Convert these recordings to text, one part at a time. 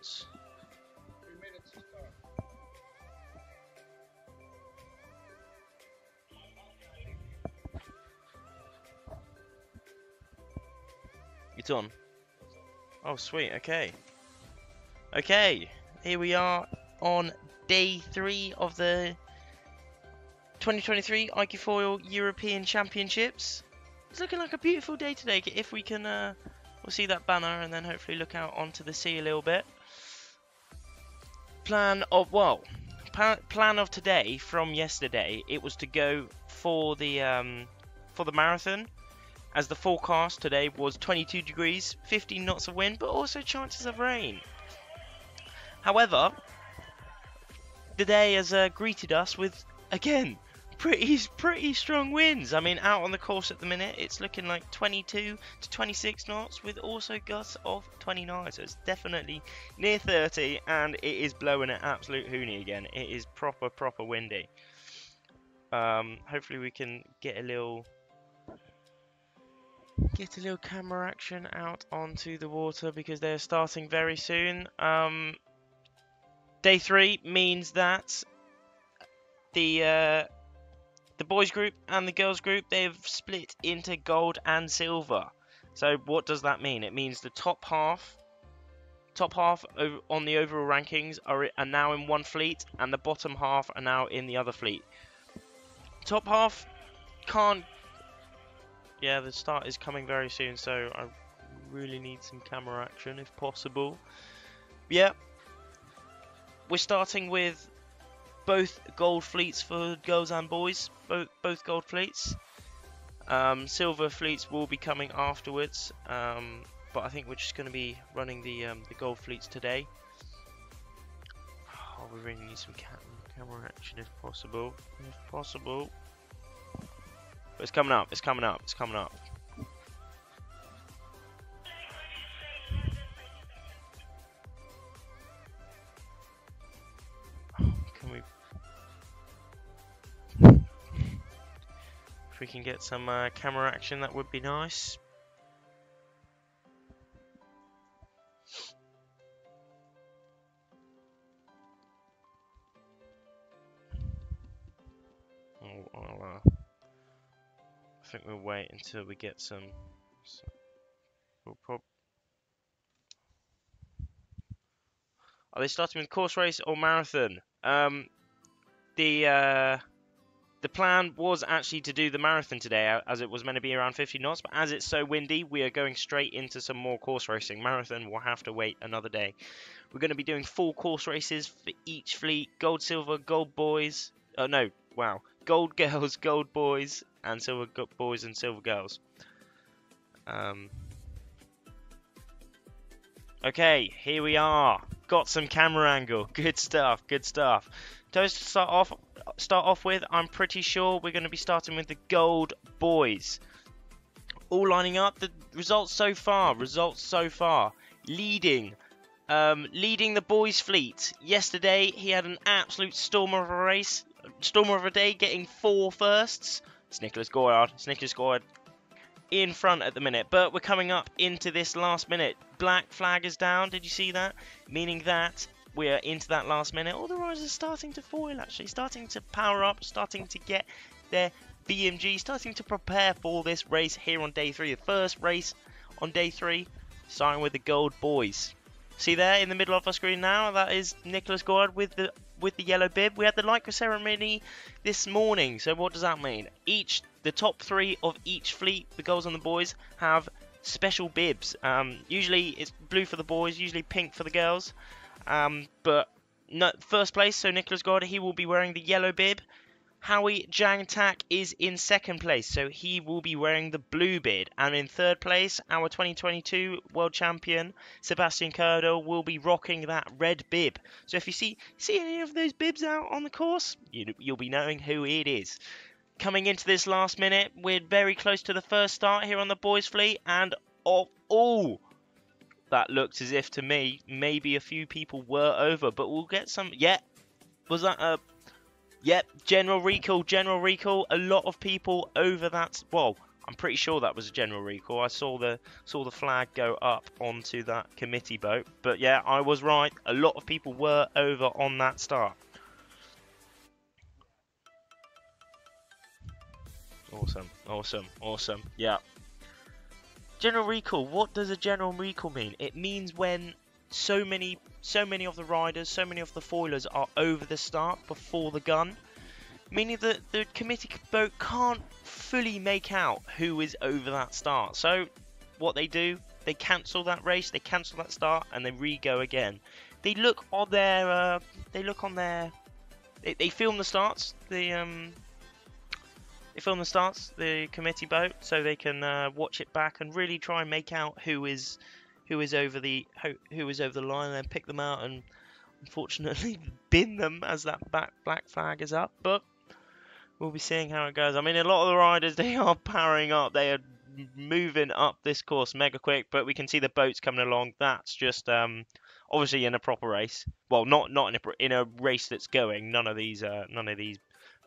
minutes. 3 minutes to start. It's on. Oh, sweet. Okay. Okay. Here we are on day 3 of the 2023 IQ Foil European Championships. It's looking like a beautiful day today. If we can, we'll see that banner and then hopefully look out onto the sea a little bit. Plan of today from yesterday. It was to go for the marathon, as the forecast today was 22 degrees, 15 knots of wind, but also chances of rain. However, the day has greeted us with, again, pretty strong winds. I mean, out on the course at the minute, it's looking like 22 to 26 knots with also gusts of 29. So it's definitely near 30, and it is blowing an absolute hoonie again. It is proper windy. Hopefully we can get a little camera action out onto the water because they're starting very soon. Day 3 means that the boys group and the girls group, they've split into gold and silver. So what does that mean? It means the top half on the overall rankings are now in one fleet, and the bottom half are now in the other fleet. Top half can't. Yeah, the start is coming very soon, so I really need some camera action if possible. Yeah, we're starting with both gold fleets for girls and boys, both gold fleets. Silver fleets will be coming afterwards, but I think we're just going to be running the gold fleets today. Oh, we really need some camera action if possible. But it's coming up. Can we? If we can get some camera action, that would be nice. I think we'll wait until we get some. Are they starting with course race or marathon? The plan was actually to do the marathon today, as it was meant to be around 50 knots, but as it's so windy, we are going straight into some more course racing. Marathon will have to wait another day. We're going to be doing 4 course races for each fleet: gold, silver, gold boys. Oh no, wow. Gold girls, gold boys, and silver boys and silver girls. Okay, here we are. Got some camera angle. Good stuff. To start off with, I'm pretty sure we're going to be starting with the gold boys. All lining up. The results so far. Leading the boys fleet. Yesterday, he had an absolute stormer of a race. Stormer of a day, getting 4 firsts. It's Nicholas Goyard. In front at the minute, but we're coming up into this last minute. Black flag is down. Did you see that? Meaning that we are into that last minute. All the riders are starting to foil, actually, starting to power up, starting to get their BMG, starting to prepare for this race here on day 3. The first race on day 3, starting with the gold boys. See there in the middle of our screen now, that is Nicholas Goyard with the yellow bib. We had the Lycra ceremony this morning. So what does that mean? The top 3 of each fleet, the girls and the boys, have special bibs. Usually it's blue for the boys, usually pink for the girls. But no, first place, so Nicholas Goyard, he will be wearing the yellow bib. Howie Jang-Tak is in second place, so he will be wearing the blue bib. And in third place, our 2022 world champion, Sebastian Kerdel, will be rocking that red bib. So if you see any of those bibs out on the course, you'll be knowing who it is. Coming into this last minute, we're very close to the first start here on the boys fleet, and oh, that looked as if to me maybe a few people were over, but we'll get some. Yeah, was that a? Yep, general recall. A lot of people over that. Well, I'm pretty sure that was a general recall. I saw the flag go up onto that committee boat. But yeah, I was right. A lot of people were over on that start. Awesome, awesome, awesome. Yeah. General recall. What does a general recall mean? It means when so many of the riders, so many of the foilers are over the start before the gun, meaning that the committee boat can't fully make out who is over that start. So what they do, they cancel that race, they cancel that start, and they re-go again. They look on their, they film the starts. They film the starts, the committee boat, so they can watch it back and really try and make out who is over the line, and then pick them out and unfortunately bin them as that black flag is up. But we'll be seeing how it goes. I mean, a lot of the riders, they are powering up, they are moving up this course mega quick, but we can see the boats coming along. That's just obviously in a proper race. Well, not in a race that's going. None of these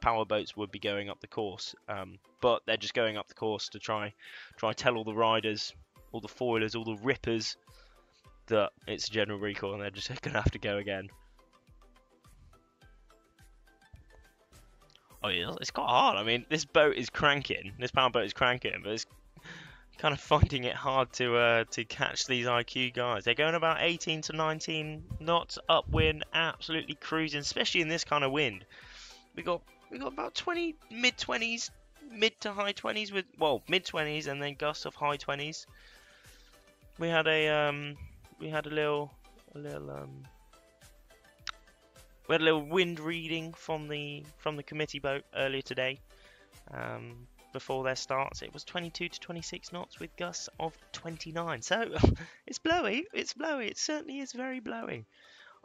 power boats would be going up the course, but they're just going up the course to try tell all the riders, all the foilers, all the rippers that it's a general recall, and they're just gonna have to go again. Oh yeah, it's quite hard. I mean, this boat is cranking, this power boat is cranking, but it's kind of finding it hard to catch these IQ guys. They're going about 18 to 19 knots upwind, absolutely cruising, especially in this kind of wind. We got about 20, mid-20s, mid to high 20s with, well, mid-20s and then gusts of high 20s. We had a little wind reading from the committee boat earlier today. Before their starts, it was 22 to 26 knots with gusts of 29. So it's blowy. It's blowy. It certainly is very blowy.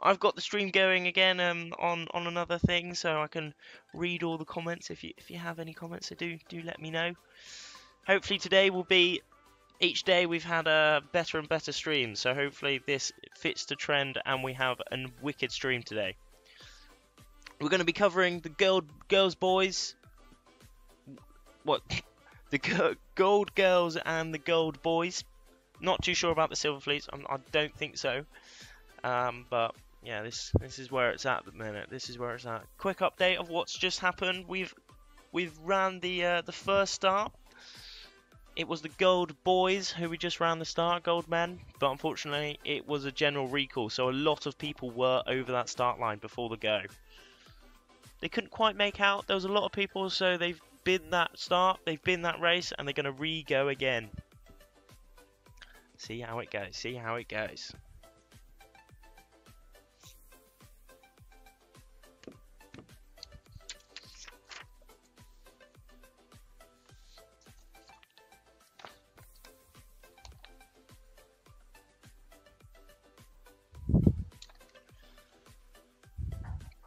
I've got the stream going again on another thing, so I can read all the comments. If you have any comments, so do let me know. Hopefully today will be, each day we've had a better and better stream, so hopefully this fits the trend and we have a wicked stream today. We're going to be covering the girls boys, the gold girls and the gold boys. Not too sure about the silver fleets. I don't think so, but yeah, this is where it's at the minute. This is where it's at. Quick update of what's just happened. We've ran the first start. It was the gold boys who we just ran the start, gold men, but unfortunately it was a general recall, so a lot of people were over that start line before the go. They couldn't quite make out. There was a lot of people, so they've been that start, they've been that race, and they're going to re-go again. See how it goes. See how it goes.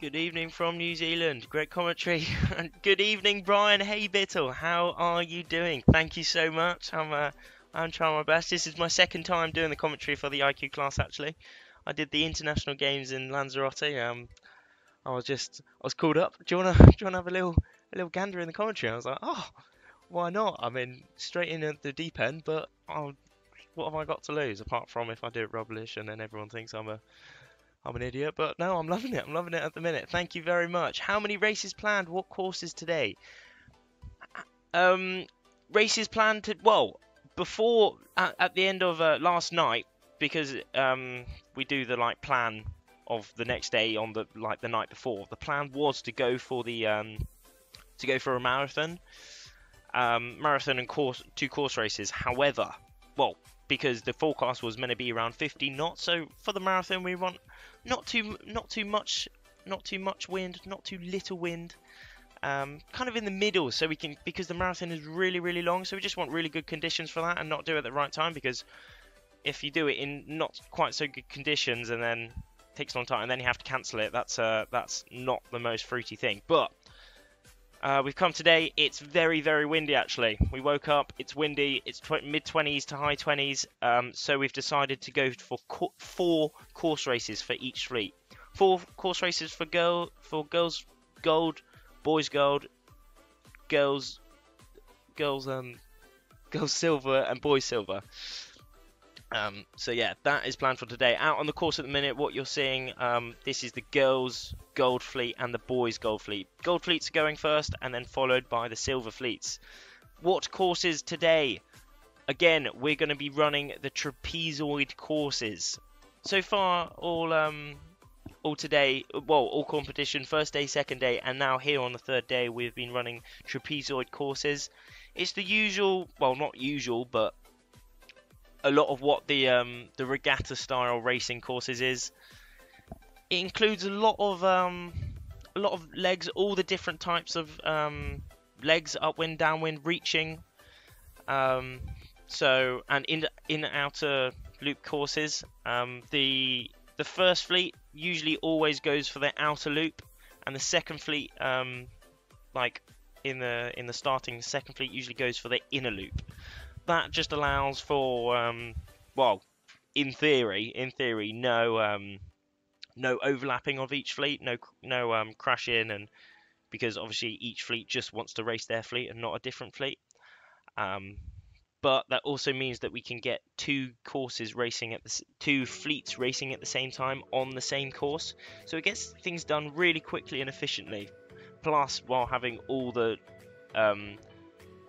Good evening from New Zealand. Great commentary. And good evening, Brian. Hey, Bittle. How are you doing? Thank you so much. I'm trying my best. This is my second time doing the commentary for the IQ class. Actually, I did the international games in Lanzarote. I was called up. Do you wanna have a little gander in the commentary? I was like, oh, why not? I mean, straight in at the deep end. But what have I got to lose apart from if I do it rubbish and then everyone thinks I'm an idiot? But no, I'm loving it. I'm loving it at the minute. Thank you very much. How many races planned? What courses today? Races planned to, well, before at the end of last night, because we do the plan of the next day on the the night before. The plan was to go for the a marathon, and two course races. However, well, because the forecast was meant to be around 15 knots, so for the marathon we want not too much wind, not too little wind, kind of in the middle, so we can, because the marathon is really long, so we just want really good conditions for that and not do it at the right time, because if you do it in not quite so good conditions and then it takes a long time and then you have to cancel it, that's not the most fruity thing. But we've come today. It's very windy actually. We woke up, it's windy, it's mid-20s to high 20s, so we've decided to go for 4 course races for each fleet. 4 course races for girls gold, boys gold, girls girls silver and boys silver. So yeah, that is planned for today. Out on the course at the minute, what you're seeing, this is the girls gold fleet and the boys gold fleet. Gold fleets are going first, and then followed by the silver fleets. What courses today? Again, we're going to be running the trapezoid courses. So far, all today, well, all competition, first day, second day, and now here on the third day, we've been running trapezoid courses. It's the usual, well, not usual, but a lot of what the regatta style racing courses is. It includes a lot of legs, all the different types of legs, upwind, downwind, reaching. So, and in outer loop courses, the first fleet usually always goes for the outer loop, and the second fleet, like in the starting, the second fleet usually goes for the inner loop. That just allows for, well, in theory, no overlapping of each fleet, no crash in, and because obviously each fleet just wants to race their fleet and not a different fleet. But that also means that we can get two fleets racing at the same time on the same course, so it gets things done really quickly and efficiently. Plus, while having all the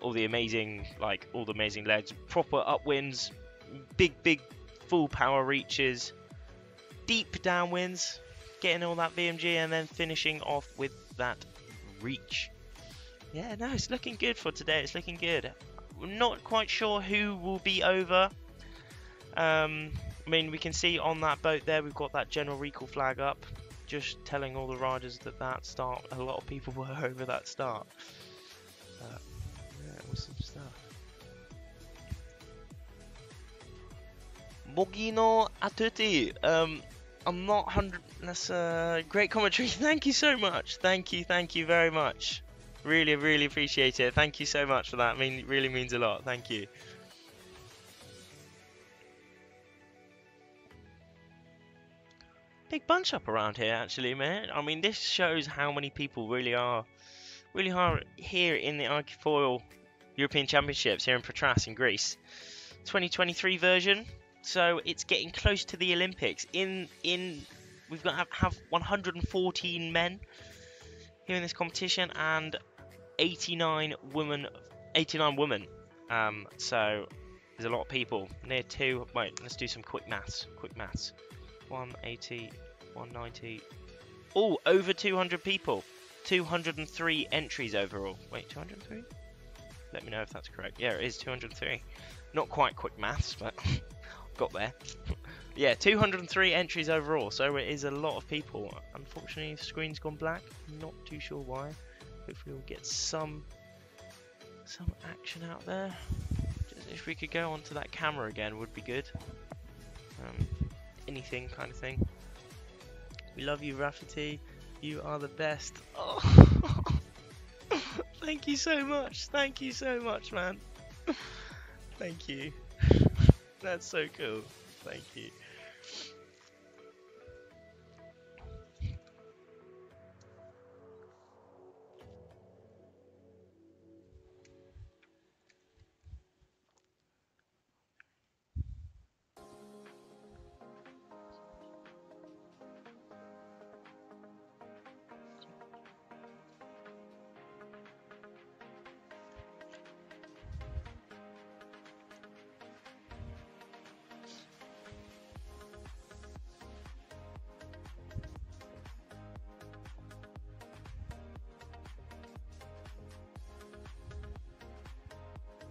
amazing legs, proper upwinds, big full power reaches, deep downwinds, getting all that VMG, and then finishing off with that reach. Yeah, no, it's looking good for today. It's looking good. We're not quite sure who will be over. I mean, we can see on that boat there, we've got that general recall flag up, just telling all the riders that start, a lot of people were over that start. Yeah, awesome stuff. Mogino Atuti. I'm not 100. That's great commentary. Thank you so much. Thank you very much. Really appreciate it. Thank you so much for that. I mean, it really means a lot. Thank you. Big bunch up around here, actually, man. I mean, this shows how many people really are here in the Archifoil European Championships here in Patras in Greece. 2023 version. So it's getting close to the Olympics. We've got to have 114 men here in this competition and 89 women. So there's a lot of people. Near two. Wait, let's do some quick maths. 180, 190. Oh, over 200 people. 203 entries overall. Wait, 203? Let me know if that's correct. Yeah, it is 203. Not quite quick maths, but got there. Yeah, 203 entries overall, so it is a lot of people. Unfortunately, the screen's gone black. I'm not too sure why. Hopefully we'll get some action out there. Just if we could go onto that camera again would be good. Anything kind of thing. We love you, Rafferty. You are the best. Oh. Thank you so much. Thank you so much, man. Thank you. That's so cool. Thank you.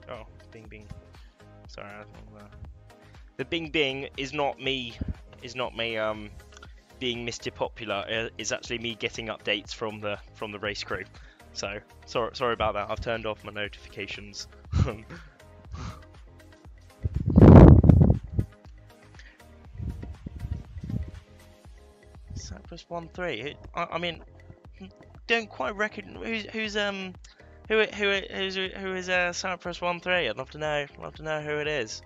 Oh, bing bing. Sorry, I don't, the bing bing is not me. Being Mr. Popular. Is actually me getting updates from the race crew. So sorry about that. I've turned off my notifications. Cyprus 1-3. I mean, don't quite reckon who is Cyprus 1-3. I'd love to know who it is.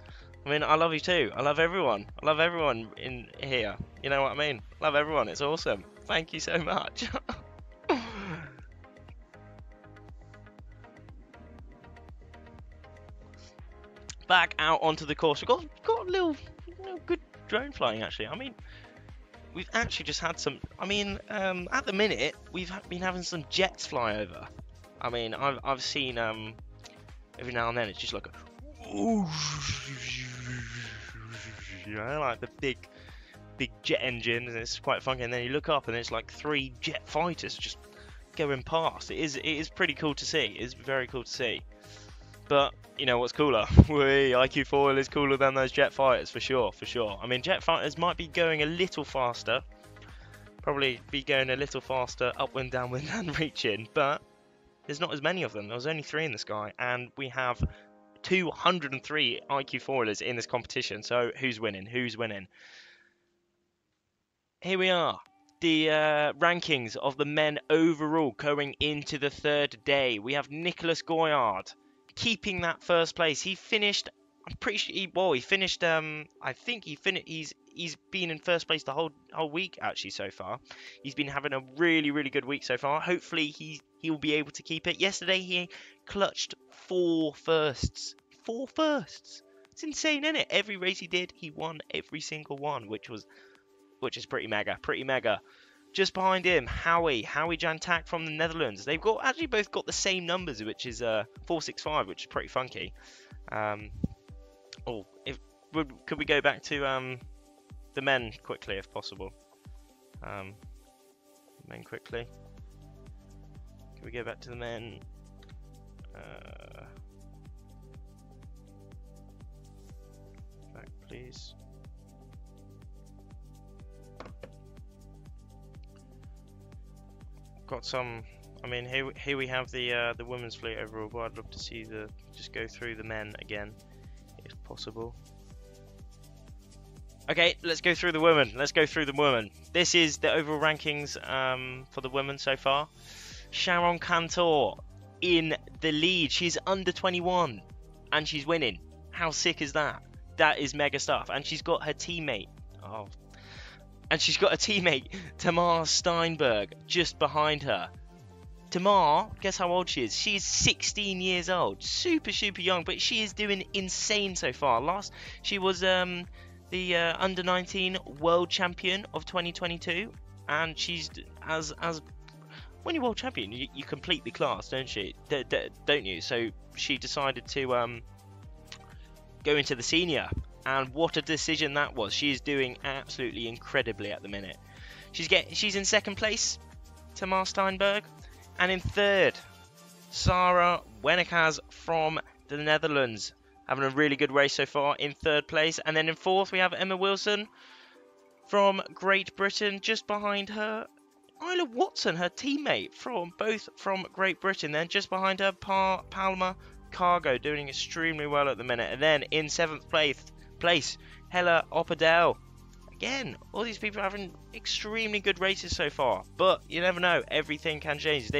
I mean, I love you too. I love everyone. I love everyone in here. You know what I mean? Love everyone. It's awesome. Thank you so much. back out onto the course. We've got a little good drone flying actually. I mean, we've actually just had some. I mean, at the minute we've been having some jets fly over. I mean, I've seen every now and then it's just like a, you know, like the big jet engine, and it's quite funky. And then you look up and it's like 3 jet fighters just going past. It is pretty cool to see. It's very cool to see. But you know what's cooler? IQ foil is cooler than those jet fighters for sure, for sure. I mean, jet fighters might be going a little faster, probably be going a little faster upwind, downwind, and reaching, but there's not as many of them. There was only 3 in the sky, and we have 203 IQ foilers in this competition. So who's winning? Who's winning? Here we are. The rankings of the men overall going into the 3rd day. We have Nicholas Goyard keeping that first place. He finished, I'm pretty sure he finished I think he's been in first place the whole week actually so far. He's been having a really good week so far. Hopefully he will be able to keep it. Yesterday he clutched 4 firsts. 4 firsts. It's insane, isn't it? Every race he did, he won every single one, which is pretty mega. Just behind him, Howie Jantak from the Netherlands. They've actually both got the same numbers, which is 465, which is pretty funky. Could we go back to the men quickly, if possible? Men quickly. Can we go back to the men? Back, please. Got some. I mean, here we have the women's fleet overall, but I'd love to see just go through the men again, if possible. Okay, let's go through the women. This is the overall rankings for the women so far. Sharon Cantor in the lead. She's under 21 and she's winning. How sick is that? That is mega stuff. And she's got her teammate. Tamar Steinberg, just behind her. Tamar, guess how old she is? She is 16 years old. Super young, but she is doing insane so far. She was the under 19 world champion of 2022, and she's as when you're world champion, you complete the class, don't you? So she decided to go into the senior. And what a decision that was. She is doing absolutely incredibly at the minute. She's in 2nd place, Tamar Steinberg. And in 3rd, Sarah Wenekaz from the Netherlands. Having a really good race so far in 3rd place. And then in 4th, we have Emma Wilson from Great Britain. Just behind her, Isla Watson, her teammate, both from Great Britain. Then just behind her, Palma Cargo, doing extremely well at the minute. And then in 7th place, Hella Oppadell. Again, all these people are having extremely good races so far, but you never know, everything can change.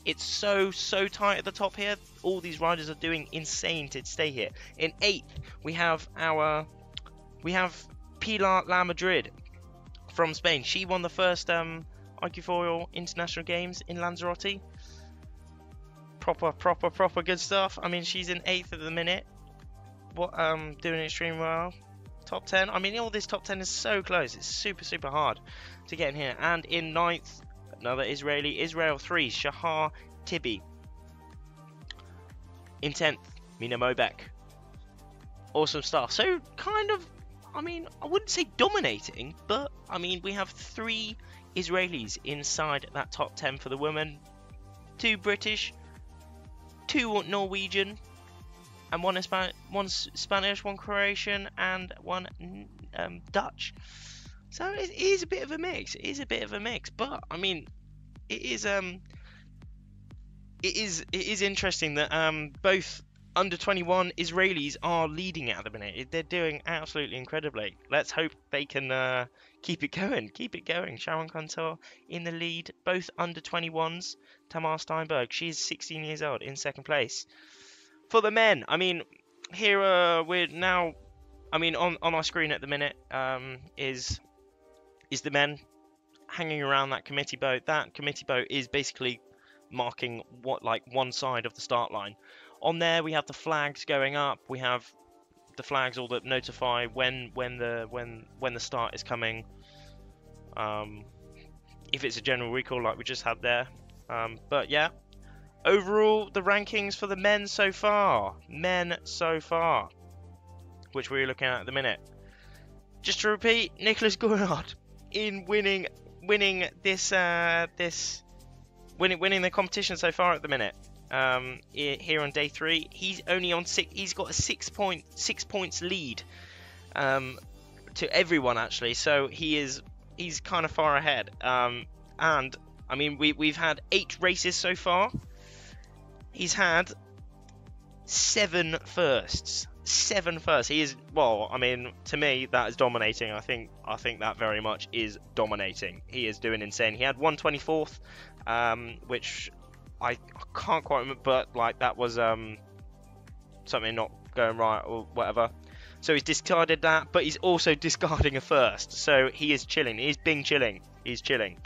It's so tight at the top here. All these riders are doing insane to stay here. In 8th, we have Pilar La Madrid from Spain. She won the first IQ4 International Games in Lanzarote. Proper good stuff. I mean, she's in 8th at the minute. Doing extremely well. Top 10. I mean, all this top 10 is so close. It's super hard to get in here. And in 9th, another Israel 3, Shahar Tibi. In 10th, Mina Mobek. Awesome stuff. So, kind of, I mean, I wouldn't say dominating, but, I mean, we have 3 Israelis inside that top 10 for the women. 2 British, 2 Norwegian, and one Spanish, 1 Croatian, and 1 Dutch. So it is a bit of a mix. But I mean, it is interesting that both under 21 Israelis are leading it at the minute. They're doing absolutely incredibly. Let's hope they can keep it going. Sharon Cantor in the lead, both under 21s. Tamar Steinberg, she's 16 years old, in 2nd place. For the men, I mean, here we're now, I mean, on our screen at the minute is the men hanging around that committee boat. That committee boat is basically marking one side of the start line. On there we have the flags going up. We have the flags all that notify when the start is coming. If it's a general recall like we just had there. But yeah, overall the rankings for the men so far, which we're looking at the minute. Just to repeat, Nicholas Goyard in winning this winning the competition so far at the minute. Here on day 3, he's only on 6. He's got a 6 points lead to everyone actually. So he's kind of far ahead. And I mean we've had 8 races so far. He's had 7 firsts. 7 firsts. He is, well, I mean, to me that is dominating. I think that very much is dominating. He is doing insane. He had 124th, which I can't quite remember, but like that was something not going right or whatever. So he's discarded that, but he's also discarding a first. So he is chilling. He's being chilling. He's chilling.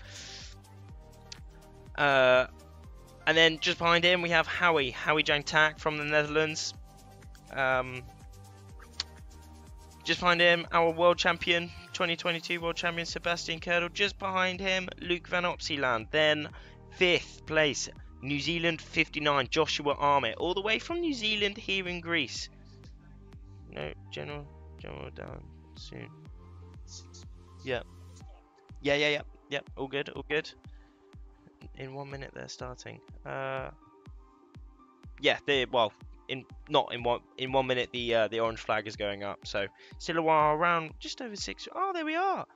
And then just behind him we have Howie Jang Tak from the Netherlands. Just behind him, our world champion, 2022 world champion Sebastian Kerdel. Just behind him, Luke Van Opsieland. Then 5th place, New Zealand 59, Joshua Armit, all the way from New Zealand here in Greece. No, general down soon. Yeah, all good. In 1 minute they're starting. Yeah, in 1 minute the orange flag is going up. So still a while, around just over 6. Oh, there we are.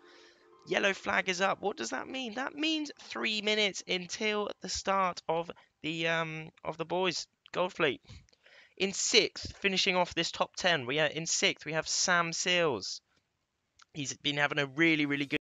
Yellow flag is up. What does that mean? That means 3 minutes until the start of the boys gold fleet. In 6th, finishing off this top 10, in 6th we have Sam Seals. He's been having a really good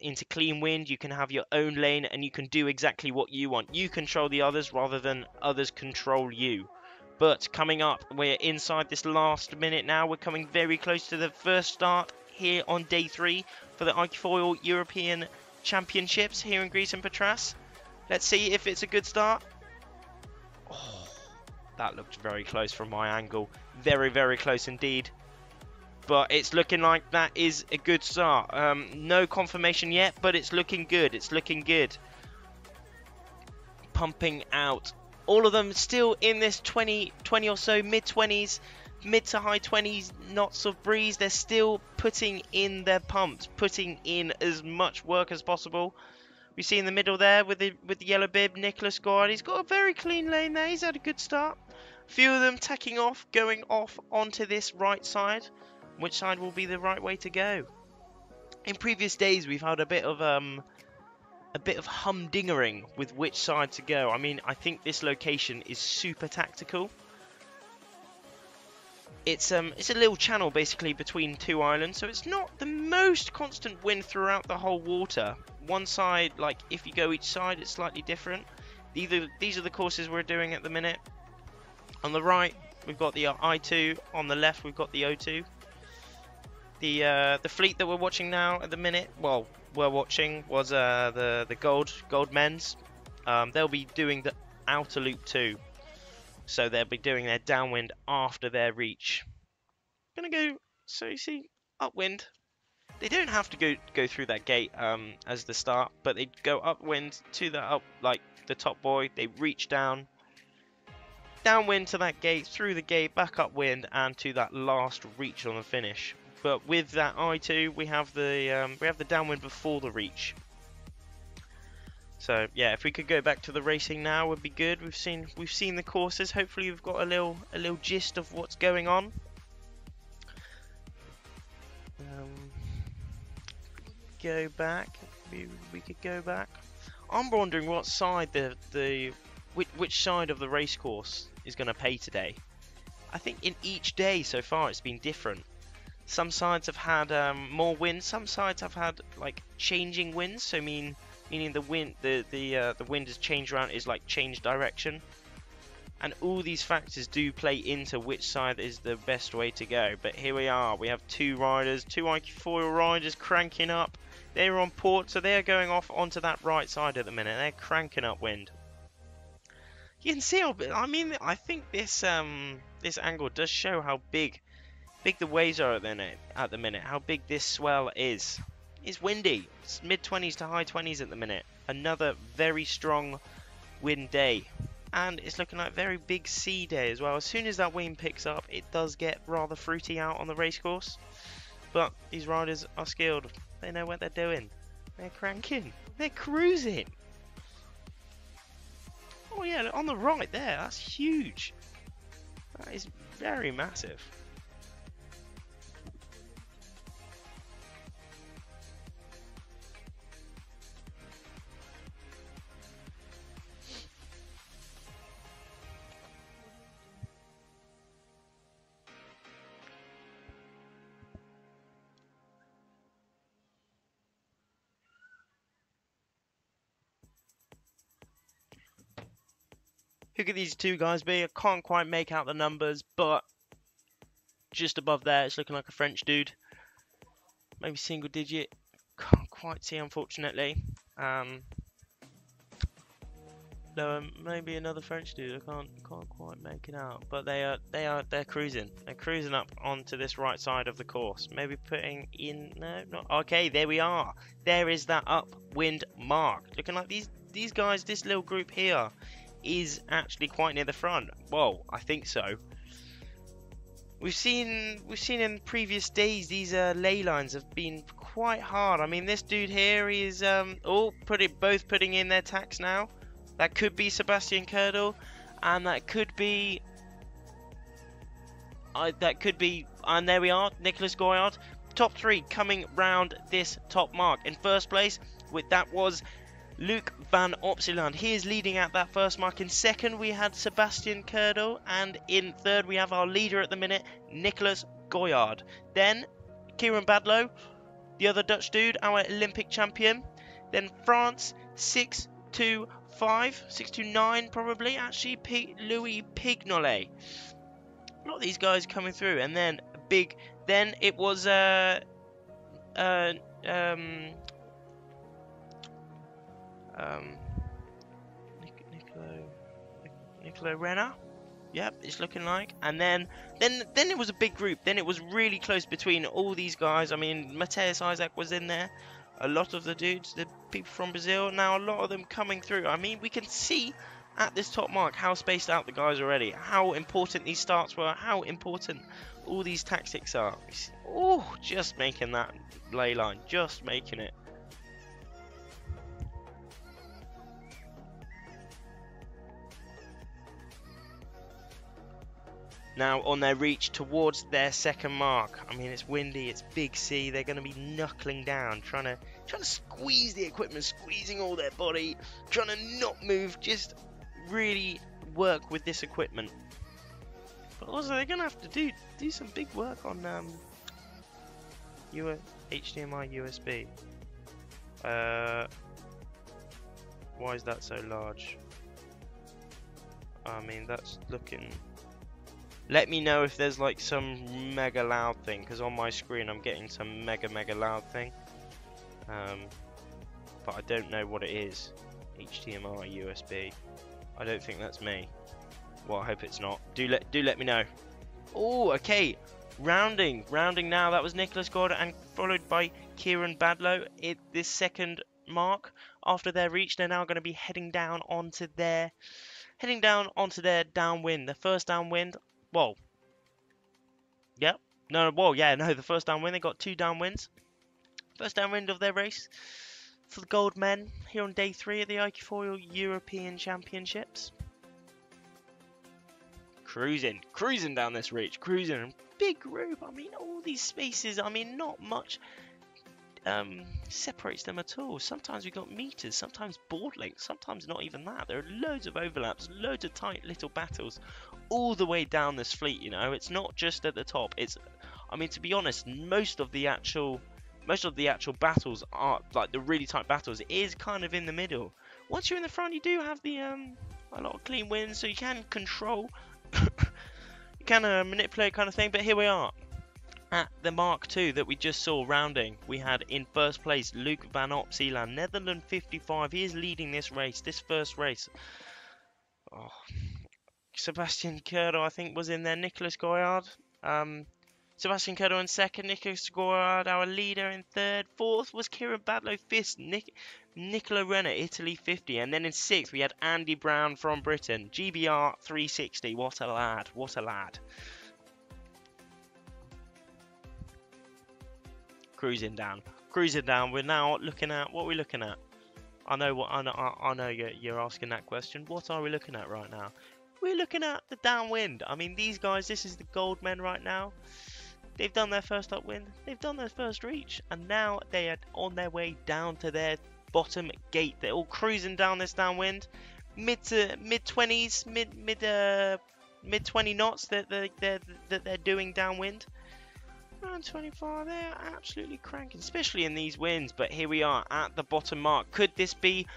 into clean wind. You can have your own lane and you can do exactly what you want. You control the others rather than others control you. But coming up, we're inside this last minute now. We're coming very close to the first start here on day 3 for the Ifoil European Championships here in Greece and Patras. Let's see if it's a good start. Oh, that looked very close from my angle. Very close indeed. But it's looking like that is a good start. No confirmation yet, but it's looking good. It's looking good. Pumping out. All of them still in this 20 or so, mid-20s, mid to high 20s knots of breeze. They're still putting in their pumps, putting in as much work as possible. We see in the middle there with the yellow bib, Nicholas Goard. He's got a very clean lane there. He's had a good start. A few of them tacking off, going off onto this right side. Which side will be the right way to go? In previous days, we've had a bit of humdingering with which side to go. I mean, I think this location is super tactical. It's a little channel basically between two islands, so it's not the most constant wind throughout the whole water. One side, like if you go each side, it's slightly different. These are the courses we're doing at the minute. On the right, we've got the I2. On the left, we've got the O2. The fleet that we're watching now at the minute, well, we're watching was the gold men's. They'll be doing the outer loop too, so they'll be doing their downwind after their reach. Gonna go. So you see, upwind. They don't have to go through that gate as the start, but they go upwind to the like the top buoy. They reach down. Downwind to that gate, through the gate, back upwind, and to that last reach on the finish. But with that I2, we have the downwind before the reach. So yeah, if we could go back to the racing now, would be good. We've seen the courses. Hopefully, we've got a little gist of what's going on. Go back. We could go back. I'm wondering what side which side of the race course is going to pay today. I think in each day so far it's been different. Some sides have had more wind. Some sides have had like changing winds. So meaning the wind has changed around, is like changed direction. And all these factors do play into which side is the best way to go. But here we are. We have two riders, two IQ4 riders cranking up. They're on port, so they're going off onto that right side at the minute. They're cranking up wind. You can see how, I mean, I think this this angle does show how big the waves are at the minute. How big this swell is. It's windy. It's mid-20s to high 20s at the minute. Another very strong wind day. And it's looking like a very big sea day as well. As soon as that wind picks up, it does get rather fruity out on the racecourse. But these riders are skilled. They know what they're doing. They're cranking. They're cruising. Oh yeah, on the right there, that's huge. That is very massive. Who could these two guys be? I can't quite make out the numbers, but just above there, it's looking like a French dude. Maybe single digit. Can't quite see, unfortunately. No, maybe another French dude. I can't quite make it out. But they're cruising. They're cruising up onto this right side of the course. Maybe putting in. No, not okay. There we are. There is that upwind mark. Looking like these guys. This little group here is actually quite near the front. Well, I think so. We've seen in previous days these ley lines have been quite hard. I mean, this dude here is both putting in their tacks now. That could be Sebastian Kerdel, and that could be and there we are, Nicholas Goyard. Top three coming round this top mark. In first place, that was Luc van Opseland. He is leading at that first mark. In second, we had Sebastian Kerdel. And in third, we have our leader at the minute, Nicholas Goyard. Then, Kieran Badlow, the other Dutch dude, our Olympic champion. Then France, 6'2", probably, actually, Louis Pignolet. A lot of these guys coming through. And then, then it was, Nicola Renner. Yep, it's looking like. And then it was a big group. Then it was really close between all these guys. I mean, Mateus Isaac was in there. A lot of the dudes, the people from Brazil. Now, a lot of them coming through. I mean, we can see at this top mark how spaced out the guys are already. How important these starts were. How important all these tactics are. Oh, just making that ley line. Just making it. Now on their reach towards their second mark. I mean, it's windy, it's big sea. They're going to be knuckling down, trying to squeeze the equipment, squeezing all their body, trying to not move. Just really work with this equipment. But also, they're going to have to do some big work on HDMI USB. Why is that so large? I mean, that's looking. Let me know if there's like some mega loud thing, because on my screen I'm getting some mega loud thing, but I don't know what it is. HDMI USB. I don't think that's me. Well, I hope it's not. Do let me know. Oh, okay. Rounding now. That was Nicholas Gordon, and followed by Kieran Badlow. This second mark after their reach, they're now going to be heading down onto their downwind. The first downwind. Well, yep. No, the first downwind. They got 2 downwinds. First downwind of their race for the gold men here on day 3 of the IQ4 European Championships. Cruising down this reach, cruising. Big group. I mean, all these spaces. I mean, not much separates them at all. Sometimes we've got meters, sometimes board lengths, sometimes not even that. There are loads of overlaps, loads of tight little battles all the way down this fleet, you know. It's not just at the top. It's, I mean, to be honest, most of the actual battles are like the really tight battles is kind of in the middle. Once you're in the front, you do have the a lot of clean wins, so you can control you can manipulate kind of thing. But here we are at the Mark II that we just saw rounding. We had in first place Luc van Opsieland, Netherlands 55. He is leading this race, this first race. Oh. Sebastian Curdo, I think, was in there. Nicholas Goyard. Sebastian Curdo in second. Nicholas Goyard, our leader, in third. Fourth was Kieran Badlow. Fifth, Nicola Renner, Italy 50. And then in sixth, we had Andy Brown from Britain. GBR 360. What a lad. What a lad. Cruising down. We're now looking at what we're looking at. I know you're asking that question. What are we looking at right now? We're looking at the downwind. I mean, these guys, this is the gold men right now. They've done their first upwind. They've done their first reach, and now they are on their way down to their bottom gate. They're all cruising down this downwind, mid 20s, mid 20 knots that they're doing downwind. Around 25, they're absolutely cranking, especially in these winds. But here we are at the bottom mark. Could this be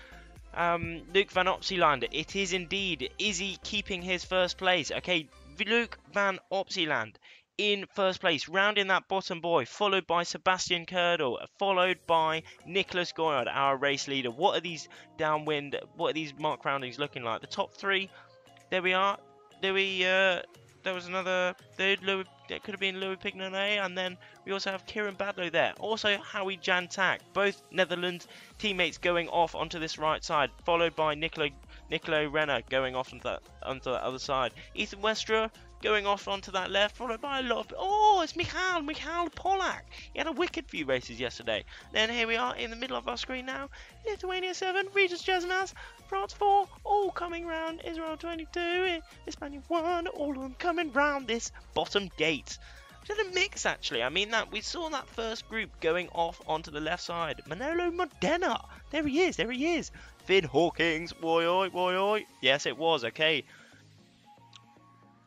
Luc van Opsieland? It is indeed. Is he keeping his first place? Okay, Luc van Opsieland in first place, rounding that bottom boy, followed by Sebastian Kurdle, followed by Nicholas Goyard, our race leader. What are these downwind, what are these mark roundings looking like? The top 3, there we are. There was another dude, it could have been Louis Pignolet, and then we also have Kieran Badlow there. Also Howie Jan Tak, both Netherlands teammates going off onto this right side, followed by Nicola Renner going off onto the other side. Ethan Westra going off onto that left, followed by a lot of... Oh, it's Michal Polak. He had a wicked few races yesterday. Then here we are in the middle of our screen now. Lithuania 7, Regis Jasnas, France 4, all coming round. Israel 22, Hispania 1, all of them coming round this bottom gate. It's a mix, actually. I mean, that we saw that first group going off onto the left side. Manolo Modena. There he is. Finn Hawkins. Woy. Yes, it was. Okay.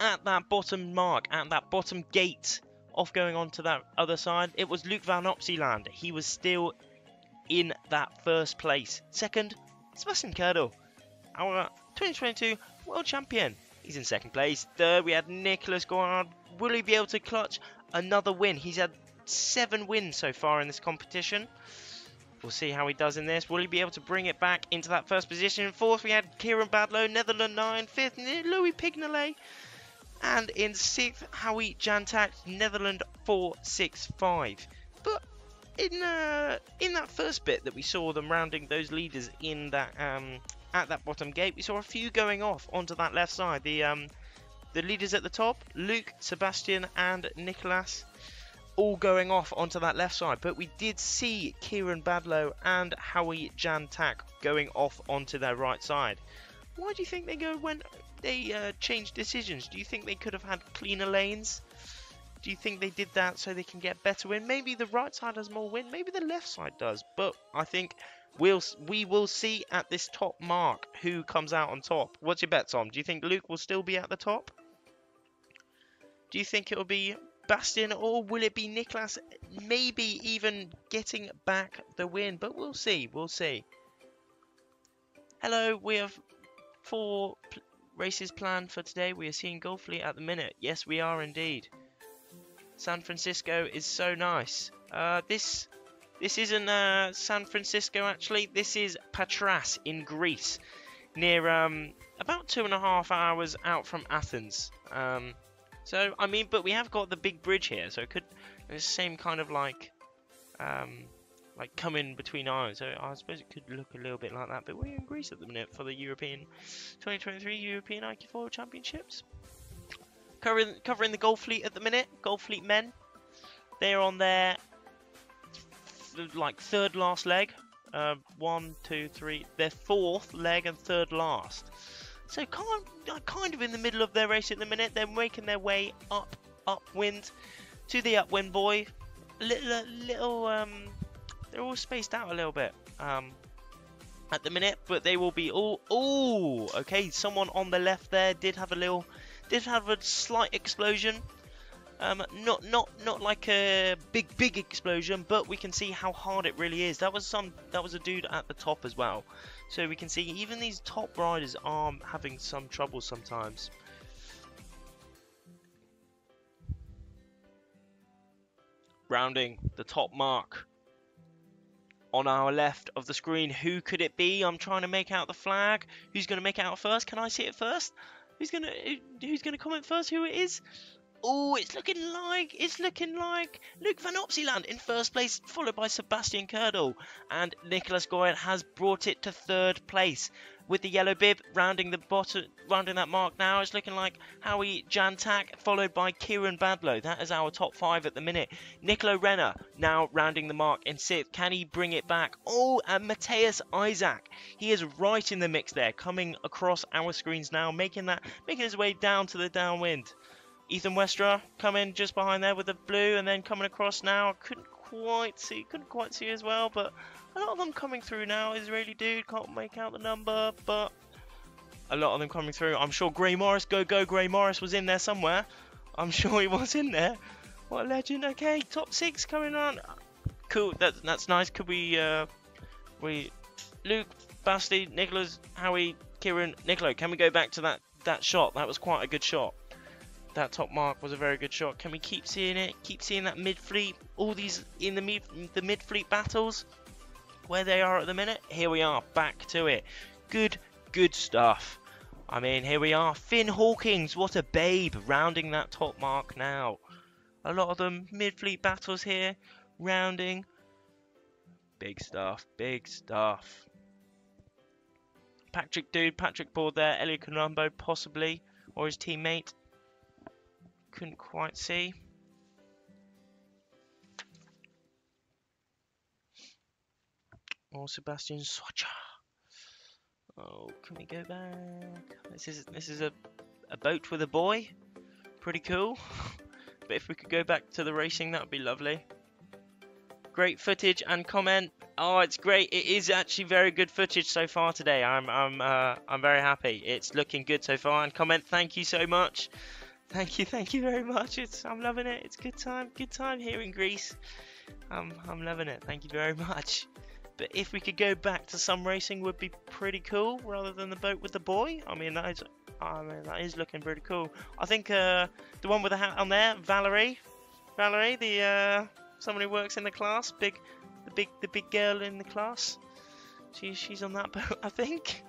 At that bottom mark, at that bottom gate, off going on to that other side, it was Luc van Opsieland. He was still in that first place. Second, Sebastian Kurdle, our 2022 world champion. He's in second place. Third, we had Nicholas Goyard. Will he be able to clutch another win? He's had 7 wins so far in this competition. We'll see how he does in this. Will he be able to bring it back into that first position? Fourth, we had Kieran Badlow, Netherlands 9. Fifth, Louis Pignolet. And in 6th, Howie Jantak, Netherlands 465. But in that first bit that we saw them rounding those leaders in that at that bottom gate, we saw a few going off onto that left side. The leaders at the top, Luke, Sebastian and Nicholas, all going off onto that left side. But we did see Kieran Badlow and Howie Jantak going off onto their right side. Why do you think they changed decisions? Do you think they could have had cleaner lanes? Do you think they did that so they can get better win? Maybe the right side has more win, maybe the left side does. But I think we will see at this top mark who comes out on top. What's your bet, Tom? Do you think Luke will still be at the top? Do you think it will be Bastian, or will it be Nicholas maybe even getting back the win? But we'll see, we'll see. Hello, we have 4 races planned for today. We are seeing Golfleet at the minute. Yes, we are indeed. San Francisco is so nice. This isn't San Francisco actually. This is Patras in Greece, near about 2.5 hours out from Athens. So I mean, but we have got the big bridge here, so it could it's the same kind of like coming between islands. So I suppose it could look a little bit like that. But we're in Greece at the minute for the European 2023 European IQ4 Championships. Covering the Golfleet at the minute. Golfleet men. They're on their like 3rd last leg. 1, 2, 3. Their 4th leg and 3rd last. So kind of in the middle of their race at the minute. They're making their way upwind to the upwind boy. Little they're all spaced out a little bit at the minute, but they will be all. Oh, okay. Someone on the left there did have a slight explosion. Not like a big explosion, but we can see how hard it really is. That was a dude at the top as well. So we can see even these top riders are having some trouble sometimes. Rounding the top mark on our left of the screen. Who could it be? I'm trying to make out the flag. Who's going to make it out first? Can I see it first? Who's gonna comment first? Who it is? Oh, it's looking like Luke van Opsieland in first place, followed by Sebastian Kerdel. And Nicholas Goyen has brought it to 3rd place with the yellow bib rounding that mark now. It's looking like Howie Jantak, followed by Kieran Badlow. That is our top 5 at the minute. Nicolo Renner now rounding the mark in 6th. Can he bring it back? Oh, and Matthias Isaac. He is right in the mix there, coming across our screens now, making his way down to the downwind. Ethan Westra coming just behind there with the blue, and then coming across now. Couldn't quite see as well, but a lot of them coming through now. Israeli dude, can't make out the number, but a lot of them coming through. I'm sure Gray Morris, go Gray Morris was in there somewhere. I'm sure he was in there. What a legend. Okay, top 6 coming on. Cool, that's nice. Could we Luke, Basti, Nicholas, Howie, Kieran, Nicolo, can we go back to that shot? That was quite a good shot. That top mark was a very good shot. Can we keep seeing it? Keep seeing that mid-fleet? All these in the mid-fleet battles, where they are at the minute. Here we are, back to it. Good stuff. I mean, here we are. Finn Hawkins, what a babe, rounding that top mark now. A lot of them mid-fleet battles here, rounding. Big stuff, big stuff. Patrick Board there. Elliot Colombo possibly, or his teammate. Couldn't quite see. Or Sebastian Swatcher. Oh, can we go back? This is a boat with a boy. Pretty cool. But if we could go back to the racing, that would be lovely. Great footage and comment. Oh, it's great. It is actually very good footage so far today. I'm very happy. It's looking good so far. And comment, thank you so much. Thank you very much. I'm loving it. It's good time here in Greece. I'm loving it. Thank you very much. But if we could go back to some racing, would be pretty cool rather than the boat with the boy. I mean, that is looking pretty cool. I think the one with the hat on there, Valerie, the someone who works in the class, the big girl in the class. She's on that boat, I think.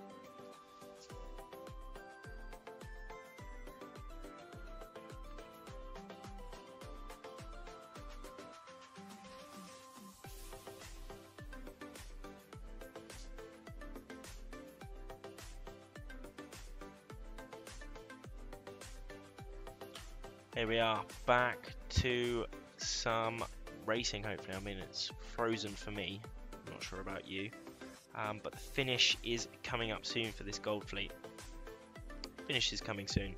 Here we are, back to some racing, hopefully. I mean, it's frozen for me. I'm not sure about you. But the finish is coming up soon for this Gold Fleet. Finish is coming soon.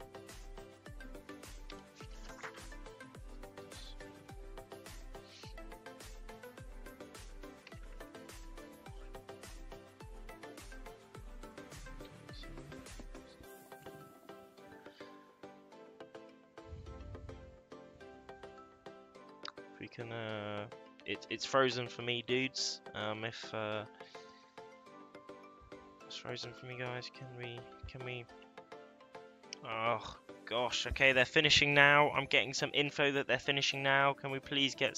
We can it's frozen for me, dudes. If it's frozen for me, guys, can we oh gosh, okay, they're finishing now. I'm getting some info that they're finishing now. Can we please get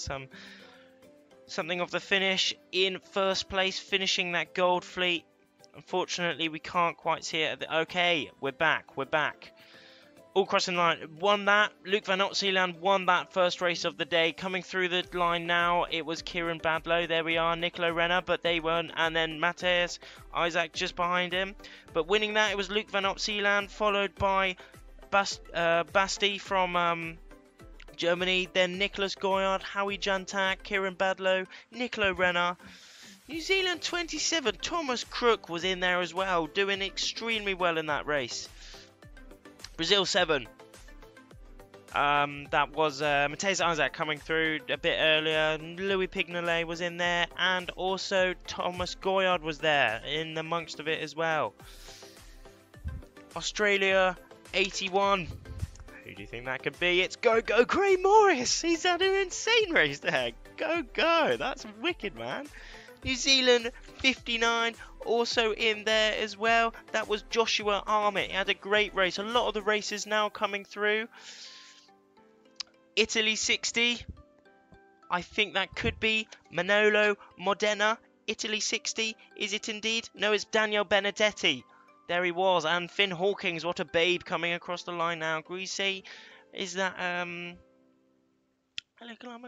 something of the finish? In first place, finishing that Gold Fleet. Unfortunately, we can't quite see it. Okay, we're back. All crossing the line, won that. Luke Van Otseeland won that first race of the day. Coming through the line now, it was Kieran Badlow. There we are, Niccolo Renner, but they weren't. And then Matthias Isaac just behind him. But winning that, it was Luke Van Otseeland, followed by Basti from Germany. Then Nicholas Goyard, Howie Jantak, Kieran Badlow, Niccolo Renner. New Zealand 27, Thomas Crook was in there as well, doing extremely well in that race. Brazil 7. That was Matthias Isaac coming through a bit earlier. Louis Pignolet was in there, and also Thomas Goyard was there in amongst of it as well. Australia 81. Who do you think that could be? It's Go Gray Morris. He's had an insane race there. Go. That's wicked, man. New Zealand 59, also in there as well. That was Joshua Armit. He had a great race. A lot of the races now coming through. Italy 60. I think that could be Manolo Modena. Italy 60. Is it indeed? No, it's Daniel Benedetti. There he was. And Finn Hawkins. What a babe coming across the line now. Greasy. Is that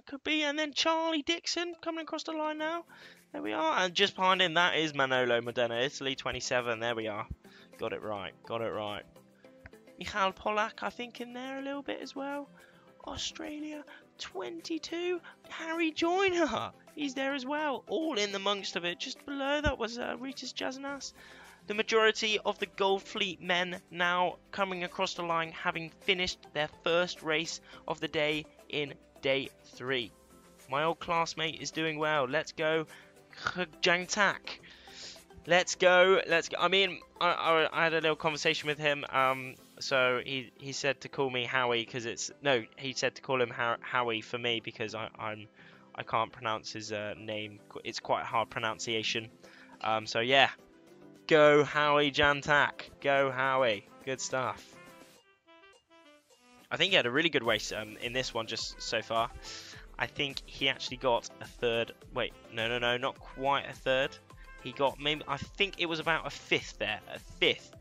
could be. And then Charlie Dixon coming across the line now. There we are, and just behind him, that is Manolo Modena, Italy 27. There we are. Got it right. Michal Polak, I think, in there a little bit as well. Australia 22. Harry Joyner, he's there as well. All in the amongst of it. Just below that was Ritas Jazanas. The majority of the Gold Fleet men now coming across the line, having finished their first race of the day in day 3. My old classmate is doing well. Let's go. Jangtak. Let's go. I mean, I had a little conversation with him. So he said to call me Howie because he said to call him Howie for me because I can't pronounce his name. It's quite a hard pronunciation. So yeah, go Howie Jantak. Go Howie. Good stuff. I think he had a really good race in this one just so far. I think he actually got a third. Wait, no, not quite a third. He got maybe, I think it was about a fifth there. A fifth.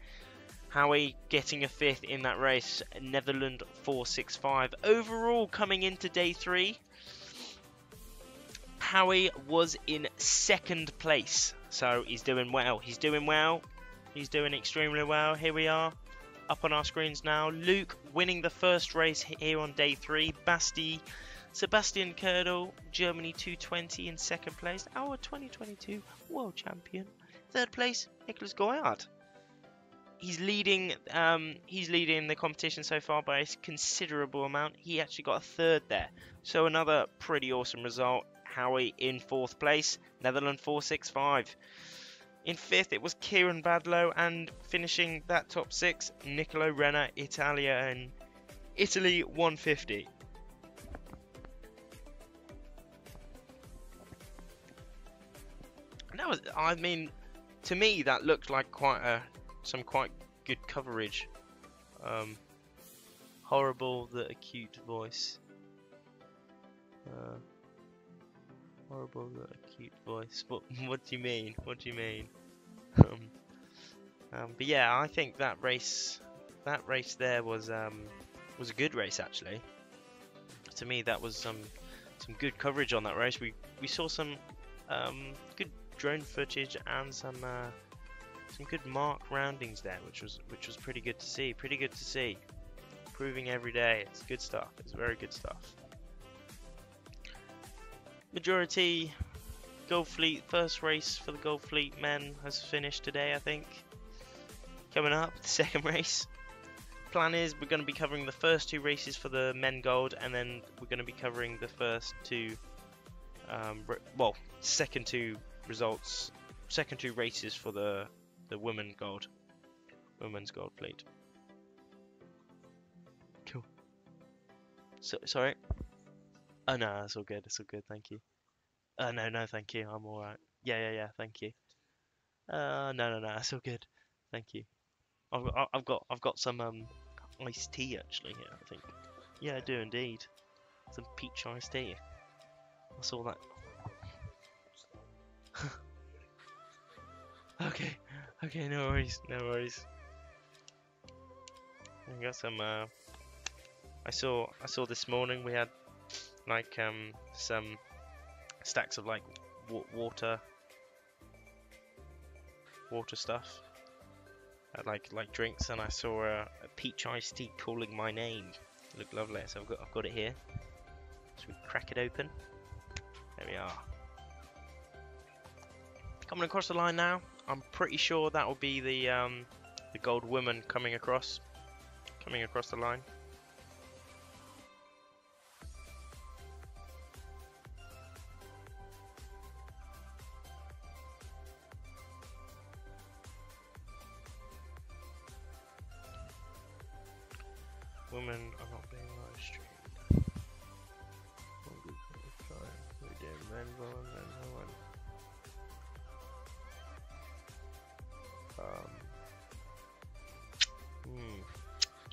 Howie getting a fifth in that race. Netherlands 465. Overall, coming into day 3, Howie was in second place. So he's doing well. He's doing extremely well. Here we are. Up on our screens now. Luke winning the first race here on day 3. Sebastian Kerdel, Germany 220 in second place. Our 2022 world champion. Third place, Nicholas Goyard. He's leading the competition so far by a considerable amount. He actually got a third there. So another pretty awesome result. Howie in fourth place. Netherlands 465. In fifth, it was Kieran Badlow, and finishing that top 6, Niccolo Renner, Italy 150. That was, I mean, to me that looked like some quite good coverage. Horrible the acute voice. Horrible the acute voice. What do you mean? What do you mean? But yeah, I think that race there was a good race actually. To me, that was some good coverage on that race. We saw some good drone footage and some good mark roundings there, which was pretty good to see. improving every day. It's good stuff. It's very good stuff. Majority Gold Fleet, first race for the Gold Fleet men has finished today, I think. Coming up, the second race. Plan is we're going to be covering the first 2 races for the men gold, and then we're going to be covering the first 2, second 2 results, second 2 races for the women's gold fleet. Cool. So sorry. Oh no, it's all good. It's all good. Thank you. No, thank you. I'm all right. Yeah. Thank you. No. It's all good. Thank you. I've got some iced tea actually here, I think. Yeah, I do indeed. Some peach iced tea. I saw that. Okay, no worries. I got some. I saw this morning we had like some stacks of like water stuff. Like drinks, and I saw a peach iced tea calling my name. It looked lovely, so I've got it here. So we crack it open. There we are. Coming across the line now. I'm pretty sure that will be the gold woman coming across the line. Women are not being live streamed. We're doing men one.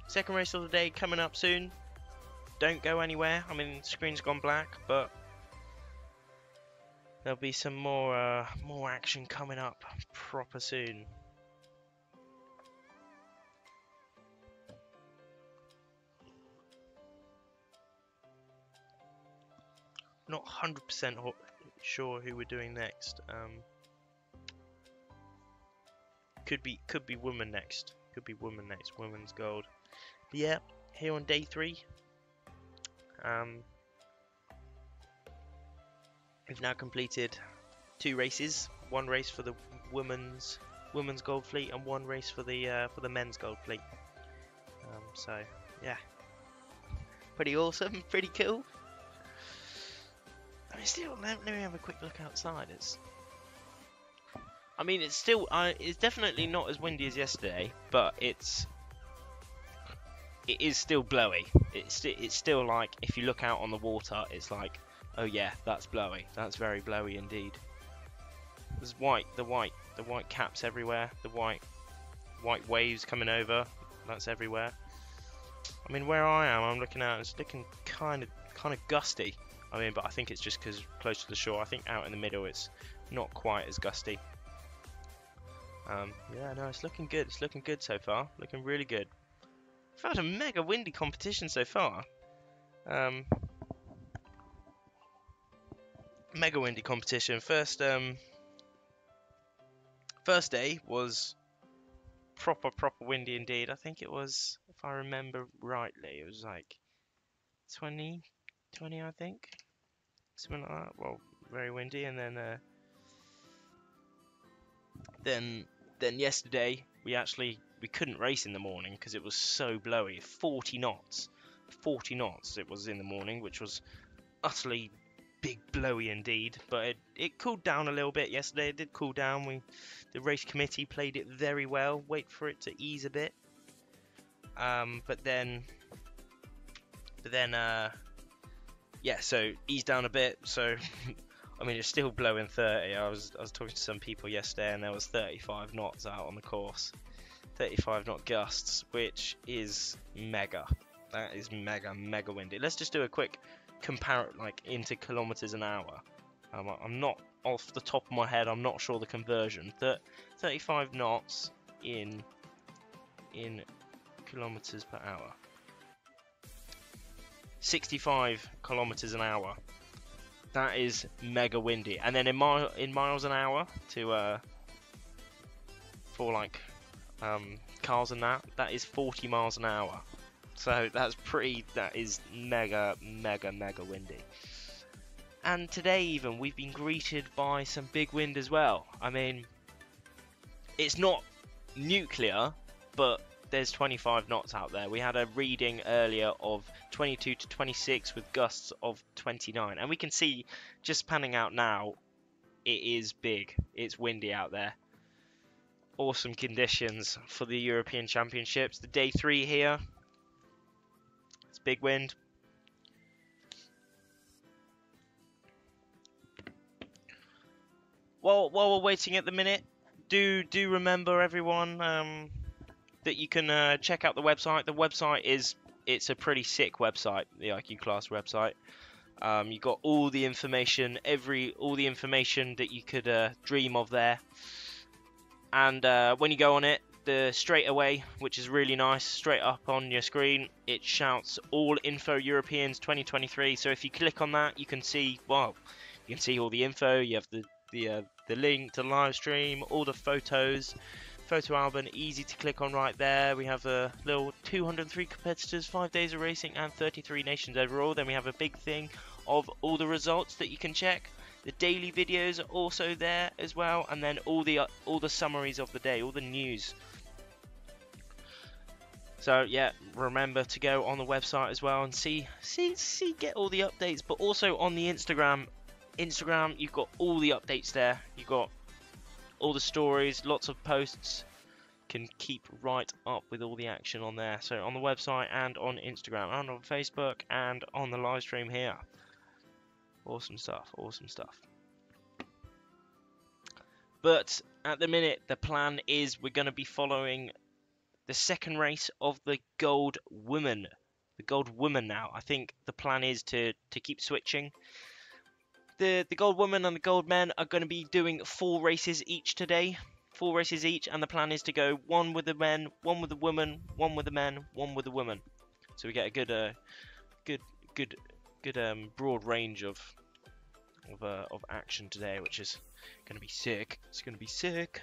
Second race of the day coming up soon. Don't go anywhere. I mean, the screen's gone black, but there'll be some more action coming up proper soon. Not 100% sure who we're doing next. Could be woman next. Women's gold. But yeah, here on day 3. We've now completed 2 races. 1 race for the women's gold fleet, and 1 race for the men's gold fleet. So yeah, pretty awesome, pretty cool. I mean, still, let me have a quick look outside. It's definitely not as windy as yesterday, but it is still blowy. It's still like, if you look out on the water, it's like, oh yeah, that's blowy. That's very blowy indeed. There's the white caps everywhere. The white waves coming over. That's everywhere. I mean, where I am, I'm looking out. It's looking kind of gusty. I mean, but I think it's just because close to the shore. I think out in the middle, it's not quite as gusty. Yeah, no, it's looking good. It's looking good so far. Looking really good. We've had a mega windy competition so far. Mega windy competition. First day was proper windy indeed. I think it was, if I remember rightly, it was like 20, I think. Something like that. Well, very windy, and then yesterday we couldn't race in the morning because it was so blowy. 40 knots it was in the morning, which was utterly big blowy indeed. But it cooled down a little bit yesterday. It did cool down. The race committee played it very well. Wait for it to ease a bit. But then yeah, so ease down a bit. So I mean, it's still blowing 30. I was talking to some people yesterday, and there was 35 knots out on the course. 35 knot gusts, which is mega. That is mega windy. Let's just do a quick compare, like, into kilometers an hour. I'm not, off the top of my head, I'm not sure the conversion. 35 knots in kilometers per hour. 65 kilometers an hour. That is mega windy. And then in miles an hour to for like cars and that is 40 miles an hour. So that is mega windy. And today even we've been greeted by some big wind as well. I mean, it's not nuclear, but there's 25 knots out there. We had a reading earlier of 22 to 26 with gusts of 29, and we can see just panning out now, it is big. It's windy out there. Awesome conditions for the European Championships. The day 3 here. It's big wind. While we're waiting at the minute, do remember everyone that you can check out the website. The website it's a pretty sick website, the IQ Class website. You got all the information, all the information that you could dream of there. And when you go on it, straight away, which is really nice, straight up on your screen, it shouts all info Europeans 2023. So if you click on that, you can see, well, you can see all the info. You have the link to the live stream, all the photos, photo album, easy to click on right there. We have a little 203 competitors, 5 days of racing, and 33 nations overall. Then we have a big thing of all the results that you can check. The daily videos are also there as well, and then all the summaries of the day, all the news. So yeah, remember to go on the website as well and see get all the updates, but also on the Instagram, you've got all the updates there. You've got all the stories, lots of posts. Can keep right up with all the action on there. So on the website and on Instagram and on Facebook and on the live stream here. Awesome stuff, awesome stuff. But at the minute, the plan is we're going to be following the second race of the Gold Woman. The Gold Woman now. I think the plan is to keep switching. The Gold Woman and the Gold Men are going to be doing 4 races each today. 4 races each, and the plan is to go 1 with the men, 1 with the woman, 1 with the men, 1 with the woman. So we get a good broad range of action today, which is going to be sick. It's going to be sick.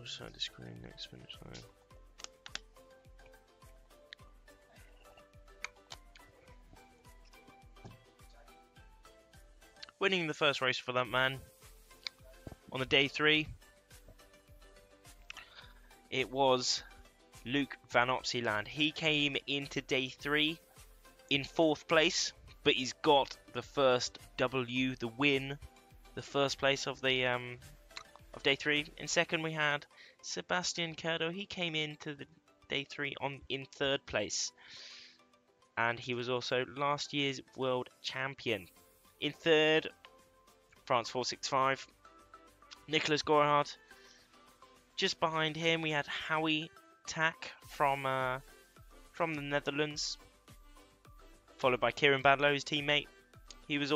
Side the screen next finish line. Winning the first race for that man on the day 3, it was Luke Van Opsieland. He came into day 3 in 4th place, but he's got the first W, the win, the first place of the of day 3. In second, we had Sebastian Curdo. He came into the day 3 in 3rd place, and he was also last year's world champion. In 3rd, France 465, Nicholas Gorhard. Just behind him, we had Howie Tack from the Netherlands, followed by Kieran Badlow, his teammate. He was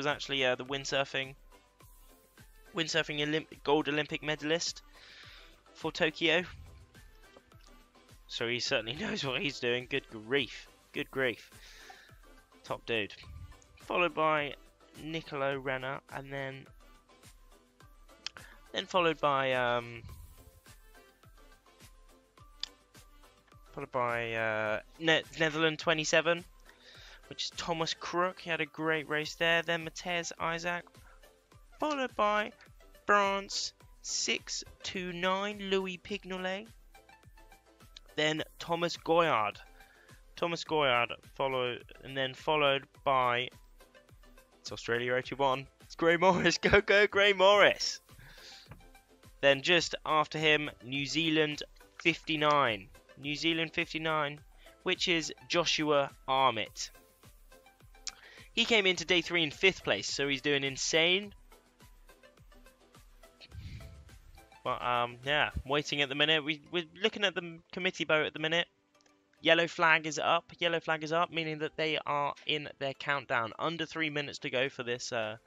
actually the windsurfing gold Olympic medalist for Tokyo. So he certainly knows what he's doing. Good grief. Top dude. Followed by Nicolo Renner, and then followed by Netherlands 27, which is Thomas Crook. He had a great race there. Then Matthias Isaac, followed by France 629 Louis Pignolet. Then Thomas Goyard. Followed by, it's Australia 81. It's Gray Morris. Go Gray Morris. Then just after him, New Zealand 59, which is Joshua Armitt. He came into day 3 in 5th place, so he's doing insane. But yeah, waiting at the minute. We're looking at the committee boat at the minute. Yellow flag is up, meaning that they are in their countdown. Under 3 minutes to go for this, for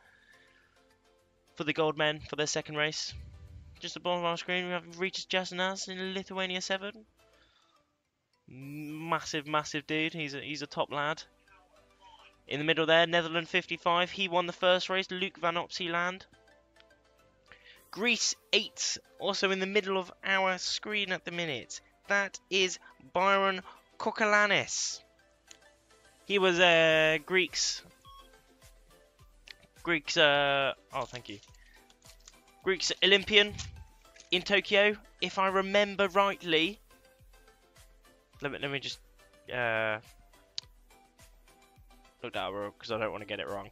the Gold Men, for their second race. Just above our screen, we have Regis Jasnas in Lithuania 7. Massive dude. He's a top lad. In the middle there, Netherlands 55. He won the first race. Luke Van Opsieland. Greece 8, also in the middle of our screen at the minute. That is Byron Kokalanis. He was Greeks, oh thank you, Greeks Olympian in Tokyo, if I remember rightly. Let me just look that up because I don't want to get it wrong.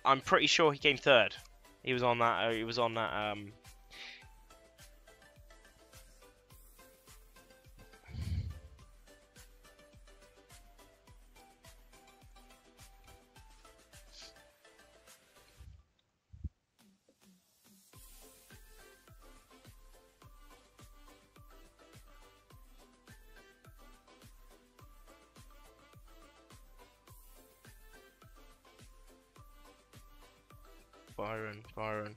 I'm pretty sure he came third. He was on that. Byron.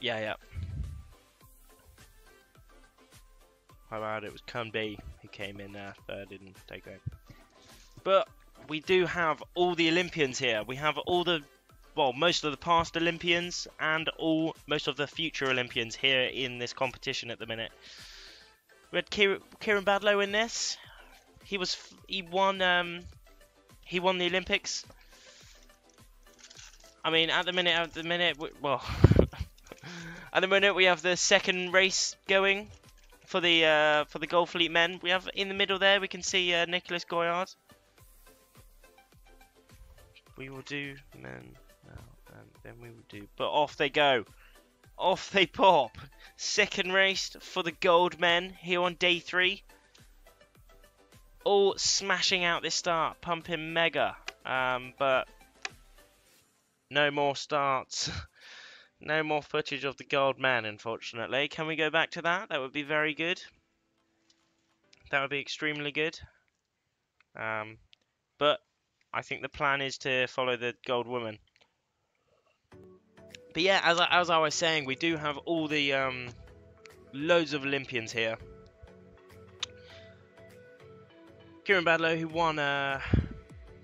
Yeah. How about it was Kun B who came in third in Tokyo. But we do have all the Olympians here. We have all the, well, most of the past Olympians and most of the future Olympians here in this competition at the minute. We had Kieran Badlow in this. He won the Olympics. I mean, at the minute, at the minute we have the second race going for the Gold Fleet men. We have in the middle there, we can see Nicholas Goyard. We will do men now, and then we will do. But off they go, off they pop. Second race for the gold men here on day 3. All smashing out this start, pumping mega, but. No more starts. No more footage of the gold man, unfortunately. Can we go back to that? That would be very good. That would be extremely good. But I think the plan is to follow the gold woman. But yeah, as I was saying, we do have all the loads of Olympians here. Kieran Badlow, who won the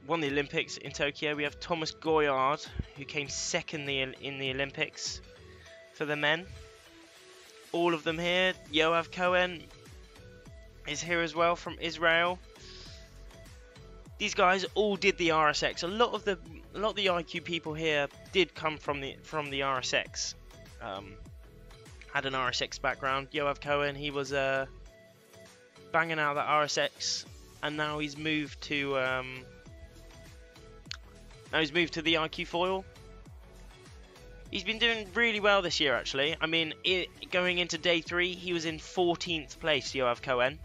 Olympics in Tokyo. We have Thomas Goyard, who came second in the Olympics for the men. All of them here. Yoav Cohen is here as well from Israel. These guys all did the RSX. A lot of the IQ people here did come from the RSX. Had an RSX background. Yoav Cohen, he was banging out that RSX, and now he's moved to. Now he's moved to the IQ foil. He's been doing really well this year, actually. I mean, going into day 3, he was in 14th place, Yoav Cohen,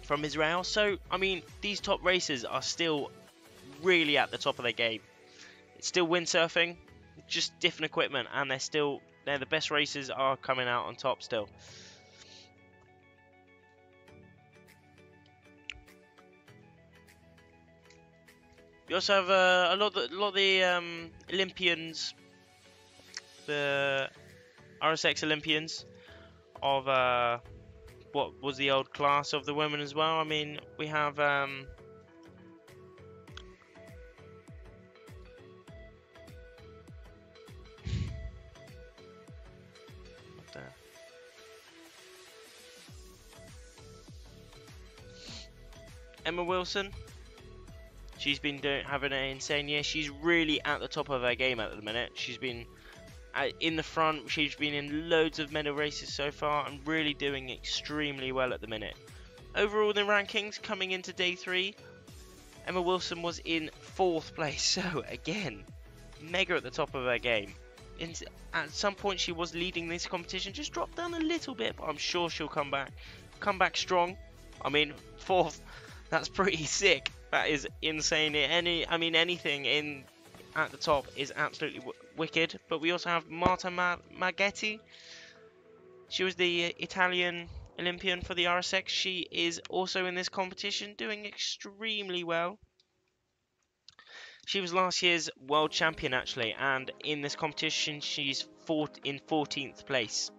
from Israel. So, I mean, these top racers are still really at the top of their game. It's still windsurfing, just different equipment, and they're the best racers are coming out on top still. We also have a lot of the Olympians, the RSX Olympians of what was the old class of the women as well. I mean, we have Emma Wilson. She's been having an insane year. She's really at the top of her game at the minute. She's been in the front. She's been in loads of medal races so far and really doing extremely well at the minute. Overall in the rankings coming into day 3, Emma Wilson was in 4th place. So again, mega at the top of her game. At some point she was leading this competition. Just dropped down a little bit, but I'm sure she'll come back strong. I mean, 4th, that's pretty sick. That is insane. Anything at the top is absolutely wicked. But we also have Marta Maghetti. She was the Italian Olympian for the RSX. She is also in this competition, doing extremely well. She was last year's world champion, actually, and in this competition, she's in 14th place.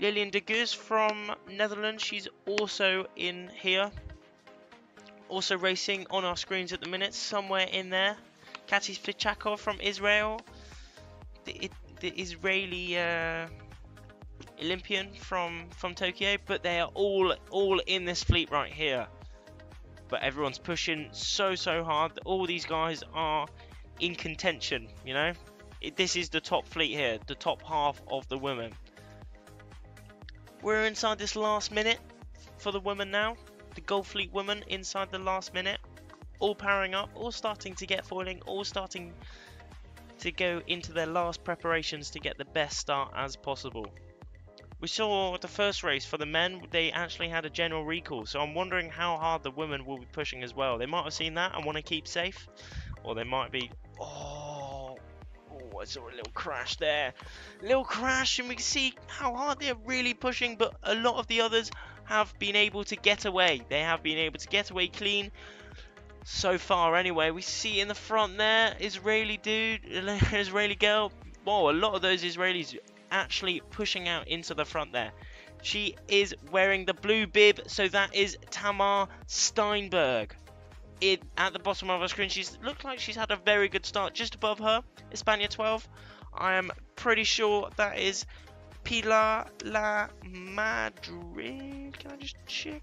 Lilian de Geus from Netherlands, she's also in here. Also racing on our screens at the minute, somewhere in there, Katis Plichakov from Israel, the Israeli Olympian from Tokyo, but they are all in this fleet right here. But everyone's pushing so hard. All these guys are in contention, you know. This is the top fleet here, the top half of the women. We're inside this last minute for the women now. The Gold Fleet women inside the last minute, all powering up, all starting to get foiling, all starting to go into their last preparations to get the best start as possible. We saw the first race for the men, they actually had a general recall, so I'm wondering how hard the women will be pushing as well. They might have seen that and want to keep safe, or they might be... Oh, I saw a little crash there. Little crash, and we can see how hard they're really pushing, but a lot of the others have been able to get away. They have been able to get away clean so far anyway. We see in the front there, Israeli dude, Israeli girl. Whoa, a lot of those Israelis actually pushing out into the front there. She is wearing the blue bib, so that is Tamar Steinberg. At the bottom of our screen, she's looked like she's had a very good start. Just above her, Hispania 12. I am pretty sure that is Pilar La Madrid. Can I just check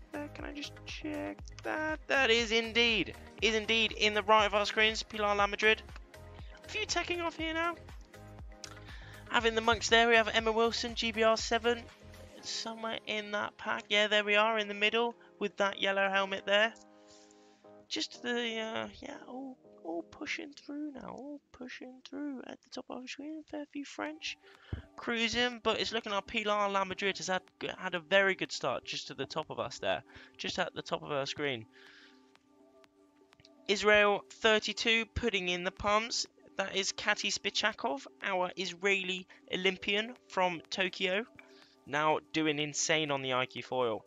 that? That is indeed in the right of our screens, Pilar La Madrid. A few taking off here now. Having the monks there, we have Emma Wilson, GBR 7, somewhere in that pack. Yeah, there we are in the middle with that yellow helmet there. Just the yeah, all pushing through now, all pushing through at the top of the screen. Fair few French cruising, but it's looking like Pilar La Madrid has had a very good start just to the top of us there, just at the top of our screen. Israel 32 putting in the pumps. That is Katis Plichakov, our Israeli Olympian from Tokyo, now doing insane on the IQ foil.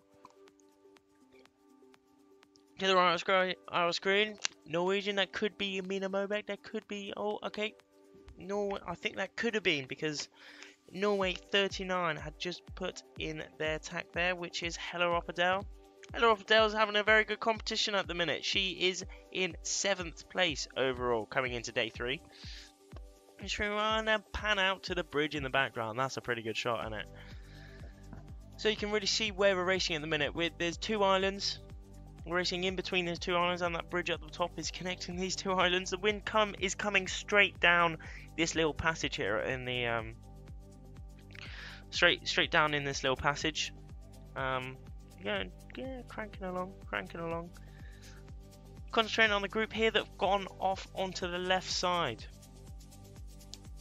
To the right of our screen, Norwegian, that could be Amina Mobek, that could be, oh, okay, Norway, I think that could have been, because Norway 39 had just put in their tack there, which is Hella Opperdale. Hella Opperdale is having a very good competition at the minute. She is in 7th place overall coming into day 3. Just want to pan out to the bridge in the background. That's a pretty good shot, isn't it? So you can really see where we're racing at the minute. There's 2 islands. We're racing in between those 2 islands, and that bridge at the top is connecting these 2 islands. The wind is coming straight down this little passage here in the straight down in this little passage. Yeah, cranking along. Concentrating on the group here that have gone off onto the left side.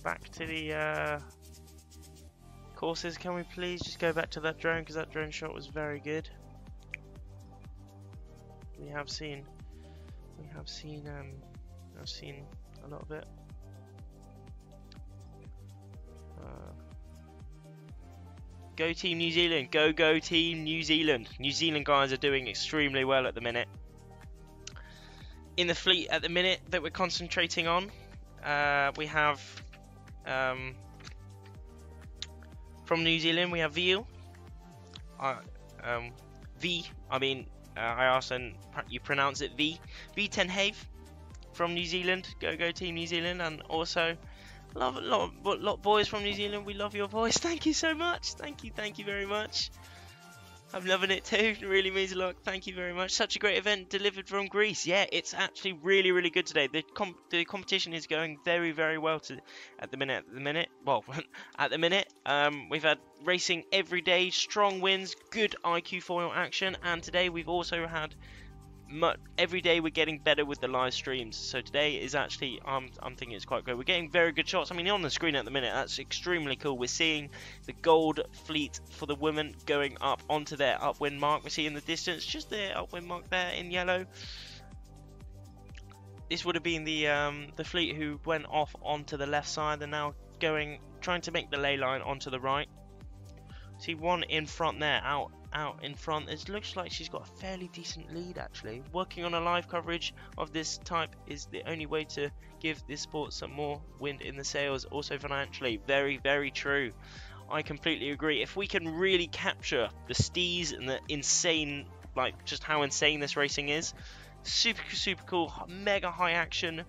Back to the courses. Can we please just go back to that drone, because that drone shot was very good. We have seen I've seen a lot of it. Go Team New Zealand, go Team New Zealand. New Zealand guys are doing extremely well at the minute. In the fleet at the minute that we're concentrating on, we have from New Zealand we have Veal. I asked and you pronounce it V. V10 Have from New Zealand. Go Team New Zealand. And also love a lot of boys from New Zealand. We love your voice. Thank you so much. Thank you very much. I'm loving it too. It really means a lot. Thank you very much. Such a great event delivered from Greece. Yeah, it's actually really good today. The competition is going very well at the minute. At the minute, we've had racing every day, strong wins, good IQ foil action, and today we've also had every day we're getting better with the live streams. So today is actually, I'm thinking it's quite good. We're getting very good shots. I mean, on the screen at the minute, that's extremely cool. We're seeing the gold fleet for the women going up onto their upwind mark. We see in the distance just their upwind mark there in yellow. This would have been the fleet who went off onto the left side. They're now trying to make the ley line onto the right. See one in front there, out in front. It looks like she's got a fairly decent lead actually. Working on a live coverage of this type is the only way to give this sport some more wind in the sails, also financially. Very true. I completely agree. If we can really capture the steez and the insane, like just how insane this racing is, super cool, mega high action,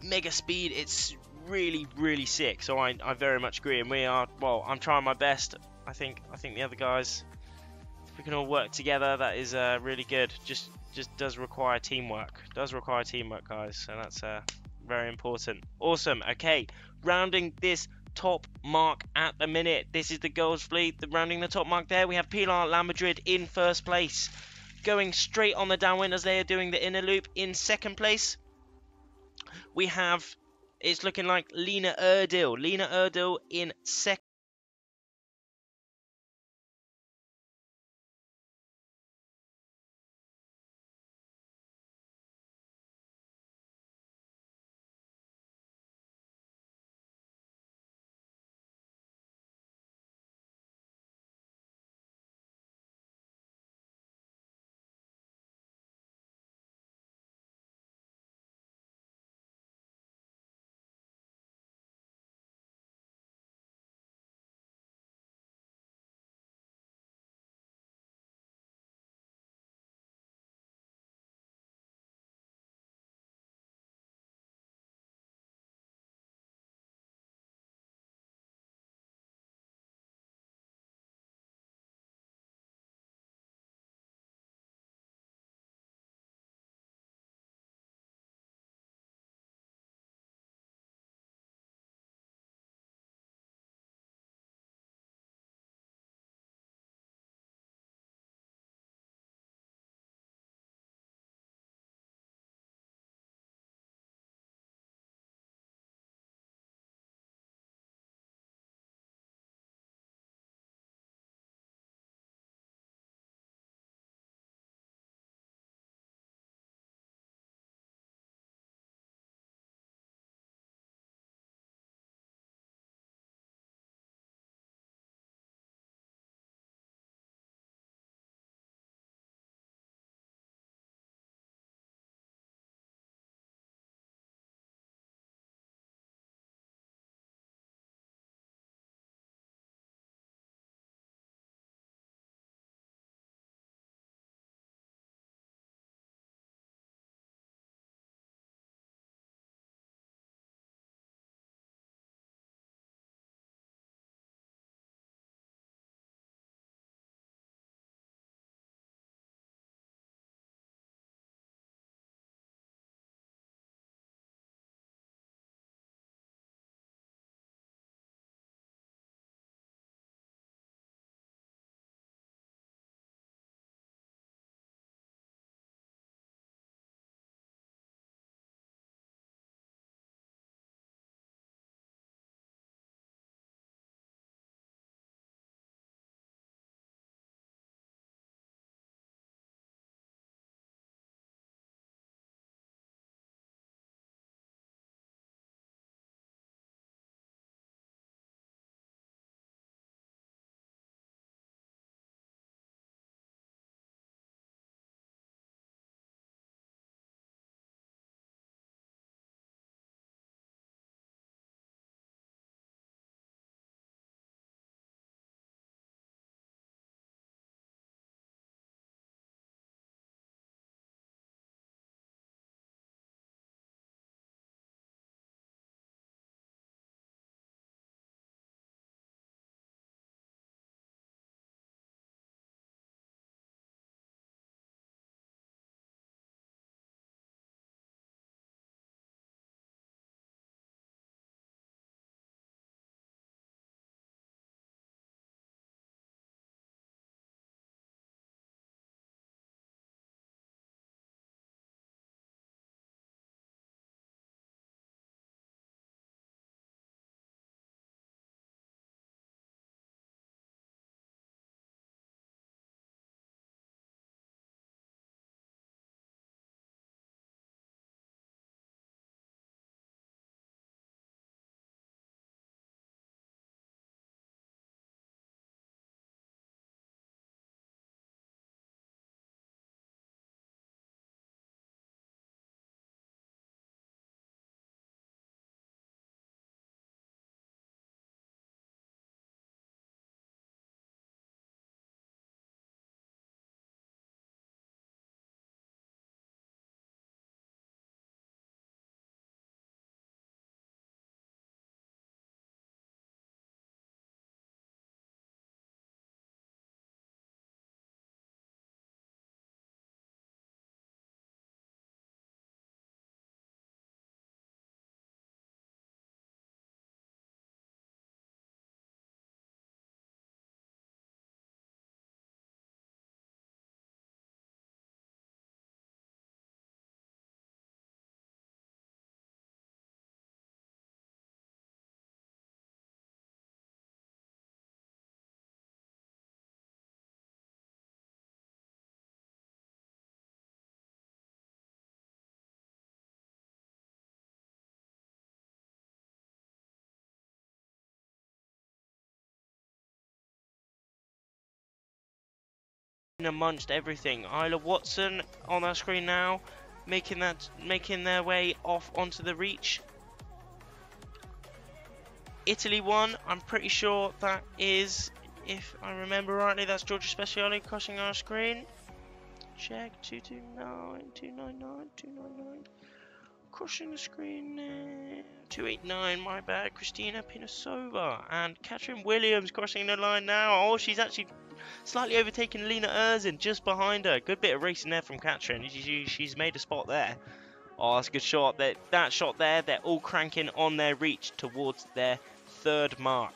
mega speed. It's really sick. So I very much agree, and we are, well, I'm trying my best. I think the other guys, if we can all work together, that is really good. Just does require teamwork. Does require teamwork, guys. So that's very important. Awesome. Okay, rounding this top mark at the minute. This is the girls' fleet. Rounding the top mark there, we have Pilar La Madrid in first place, going straight on the downwind as they are doing the inner loop. In second place, we have, it's looking like Lena Erdil in second. amongst everything. Isla Watson on our screen now, making their way off onto the reach. Italy won. I'm pretty sure that is, if I remember rightly, that's Giorgio Speciale crossing our screen. Check 229, 299, 299. Crossing the screen. 289. My bad. Christina Pinosova and Catherine Williams crossing the line now. Oh, she's actually slightly overtaken Lena Erzin just behind her. Good bit of racing there from Catherine. She's made a spot there. Oh, that's a good shot. That shot there, they're all cranking on their reach towards their third mark.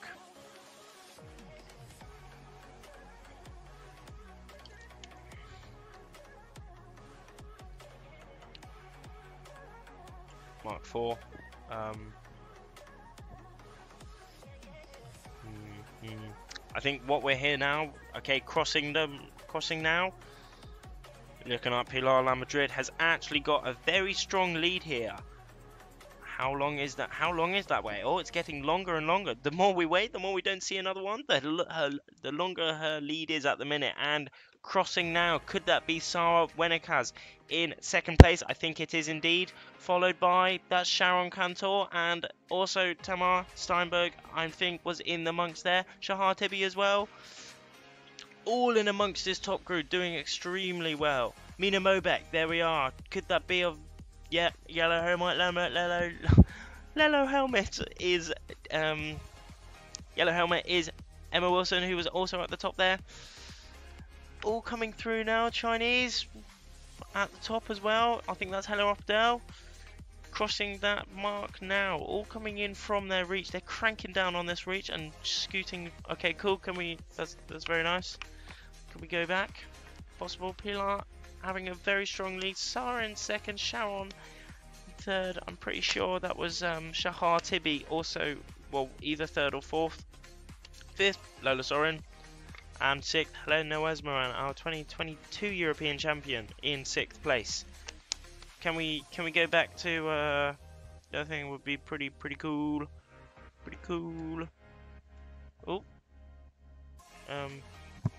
Mark 4. I think what we're here now, okay, crossing now. Looking up, Pilar La Madrid has actually got a very strong lead here. How long is that? How long is that way? Oh, it's getting longer and longer. The more we wait, the more we don't see another one. The longer her lead is at the minute. And crossing now, could that be Sara Wenekas in second place? I think it is indeed. Followed by that's Sharon Cantor and also Tamar Steinberg, I think, was in amongst there. Shahar Tibi as well. All in amongst this top group, doing extremely well. Mina Mobek, there we are. Could that be of... Yeah, yellow helmet, yellow helmet is Emma Wilson, who was also at the top there. All coming through now. Chinese at the top as well. I think that's Hello Opdell. Crossing that mark now. All coming in from their reach. They're cranking down on this reach and scooting. Okay, cool. Can we? That's very nice. Can we go back? Possible. Pilar having a very strong lead. Sarah in second. Sharon third. I'm pretty sure that was Shahar Tibi also. Well, either third or fourth. Fifth, Lola Sorin. And sixth, Helena Esmeran, our 2022 European champion, in sixth place. Can we go back to the other thing? Would be pretty cool. Pretty cool. Oh.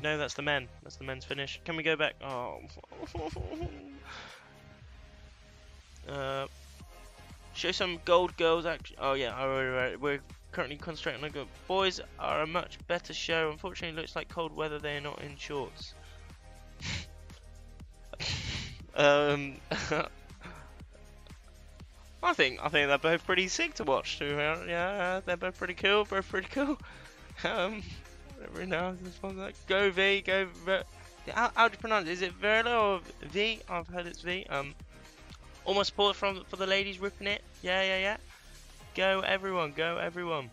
No, that's the men. That's the men's finish. Can we go back? Oh. Show some gold girls. Actually, oh yeah. Right. We're currently concentrating on the boys. Are a much better show. Unfortunately, it looks like cold weather. They are not in shorts. I think they're both pretty sick to watch too. Yeah, they're both pretty cool. Every now this one's like go V, go V. How do you pronounce it? Is it Verla or V? I've heard it's V. All my support for the ladies ripping it. Yeah. Go everyone, go everyone.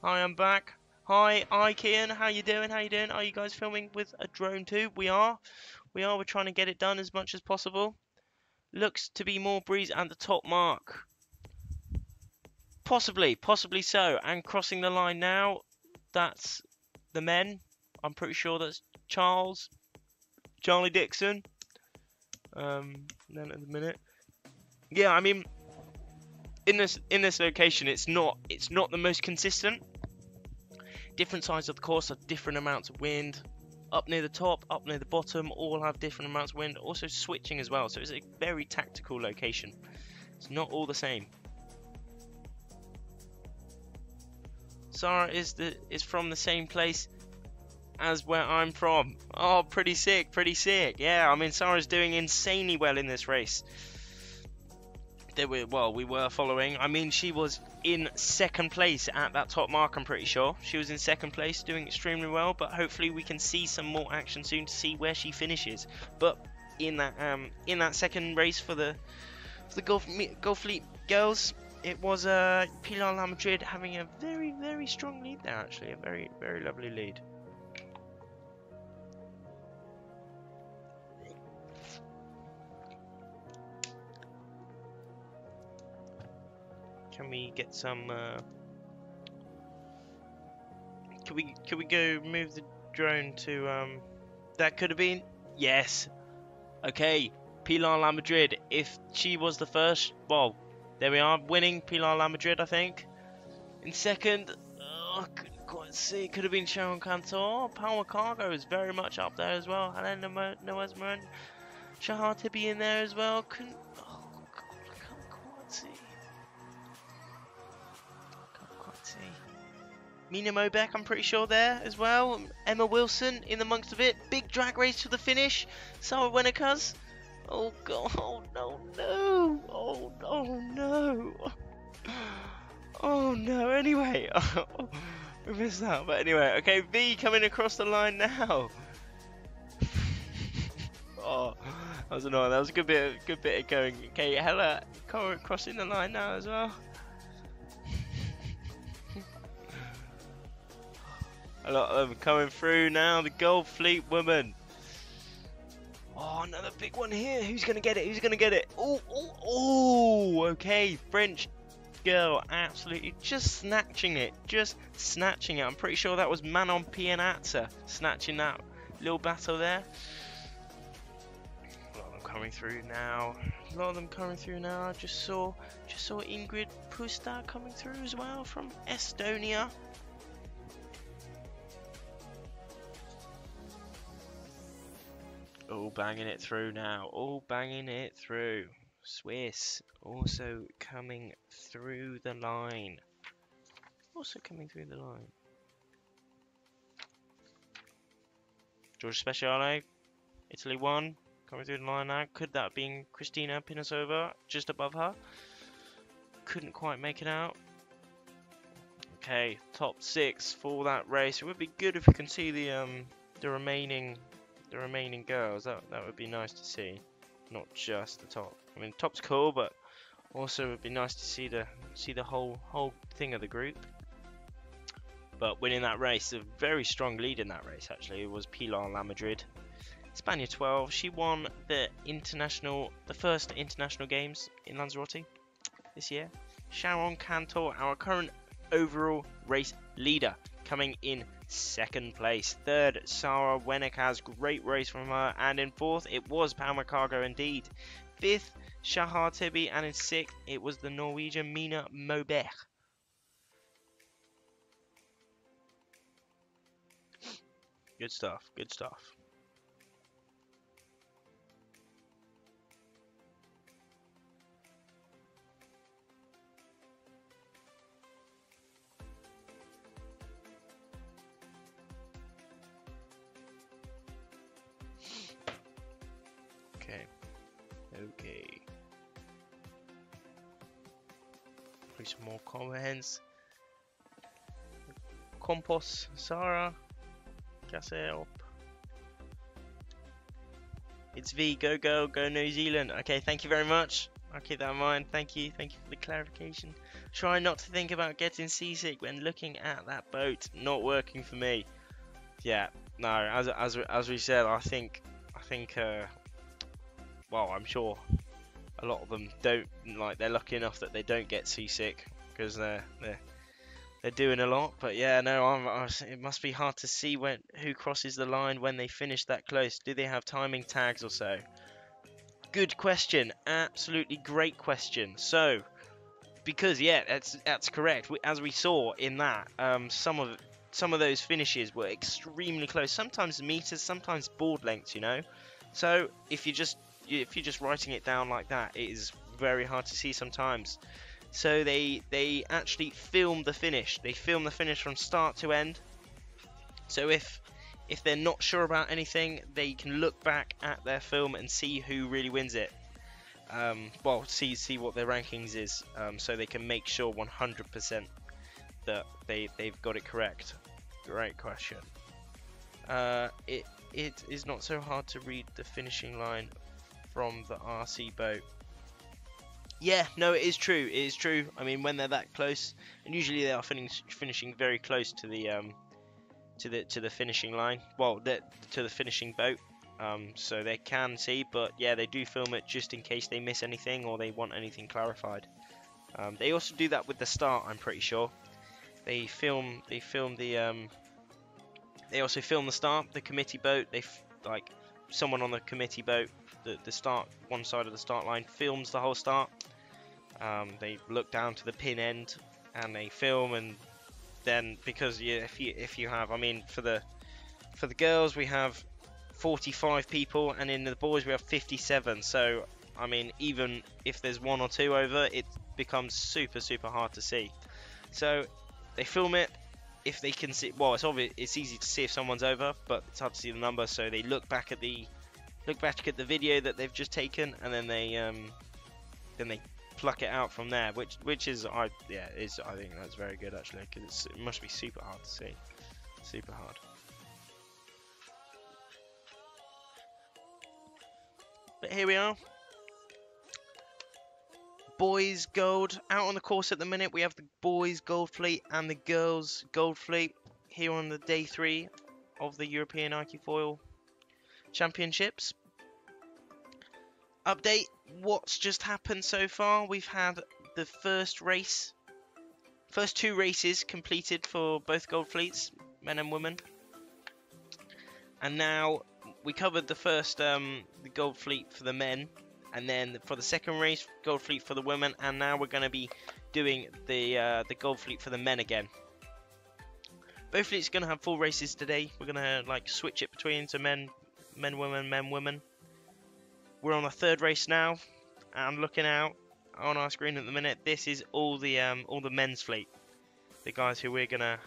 Hi, I'm back. Hi, Kian. How you doing? Are you guys filming with a drone too? We are. We're trying to get it done as much as possible. Looks to be more breeze at the top mark. Possibly so. And crossing the line now, that's the men. I'm pretty sure that's Charlie Dixon. Then at the minute, yeah. I mean, in this location, it's not the most consistent. Different sides of the course have different amounts of wind. Up near the top, up near the bottom, all have different amounts of wind. Also switching as well, so it's a very tactical location. It's not all the same. Sarah is from the same place as where I'm from. Oh, pretty sick. Yeah, I mean, Sarah's doing insanely well in this race. We were following. I mean, she was in second place at that top mark, I'm pretty sure. She was in second place, doing extremely well, but hopefully we can see some more action soon to see where she finishes. But in that second race for the Golf Fleet girls, it was Pilar La Madrid having a very strong lead there, actually. A very lovely lead. Can we get some? Can we go move the drone to? That could have been. Yes. Okay. Pilar La Madrid. If she was the first, well, there we are, winning Pilar La Madrid, I think. In second, quite see. Could have been Sharon Cantor. Palmer Cargo is very much up there as well. Helena Noaz Moran. Shahar Tibi in there as well. Couldn't. Oh god, I can't quite see. Can't quite see. Mina Mobeck, I'm pretty sure there as well. Emma Wilson in amongst of it. Big drag race to the finish. Sarah Winnicuz. Oh god. Oh no no. Oh no no. Oh no. Anyway. We missed out, but anyway, okay, V coming across the line now. Oh, that was annoying. That was a good bit of going. Okay, Hella crossing the line now as well. A lot of them coming through now. The Gold Fleet woman. Oh, another big one here. Who's gonna get it? Who's gonna get it? Oh, oh, oh. Okay, French girl, absolutely just snatching it, I'm pretty sure that was Manon Pianata snatching that little battle there. A lot of them coming through now. I just saw Ingrid Pusta coming through as well from Estonia. All banging it through now. Swiss also coming through the line. George Speciale, Italy 1, coming through the line now. Could that have been Christina Pinasova just above her? Couldn't quite make it out. Okay, top 6 for that race. It would be good if we can see the remaining girls. That would be nice to see, not just the top. I mean, top's cool, but also it would be nice to see the whole thing of the group. But winning that race, a very strong lead in that race actually, was Pilar Lamadrid. Spania 12, she won the first international games in Lanzarote this year. Sharon Cantor, our current overall race leader, coming in second place. Third, Sarah Winnicuz, great race from her, and in fourth it was Palmer Cargo indeed. Fifth, Shahar Tibi, and in sixth it was the Norwegian Mina Moberg. Good stuff, good stuff. Okay. Put some more comments. Compos, Sarah, Gasser. It's V, go girl, go New Zealand. Okay, thank you very much. I'll keep that in mind. Thank you for the clarification. Try not to think about getting seasick when looking at that boat. Not working for me. Yeah, no. As we said, I think. Well, I'm sure a lot of them don't, like, they're lucky enough that they don't get seasick because they're doing a lot. But yeah, no, it must be hard to see who crosses the line when they finish that close. Do they have timing tags or so? Good question, absolutely great question. So, because yeah, that's correct. As we saw in that, some of those finishes were extremely close. Sometimes meters, sometimes board lengths. You know, so if you're just writing it down like that, it is very hard to see sometimes. So they actually film the finish. They film the finish from start to end. So if they're not sure about anything, they can look back at their film and see who really wins it. Well, see what their rankings is, so they can make sure 100% that they've got it correct. Great question. It is not so hard to read the finishing line from the RC boat. Yeah, no, it is true. It is true. I mean, when they're that close, and usually they are finishing very close to the finishing line. Well, to the finishing boat. So they can see, but yeah, they do film it just in case they miss anything or they want anything clarified. They also do that with the start. I'm pretty sure. They also film the start, the committee boat. Like someone on the committee boat, the start, one side of the start line films the whole start. They look down to the pin end and they film, and then because if you have, I mean, for the girls we have 45 people, and in the boys we have 57. So I mean, even if there's one or two over, it becomes super hard to see. So they film it. If they can see, well, it's obvious, it's easy to see if someone's over, but it's hard to see the number. So they look back at the video that they've just taken, and then they pluck it out from there, which is I think that's very good actually, because it must be super hard to see, super hard. But here we are. Boys gold out on the course at the minute. We have the boys gold fleet and the girls gold fleet here on the day 3 of the European IQ Foil Championships. Update what's just happened so far. We've had the first 2 races completed for both gold fleets, men and women. And now we covered the first the gold fleet for the men, and then for the second race, gold fleet for the women, and now we're going to be doing the gold fleet for the men again. Both fleets are going to have full races today. We're going to like switch it between to men, women. We're on the 3rd race now, and looking out on our screen at the minute, this is all the men's fleet, the guys who we're gonna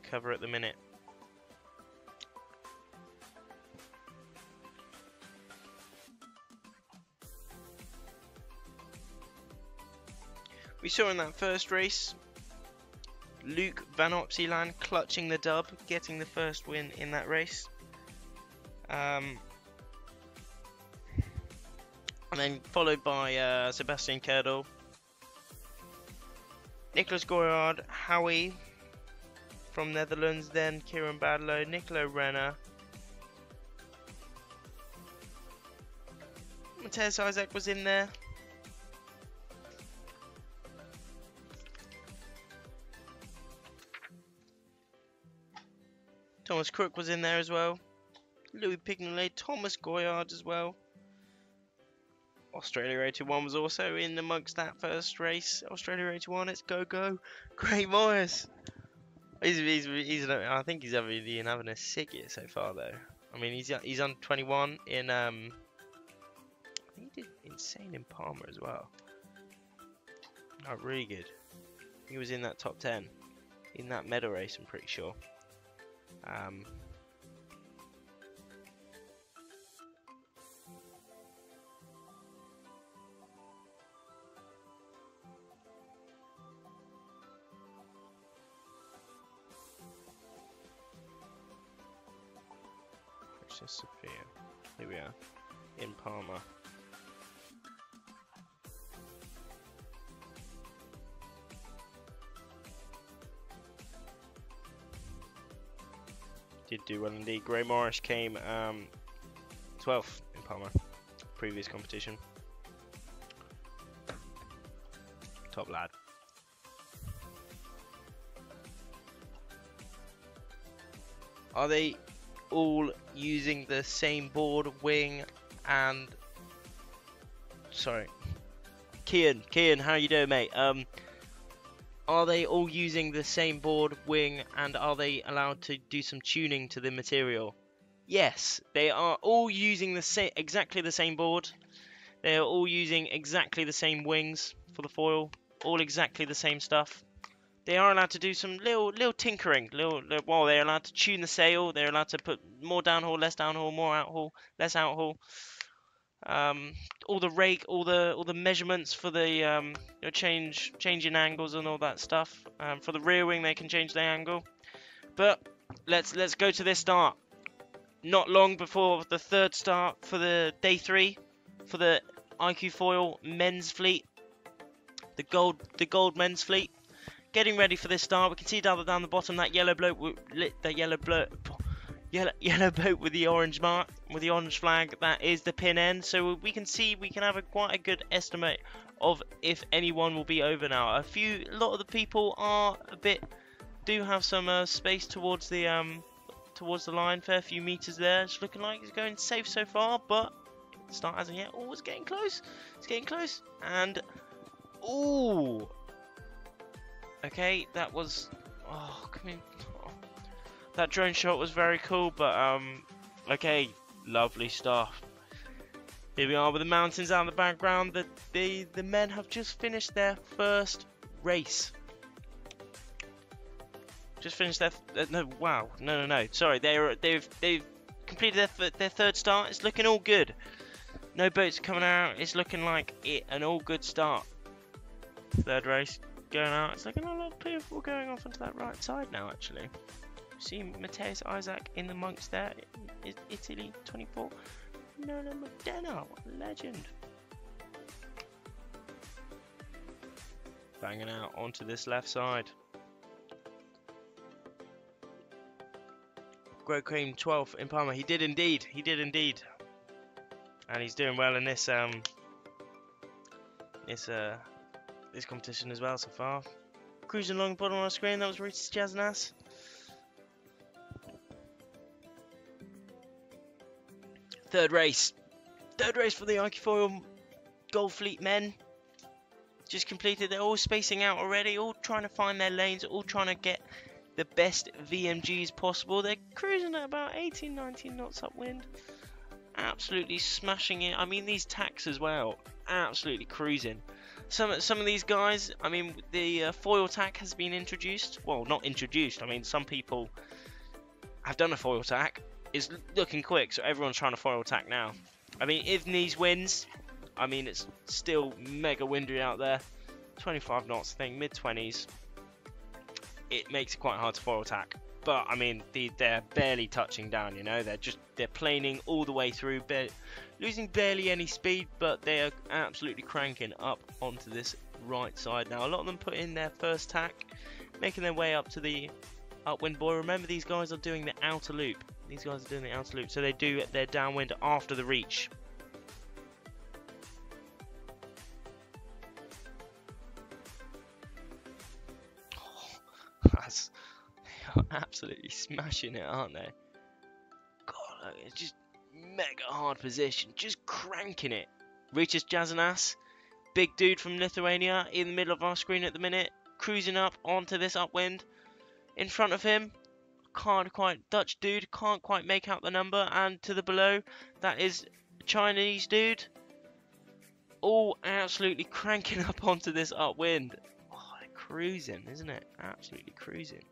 cover at the minute. We saw in that first race, Luke Van Opsieland clutching the dub, getting the first win in that race. And then followed by Sebastian Kerdal, Nicholas Goyard, Howie from Netherlands, then Kieran Badlow, Nicola Renner, Matthias Isaac was in there. Thomas Crook was in there as well. Louis Pignolet, Thomas Goyard as well. Australia 81 was also in amongst that first race. Australia 81, it's go. Great Morris. I think he's been having a sick year so far though. I mean, he's on 21 in I think he did insane in Palmer as well. Oh, really good. He was in that top 10 in that medal race, I'm pretty sure. Sophia. Here we are in Palmer. Did do well indeed. Gray Morris came 12th in Palmer, previous competition. Top lad. Are they all using the same board, wing, and sorry, Kian, how you doing, mate? Are they all using the same board, wing, and are they allowed to do some tuning to the material? Yes, they are all using the exactly the same board. They are all using exactly the same wings for the foil, all exactly the same stuff. They are allowed to do some little tinkering. Well, they're allowed to tune the sail. They're allowed to put more downhaul, less downhaul, more outhaul, less outhaul. All the rake, all the measurements for the changing angles and all that stuff. For the rear wing, they can change the angle. But let's go to this start. Not long before the 3rd start for the day 3 for the IQ Foil men's fleet, the gold men's fleet. Getting ready for this start. We can see down the bottom that yellow boat with the orange mark, with the orange flag. That is the pin end. So we can have quite a good estimate of if anyone will be over now. A lot of the people do have some space towards the line. Fair few meters there. It's looking like it's going safe so far, but the start hasn't yet. Oh, it's getting close. It's getting close. And ooh. Okay, that was Oh, come in. Oh. That drone shot was very cool, but okay, lovely stuff. Here we are with the mountains out in the background. The men have just finished their first race. Just finished their no. Sorry, they've completed their third start. It's looking all good. No boats coming out. It's looking like an all good start. Third race going out. It's looking a lot of people going off onto that right side now. Actually, see Matthias Isaac in the monks there. Italy 24. No, Modena, what a legend. Banging out onto this left side. Great Cream 12th in Palma. He did indeed. And he's doing well in this this competition as well so far. Cruising along the bottom of our screen, that was Ritas Jaznas. Third race for the Archifoil Gold Fleet men. Just completed. They're all spacing out already, all trying to find their lanes, all trying to get the best VMGs possible. They're cruising at about 18-19 knots upwind. Absolutely smashing it. I mean, these tacks as well, absolutely cruising. Some of these guys, I mean, the foil tack has been introduced. Well, not introduced. I mean, some people have done a foil tack. It's looking quick, so everyone's trying to foil tack now. I mean, if these wins, I mean, it's still mega windy out there. 25 knots, I think, mid-20s. It makes it quite hard to foil tack. But, I mean, they're barely touching down, you know. They're planing all the way through, losing barely any speed, but they are absolutely cranking up onto this right side now. A lot of them put in their first tack, making their way up to the upwind buoy. Remember, these guys are doing the outer loop. So they do their downwind after the reach. They are absolutely smashing it, aren't they? God, it's just mega hard position, just cranking it. Ritas Jaznas, big dude from Lithuania, in the middle of our screen at the minute, cruising up onto this upwind. In front of him, Dutch dude, can't quite make out the number, and to the below, that is Chinese dude. All absolutely cranking up onto this upwind. Oh, they're cruising, isn't it? Absolutely cruising.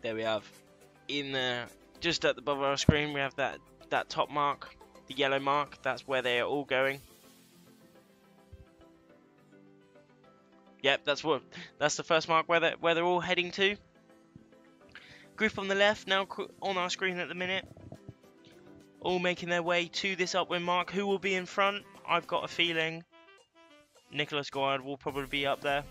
There we have, in the just at the bottom of our screen, we have that top mark, the yellow mark. That's where they are all going. Yep, that's the first mark where they're all heading to. Group on the left now on our screen at the minute, all making their way to this upwind mark. Who will be in front? I've got a feeling Nicholas Goyard will probably be up there.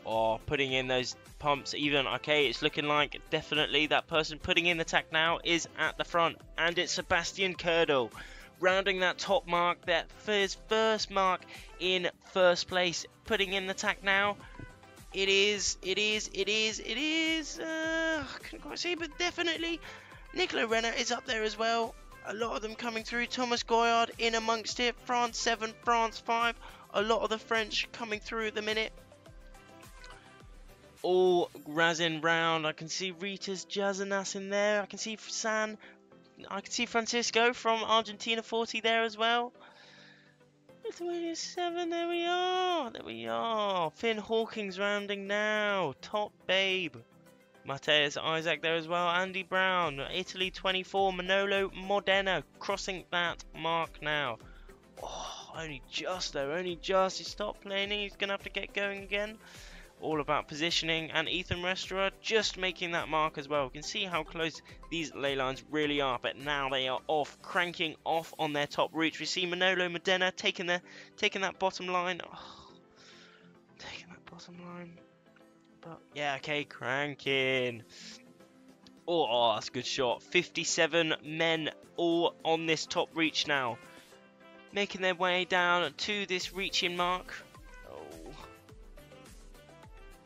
Or putting in those pumps even. Okay, it's looking like definitely that person putting in the tack now is at the front, and it's Sebastian Kerdel rounding that top mark, that first mark in first place, putting in the tack now. It is I couldn't quite see, but definitely Nicolas Renner is up there as well. A lot of them coming through. Thomas Goyard in amongst it. France 7, France 5. A lot of the French coming through at the minute. All razzing round. I can see Ritas Jaznas in there. I can see I can see Francisco from Argentina 40 there as well. Lithuania 7, there we are. Finn Hawkins rounding now. Top babe. Matthias Isaac there as well. Andy Brown. Italy 24. Manolo Modena crossing that mark now. Oh, only just though. Only just. He stopped playing. He's going to have to get going again. All about positioning, and Ethan Restaurant just making that mark as well. You can see how close these ley lines really are, but now they are off, cranking off on their top reach. We see Manolo Modena taking that bottom line. Oh, taking that bottom line. But yeah, okay, cranking. Oh, that's a good shot. 57 men all on this top reach now. making their way down to this reaching mark. Oh.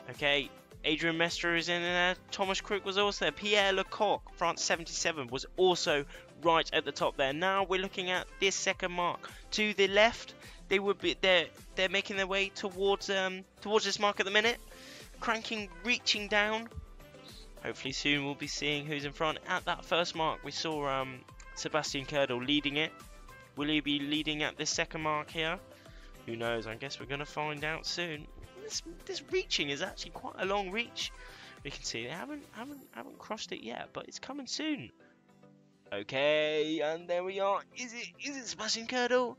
Okay, Adrian Mestre is in there. Thomas Crook was also there. Pierre Lecoq, France 77, was also right at the top there. Now we're looking at this second mark. To the left, they would be they're making their way towards this mark at the minute. Cranking, reaching down. Hopefully soon we'll be seeing who's in front. At that first mark, we saw Sebastian Kerdel leading it. Will he be leading at this second mark here? Who knows? I guess we're going to find out soon. This reaching is actually quite a long reach. We can see they haven't crossed it yet, but it's coming soon. Okay, and there we are. Is it Sebastian Kerdel?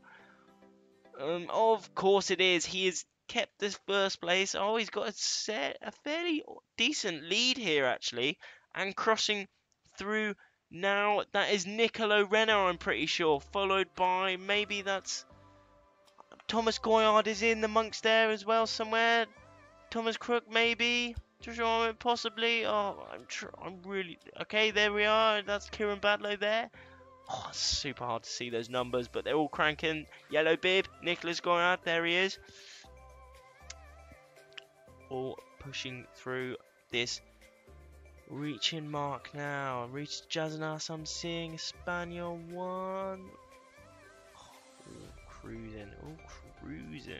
Of course it is. He has kept this first place. Oh, he's got a fairly decent lead here actually, and crossing through now. That is Nicolo Renner, I'm pretty sure, followed by maybe that's Thomas Goyard is in amongst there as well somewhere. Thomas Crook maybe. Joshua possibly. Oh, I'm really okay. There we are. That's Kieran Badlow there. Oh, it's super hard to see those numbers, but they're all cranking. Yellow bib, Nicholas Goyard. There he is. All pushing through this reaching mark now. Reached Jazanas. I'm seeing Spaniel 1. Cruising, cruising.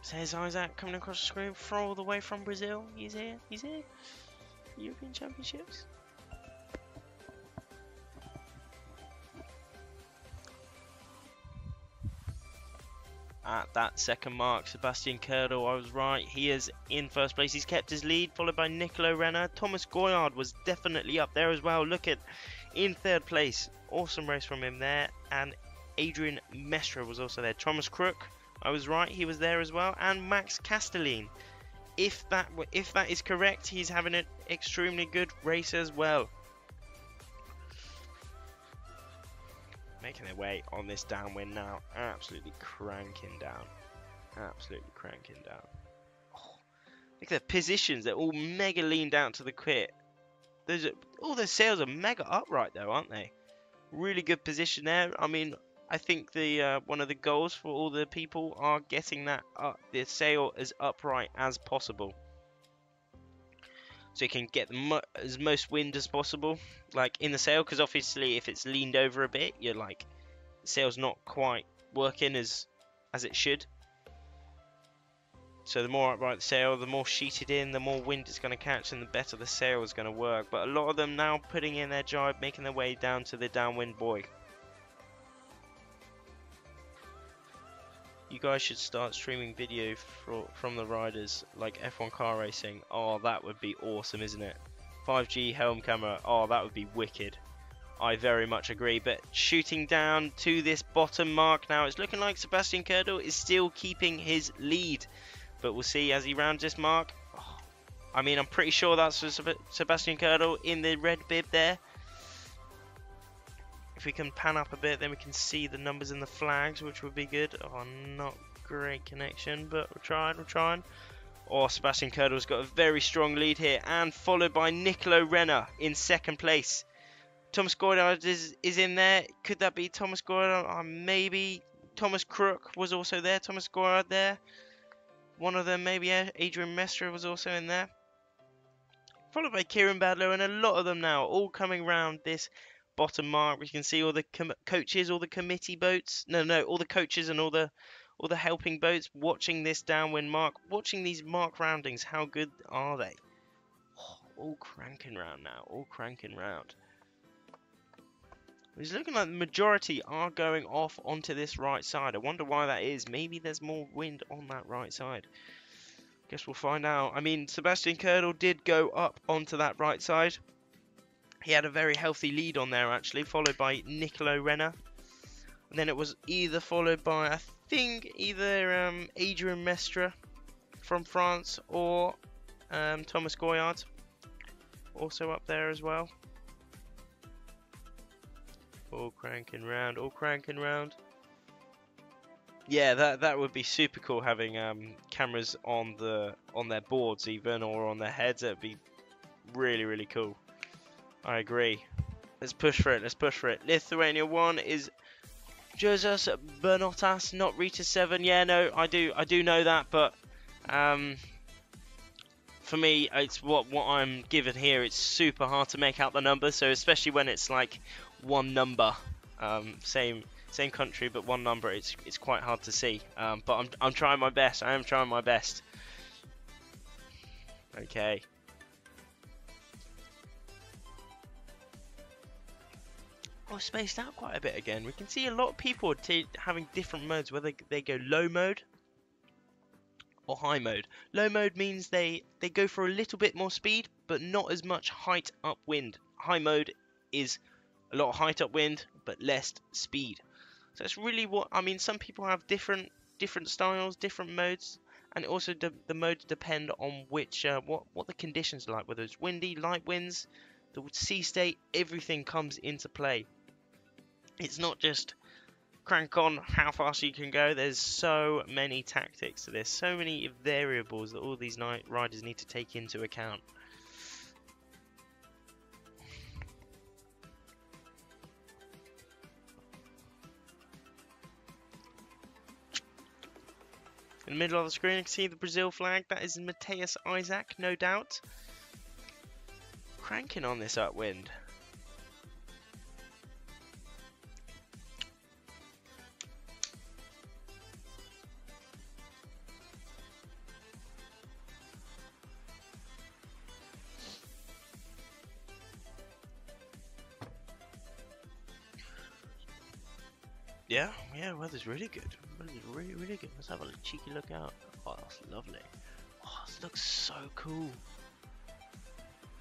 Says Isaac coming across the screen all the way from Brazil. He's here, European Championships. At that second mark, Sebastian Kerdel, I was right. He is in first place. He's kept his lead, followed by Nicolo Renner. Thomas Goyard was definitely up there as well. Look at, in third place. Awesome race from him there. And Adrian Mestre was also there. Thomas Crook, I was right, he was there as well. And Max Castellin, if that is correct, he's having an extremely good race as well. Making their way on this downwind now, absolutely cranking down. Absolutely cranking down. Oh, look at the positions, they're all mega leaned out to the quit. All those sails are mega upright though, aren't they? Really good position there. I mean, I think the one of the goals for all the people are getting that the sail as upright as possible, so you can get as most wind as possible, like in the sail. Because obviously, if it's leaned over a bit, you're like the sail's not quite working as it should. So the more upright the sail, the more sheeted in, the more wind it's going to catch, and the better the sail is going to work. But a lot of them now putting in their jibe, making their way down to the downwind buoy. You guys should start streaming video from the riders, like F1 car racing. Oh, that would be awesome, isn't it? 5G helm camera. Oh, that would be wicked. I very much agree. But shooting down to this bottom mark now, it's looking like Sebastian Kerdel is still keeping his lead. But we'll see as he rounds this mark. Oh, I mean, I'm pretty sure that's Sebastian Kerdel in the red bib there. If we can pan up a bit, then we can see the numbers and the flags, which would be good. Oh, not great connection, but we're trying. Oh, Sebastian Kerdel's got a very strong lead here, and followed by Nicolo Renner in second place. Thomas Goyard is in there. Could that be Thomas Goyard? Maybe. Thomas Crook was also there. Thomas Goyard there. One of them, maybe Adrian Mestre was also in there. Followed by Kieran Badlow, and a lot of them now, all coming round this bottom mark. We can see all the coaches, all the committee boats. No, all the coaches and all the helping boats watching this downwind mark, watching these mark roundings. How good are they? Oh, all cranking round now, all cranking round. It's looking like the majority are going off onto this right side. I wonder why that is. Maybe there's more wind on that right side. Guess we'll find out. I mean, Sebastian Kerdel did go up onto that right side. He had a very healthy lead on there actually, followed by Nicolo Renner. And then it was either followed by, I think, either Adrian Mestre from France or Thomas Goyard. Also up there as well. All cranking round, all cranking round. Yeah, that would be super cool, having cameras on their boards even, or on their heads. That'd be really, really cool. I agree. Let's push for it. Let's push for it. Lithuania 1 is Jesus Bernotas, not Rita 7. Yeah, no, I do know that, but for me, it's what I'm given here. It's super hard to make out the number, so especially when it's like one number, same country but one number, it's quite hard to see. But I'm trying my best. I am trying my best. Okay. Oh, spaced out quite a bit again. We can see a lot of people having different modes, whether they go low mode or high mode. Low mode means they go for a little bit more speed, but not as much height upwind. High mode is a lot of height upwind, but less speed. So that's really what I mean. Some people have different styles, different modes, and also the modes depend on which what the conditions are like. Whether it's windy, light winds, the sea state, everything comes into play. It's not just crank on how fast you can go. There's so many tactics to this, so many variables that all these riders need to take into account. In the middle of the screen, you can see the Brazil flag. That is Matheus Isaac, no doubt. Cranking on this upwind. Yeah, weather's really good. Weather's really good. Let's have a cheeky look out. Oh, that's lovely. Oh, this looks so cool.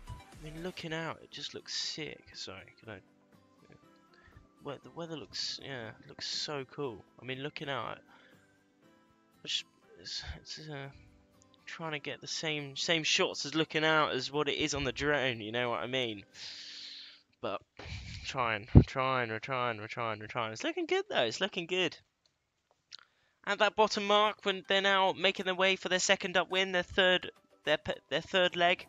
I mean, looking out, it just looks sick. Sorry, can I? Well, the weather looks, looks so cool. I mean, looking out, it's trying to get the same shots as looking out as what it is on the drone. You know what I mean? But we're trying. It's looking good though. It's looking good. At that bottom mark, when they're now making their way for their second upwind, their third leg.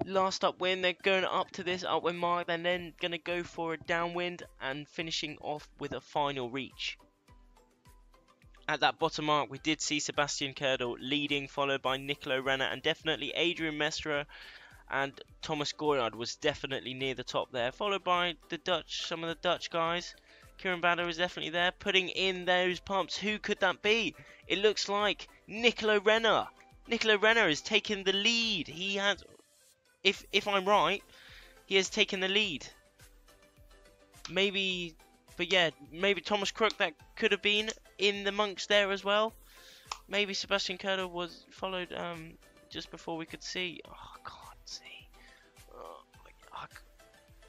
Last upwind, they're going up to this upwind mark, and then going to go for a downwind and finishing off with a final reach. At that bottom mark, we did see Sebastian Kirdel leading, followed by Nicolo Renner, and definitely Adrian Mestre and Thomas Goyard was definitely near the top there, followed by some of the Dutch guys. Kieran Bader is definitely there, putting in those pumps. Who could that be? It looks like Nicolo Renner. Nicolo Renner is taking the lead. He has, if I'm right, he has taken the lead. Maybe, but yeah, maybe Thomas Crook, that could have been in the monks there as well. Maybe Sebastian Kirdel was followed just before we could see. Oh, I can't see.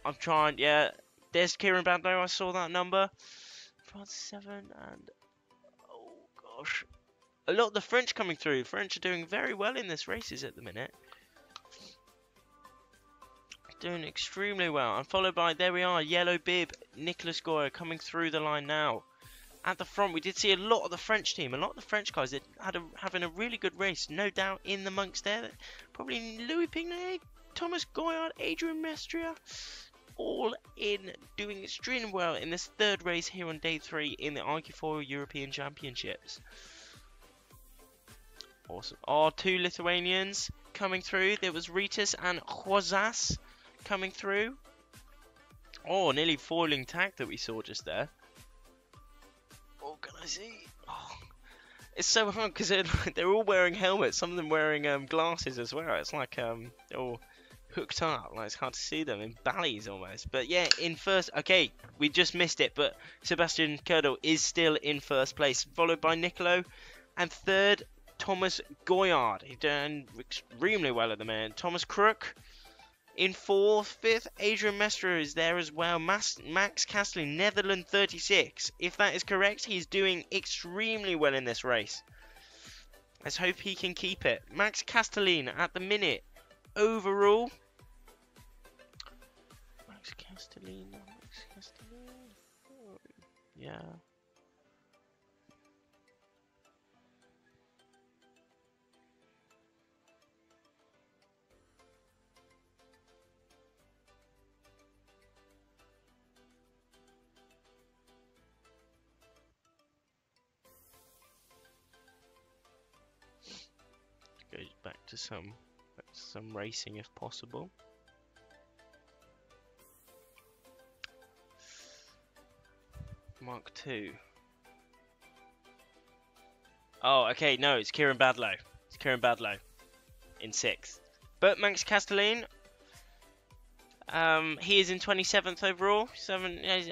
I'm trying, yeah. There's Kieran Bader, I saw that number. France 7 and... oh gosh. A lot of the French coming through. French are doing very well in this races at the minute. Doing extremely well. And followed by, there we are, yellow bib, Nicolas Goyer coming through the line now. At the front, we did see a lot of the French team, a lot of the French guys that having a really good race. No doubt in the monks there. Probably Louis Pignet, Thomas Goyard, Adrian Mestre, all in doing extremely well in this third race here on day 3 in the IQ4 European Championships. Awesome. Oh, 2 Lithuanians coming through. There was Ritas and Hozas coming through. Oh, nearly foiling tag that we saw just there. Oh, can I see? Oh, it's so hard because they're all wearing helmets. Some of them wearing glasses as well. It's like they're all hooked up. Like, it's hard to see them in ballys almost. But yeah, in first. Okay, we just missed it. But Sebastian Kirdel is still in first place, followed by Nicolo, and third Thomas Goyard. He's done extremely well at the minute. Thomas Crook in 4th. 5th, Adrian Mestre is there as well. Max Castellin, Netherlands 36. If that is correct, he's doing extremely well in this race. Let's hope he can keep it. Max Castellin at the minute. Overall, Max Castellin. Oh, yeah. to some racing if possible. Mark 2. Oh, okay, no, it's Kieran Badlow. It's Kieran Badlow in 6th. But Manx Castellane, he is in 27th overall.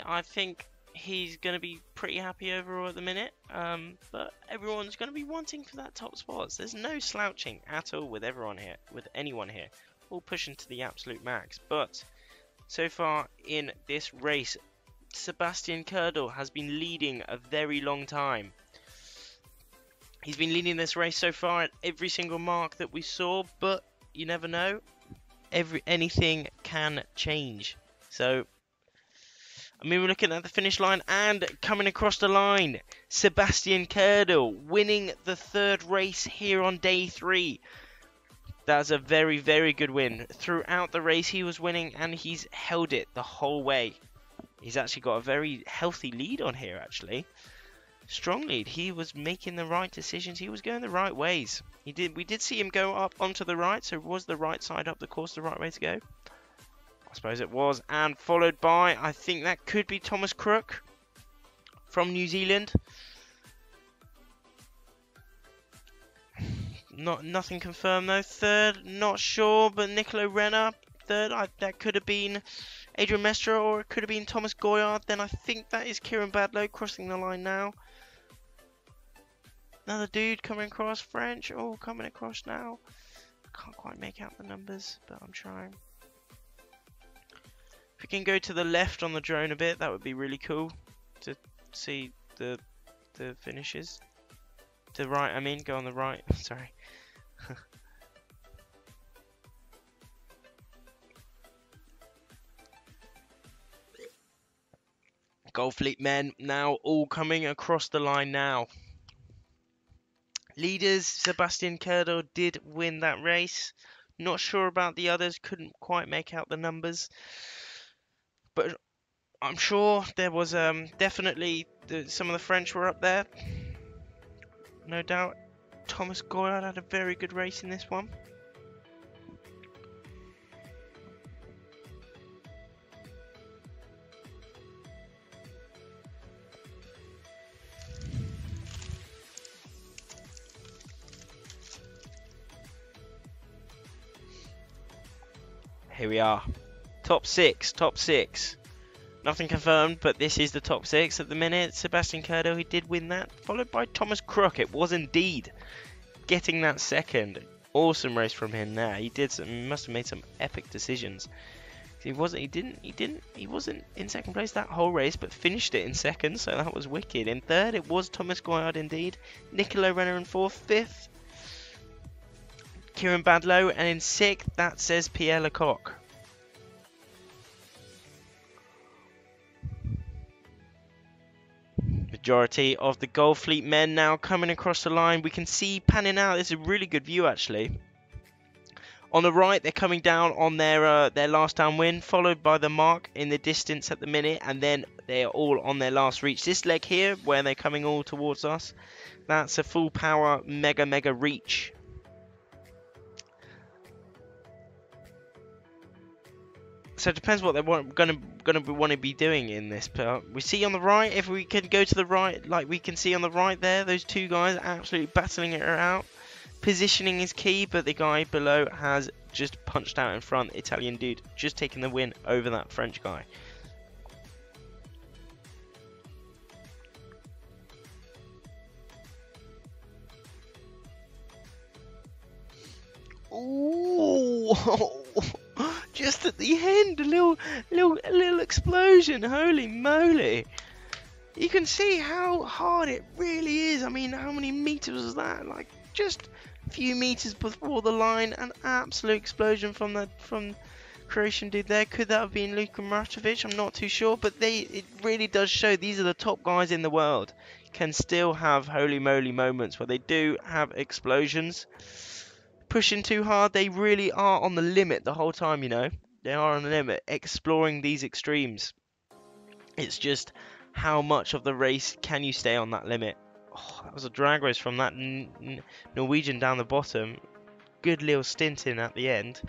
I think he's going to be pretty happy overall at the minute. But everyone's going to be wanting for that top spots. There's no slouching at all with everyone here, with anyone here. All pushing to the absolute max. But so far in this race, Sebastian Kerdel has been leading a very long time. He's been leading this race so far at every single mark that we saw, but you never know. Anything can change. So, I mean, we're looking at the finish line and coming across the line, Sebastian Kerdel winning the 3rd race here on day 3. That's a very, very good win. Throughout the race, he was winning and he's held it the whole way. He's actually got a very healthy lead on here, actually. Strong lead. He was making the right decisions. He was going the right ways. We did see him go up onto the right, so was the right side up the course the right way to go? I suppose it was. And followed by, I think that could be Thomas Crook from New Zealand. Nothing confirmed though. 3rd, not sure, but Nicolo Renner. 3rd, that could have been Adrian Mestre, or it could have been Thomas Goyard. Then I think that is Kieran Badlow crossing the line now. Another dude coming across, French. Oh, coming across now. I can't quite make out the numbers, but I'm trying. If we can go to the left on the drone a bit, that would be really cool to see the finishes. To the right, I mean, go on the right. Sorry. Goldfleet men now all coming across the line now. Leaders, Sebastian Kerdel did win that race. Not sure about the others, couldn't quite make out the numbers. But I'm sure there was definitely some of the French were up there. No doubt. Thomas Goyard had a very good race in this one. Here we are. Top 6. Nothing confirmed, but this is the top 6 at the minute. Sebastian Kerdel, he did win that, followed by Thomas Crook. It was indeed getting that 2nd. Awesome race from him there. He must have made some epic decisions. He wasn't in 2nd place that whole race, but finished it in 2nd, so that was wicked. In 3rd, it was Thomas Goyard indeed. Nicolo Renner in 4th, 5th. Kieran Badlow, and in 6th, that says Pierre Lecoq. Majority of the Goldfleet men now coming across the line. We can see panning out. This is a really good view, actually. On the right, they're coming down on their last downwind, followed by the mark in the distance at the minute, and then they're all on their last reach. This leg here, where they're coming all towards us, that's a full power mega reach. So it depends what they're going to be doing in this. We see on the right, if we can go to the right, like we can see on the right there, those two guys are absolutely battling it out. Positioning is key, but the guy below has just punched out in front. Italian dude just taking the win over that French guy. Ooh. Just at the end, a little explosion. Holy moly! You can see how hard it really is. I mean, how many meters was that? Like just a few meters before the line, an absolute explosion from Croatian dude there. Could that have been Luka Mratovic? I'm not too sure, but it really does show these are the top guys in the world. Can still have holy moly moments where they do have explosions. Pushing too hard, they really are on the limit the whole time, you know. They are on the limit, exploring these extremes. It's just how much of the race can you stay on that limit. Oh, that was a drag race from that Norwegian down the bottom. good little stint in at the end.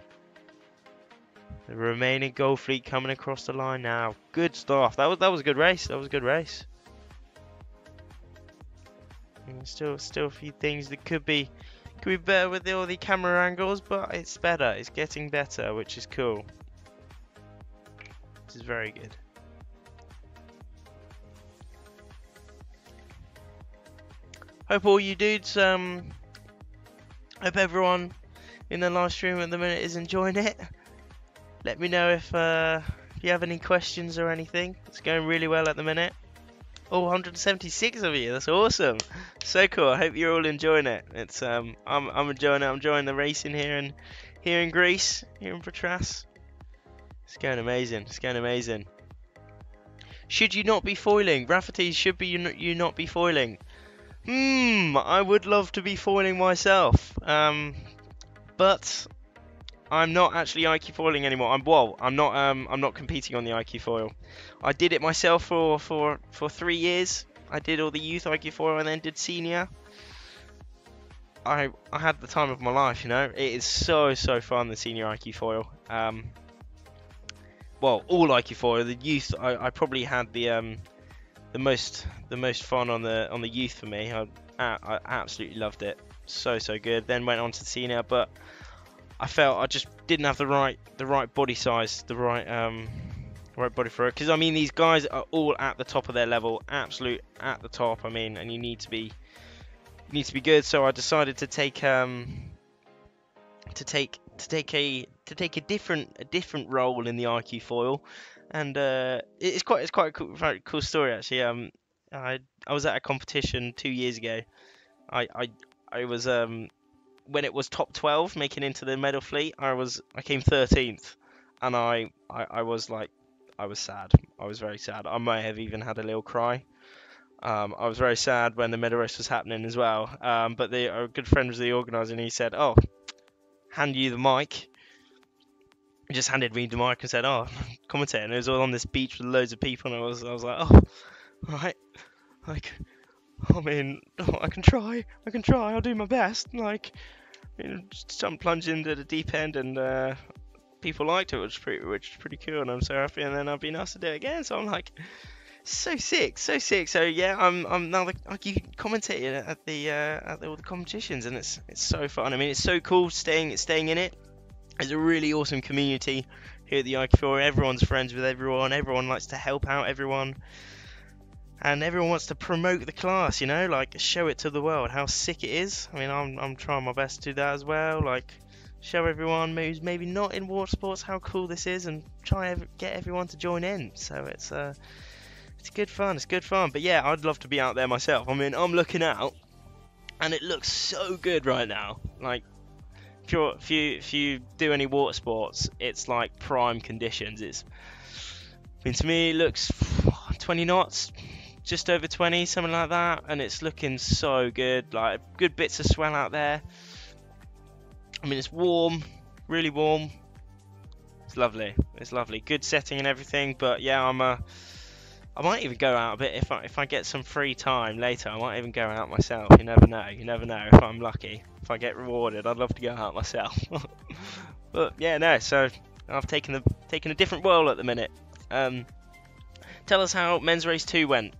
The remaining gold fleet coming across the line now. Good stuff. That was a good race. That was a good race. And still a few things that could be better with all the camera angles, but it's better. It's getting better, which is cool. This is very good. Hope all you dudes, hope everyone in the live stream at the minute is enjoying it. Let me know if you have any questions or anything. It's going really well at the minute. Oh, 176 of you. That's awesome. So cool. I hope you're all enjoying it. It's I'm enjoying it. I'm enjoying the racing here in Greece, here in Patras. It's going amazing. It's going amazing. Should you not be foiling? Rafferty, should be you not be foiling? I would love to be foiling myself. But I'm not actually IQ foiling anymore. I'm not competing on the IQ foil. I did it myself for 3 years. I did all the youth IQ foil and then did senior. I had the time of my life, you know. It is so fun, the senior IQ foil. Well, all IQ foil. The youth, I probably had the most fun on the youth for me. I absolutely loved it. So good. Then went on to senior, but I felt I just didn't have the right body size, the right body for it. Because I mean, these guys are all at the top of their level, absolute at the top. I mean, and you need to be good. So I decided to take a different role in the IQ foil, and it's quite a very cool story actually. I was at a competition 2 years ago. I was when it was top 12 making into the medal fleet. I came 13th, and I was sad. I was very sad. I may have even had a little cry. I was very sad when the medal race was happening as well. But a good friend was the organizer, and he said, "Oh, hand you the mic." He just handed me the mic and said, "Oh, commentate." And it was all on this beach with loads of people, and I was like, "Oh, right, like, I mean, I can try, I'll do my best." Like, just plunge into the deep end, and people liked it, which is pretty cool, and I'm so happy. And then I've been asked to do it again, so I'm like, so sick. So yeah, I'm now I keep commentating at all the competitions, and it's so fun. I mean, it's so cool staying in it. It's a really awesome community here at the IQ4. Everyone's friends with everyone. Everyone likes to help out everyone. And everyone wants to promote the class, you know, like show it to the world how sick it is. I mean, I'm trying my best to do that as well. Like, show everyone who's maybe not in water sports how cool this is, and try get everyone to join in. So it's good fun. It's good fun. But yeah, I'd love to be out there myself. I mean, I'm looking out, and it looks so good right now. Like, if you do any water sports, it's like prime conditions. I mean, to me, it looks 20 knots, just over 20, something like that, and it's looking so good. Like, good bits of swell out there. I mean, it's warm, really warm. It's lovely. It's lovely. Good setting and everything. But yeah, I might even go out a bit if I get some free time later. I might even go out myself. You never know. You never know if I'm lucky. If I get rewarded, I'd love to go out myself. But yeah, no. So I've taken a different role at the minute. Tell us how men's race 2 went.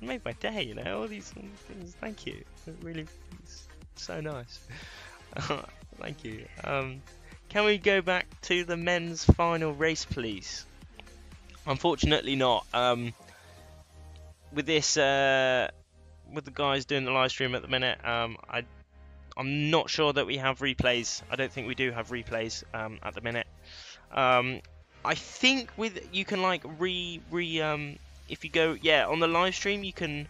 It's made my day, you know. All these things. Thank you. It really, it's so nice. Thank you. Can we go back to the men's final race, please? Unfortunately, not. With this, with the guys doing the live stream at the minute, I'm not sure that we have replays. I don't think we do have replays at the minute. I think you can like if you go on the live stream you can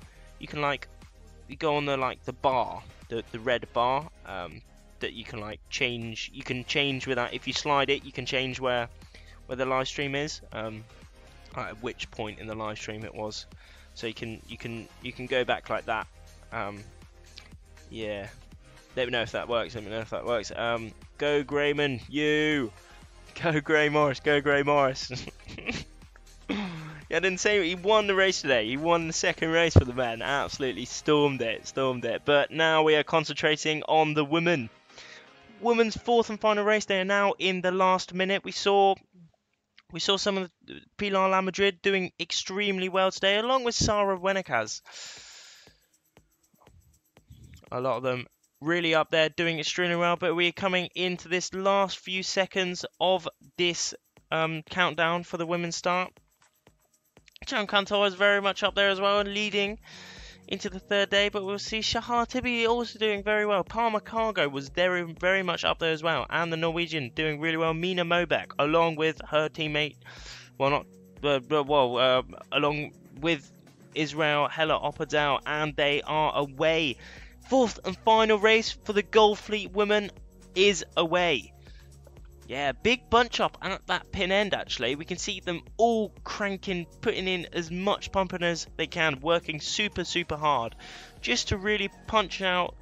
like you go on the bar, the red bar that you can like change. You can change with that. If you slide it, you can change where the live stream is, at which point in the live stream it was. So you can go back like that. Yeah. Let me know if that works. Go Grayman, you. Go Gray Morris. Go Gray Morris. Yeah, I didn't say he won the race today. He won the second race for the men. Absolutely stormed it. But now we are concentrating on the women. Women's fourth and final race. They are now in the last minute. We saw some of the Pilar La Madrid doing extremely well today, along with Sarah Wenikaz. A lot of them really up there doing extremely well, but we're coming into this last few seconds of this countdown for the women's start. Jan Cantor is very much up there as well, leading into the third day, but we'll see Shahar Tibi also doing very well. Palmer Cargo was very much up there as well, and the Norwegian doing really well. Mina Mobek, along with her teammate, along with Israel Hella Oppadal, and they are away. Fourth and final race for the Gulf Fleet women is away. Yeah, big bunch up at that pin end actually. We can see them all cranking, putting in as much pumping as they can, working super hard just to really punch out,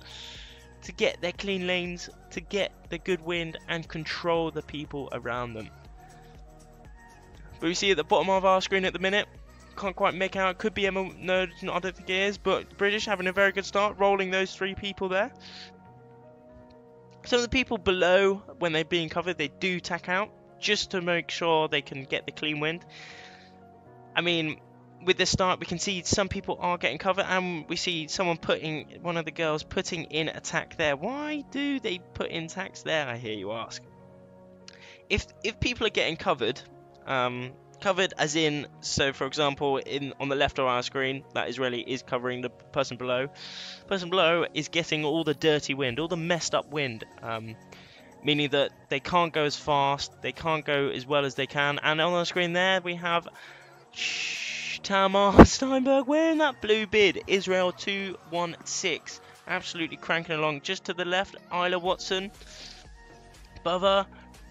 to get their clean lanes, to get the good wind and control the people around them. But we see at the bottom of our screen at the minute, can't quite make out, could be Emma, no, I don't think it is, but British having a very good start, rolling those three people there. Some of the people below, when they're being covered, they do tack out, just to make sure they can get the clean wind. I mean, with this start, we can see some people are getting covered, and we see one of the girls putting in a tack there. Why do they put in tacks there, I hear you ask? If people are getting covered, covered as in, so for example, on the left of our screen, that Israeli is covering the person below. The person below is getting all the dirty wind, all the messed up wind, meaning that they can't go as fast, they can't go as well as they can. And on the screen there, we have Tamar Steinberg wearing that blue bid, Israel 216, absolutely cranking along. Just to the left, Isla Watson, above her,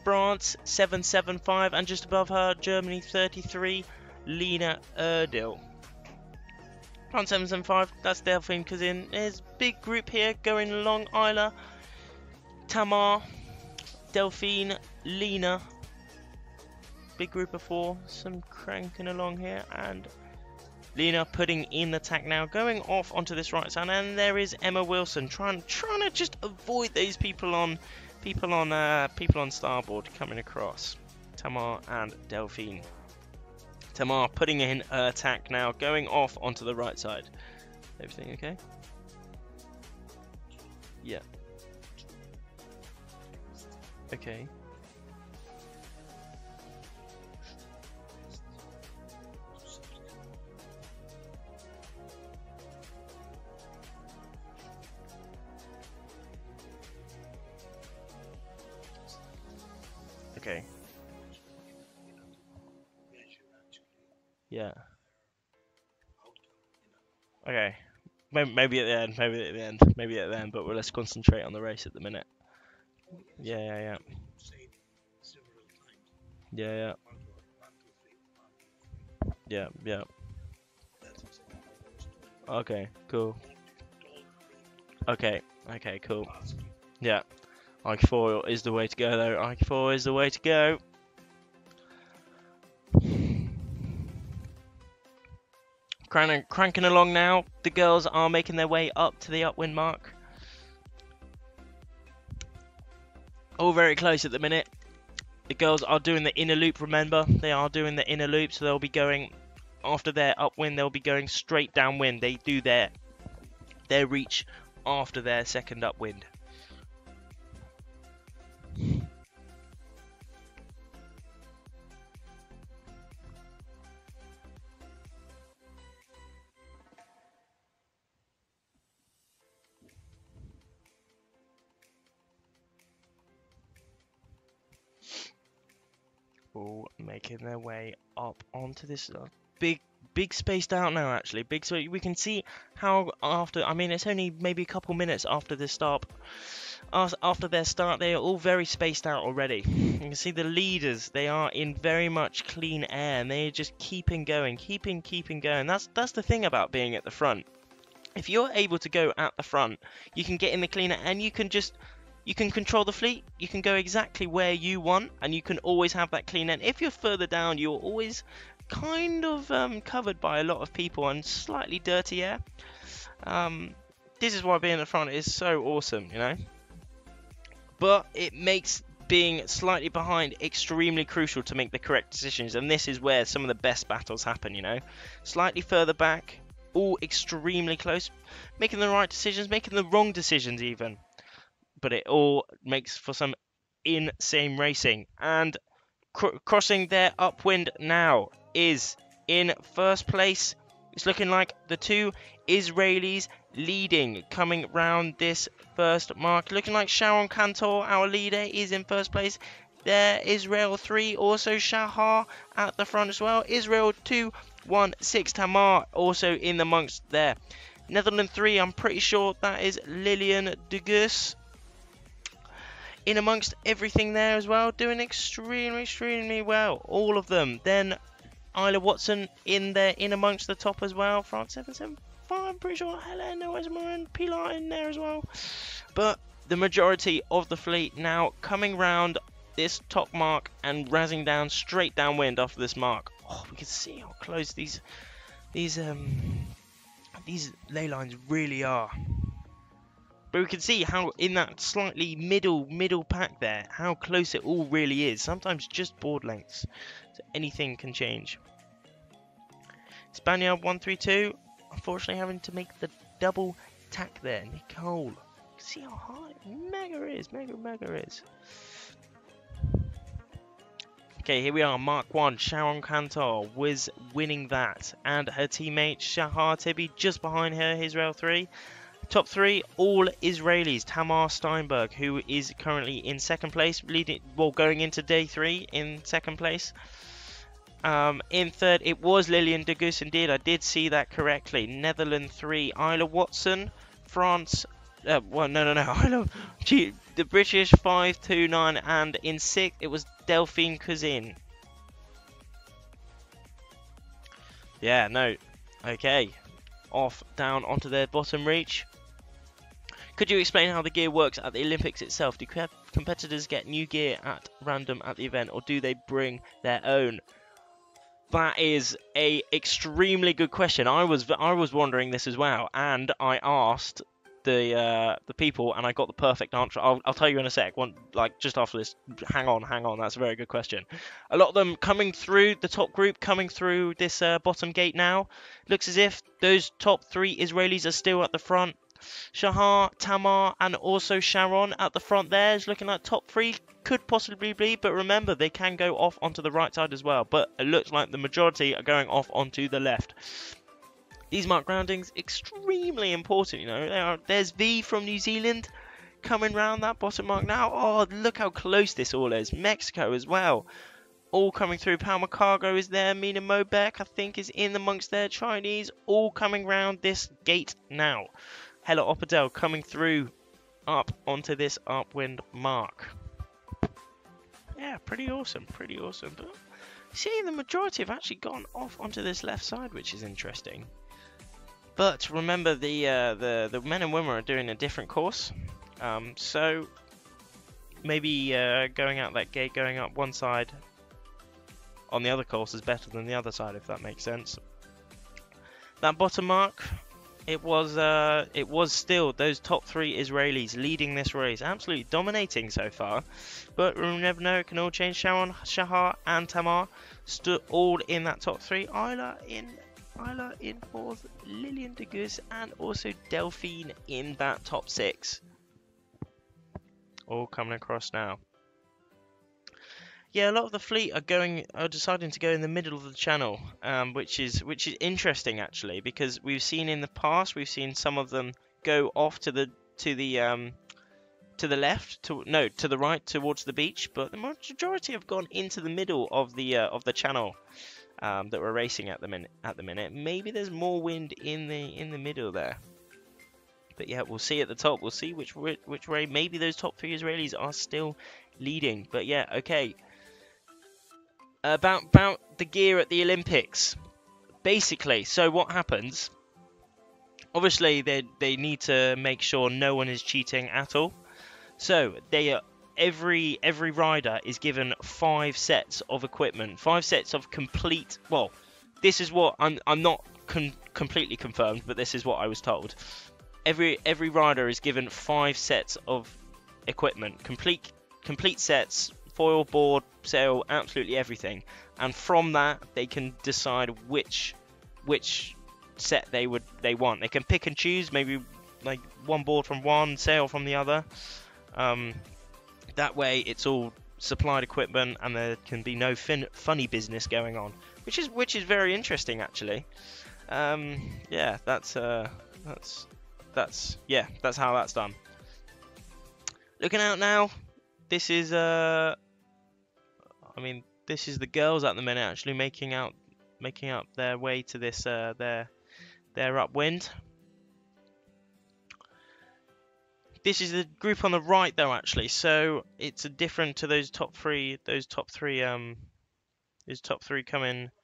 France 775, and just above her, Germany 33, Lena Erdil. France 775, that's Delphine Kazin. There's a big group here going along. Isla, Tamar, Delphine, Lena. Big group of four, some cranking along here, and Lena putting in the tack now, going off onto this right side, and there is Emma Wilson trying to just avoid these people on starboard coming across. Tamar and Delphine. Tamar putting in her attack now, going off onto the right side. Everything okay? Yeah. Okay. Okay. Yeah. Okay. Maybe at the end, maybe at the end, but let's concentrate on the race at the minute. Yeah. Okay, cool. Okay, cool. Yeah. IQ4 is the way to go though. IQ4 is the way to go. Cranking along now. The girls are making their way up to the upwind mark. All very close at the minute. The girls are doing the inner loop, remember. They are doing the inner loop, so they'll be going after their upwind, they'll be going straight downwind. They do their reach after their second upwind. All making their way up onto this big spaced out now, actually. Big, so we can see how after, I mean, it's only maybe a couple minutes after the start, after their start, they are all very spaced out already. You can see the leaders, they are in very much clean air, and they're just keeping going, keeping going. That's the thing about being at the front. If you're able to go at the front, you can get in the clean air, and you can control the fleet, you can go exactly where you want, and you can always have that clean end. If you're further down, you're always kind of covered by a lot of people and slightly dirty air. This is why being at the front is so awesome, you know. But it makes being slightly behind extremely crucial to make the correct decisions, and this is where some of the best battles happen, you know. Slightly further back, all extremely close, making the right decisions, making the wrong decisions even. But it all makes for some insane racing. And crossing their upwind now is in first place. It's looking like the two Israelis leading, coming round this first mark. Looking like Sharon Cantor, our leader, is in first place. There, Israel 3, also Shahar at the front as well. Israel 2, 1, 6, Tamar also in amongst there. Netherlands 3, I'm pretty sure that is Lilian de Geus. In amongst everything there as well, doing extremely well, all of them. Then Isla Watson in there, in amongst the top as well. France 775, I'm pretty sure Helena Westmoreland, Pilar in there as well. But the majority of the fleet now coming round this top mark and razzing down straight downwind after this mark. Oh, we can see how close these ley lines really are. But we can see how in that slightly middle pack there, how close it all really is. Sometimes just board lengths, so anything can change. Spaniard 132, unfortunately having to make the double tack there. Nicole, you can see how hard mega is. Okay, here we are, Mark 1, Sharon Cantor was winning that, and her teammate Shahar Tibi just behind her, Israel 3. Top 3, all Israelis. Tamar Steinberg, who is currently in second place, going into day 3 in second place. In third, it was Lilian de Geus indeed. I did see that correctly. Netherlands 3, Isla Watson. France, Isla, the British 529, and in 6th it was Delphine Cousin. Yeah, no, okay. Off down onto their bottom reach. Could you explain how the gear works at the Olympics itself? Do competitors get new gear at random at the event, or do they bring their own? That is a extremely good question. I was wondering this as well, and I asked the people, and I got the perfect answer. I'll tell you in a sec. Just after this. Hang on. That's a very good question. A lot of them coming through the top group, coming through this bottom gate now. Looks as if those top 3 Israelis are still at the front. Shahar, Tamar, and also Sharon at the front there is looking like top 3 could possibly be, but remember they can go off onto the right side as well. But it looks like the majority are going off onto the left. These mark groundings extremely important, you know. There's V from New Zealand coming round that bottom mark now. Oh, look how close this all is. Mexico as well. All coming through. Palma Cargo is there. Mina Mobeck, I think, is in amongst their Chinese. All coming round this gate now. Hella Oppadell coming through up onto this upwind mark. Yeah, pretty awesome. But see, the majority have actually gone off onto this left side, which is interesting. But remember, the men and women are doing a different course. So maybe going out that gate, going up one side on the other course is better than the other side, if that makes sense. That bottom mark, it was still those top 3 Israelis leading this race, absolutely dominating so far. But we'll never know, it can all change. Sharon, Shahar and Tamar stood all in that top 3. Isla in 4th, Lillian de Gus, and also Delphine in that top 6. All coming across now. Yeah, a lot of the fleet are deciding to go in the middle of the channel, which is interesting actually, because we've seen in the past, we've seen some of them go off to the left, to the right towards the beach, but the majority have gone into the middle of the channel that we're racing at the minute. Maybe there's more wind in the middle there. But yeah, we'll see at the top. We'll see which way. Maybe those top 3 Israelis are still leading. But yeah, okay. About the gear at the Olympics. Basically, so what happens? Obviously, they need to make sure no one is cheating at all. So every rider is given 5 sets of equipment, 5 sets of complete. Well, this is what I'm not completely confirmed, but this is what I was told. Every rider is given 5 sets of equipment, complete sets, foil, board, sail, absolutely everything, and from that they can decide which set they want. They can pick and choose, maybe like one board from one, sail from the other. That way it's all supplied equipment and there can be no funny business going on, which is very interesting actually. Yeah, that's how that's done. Looking out now, this is this is the girls at the minute actually making out their way to this their upwind. This is the group on the right though actually, so it's a different to those top three coming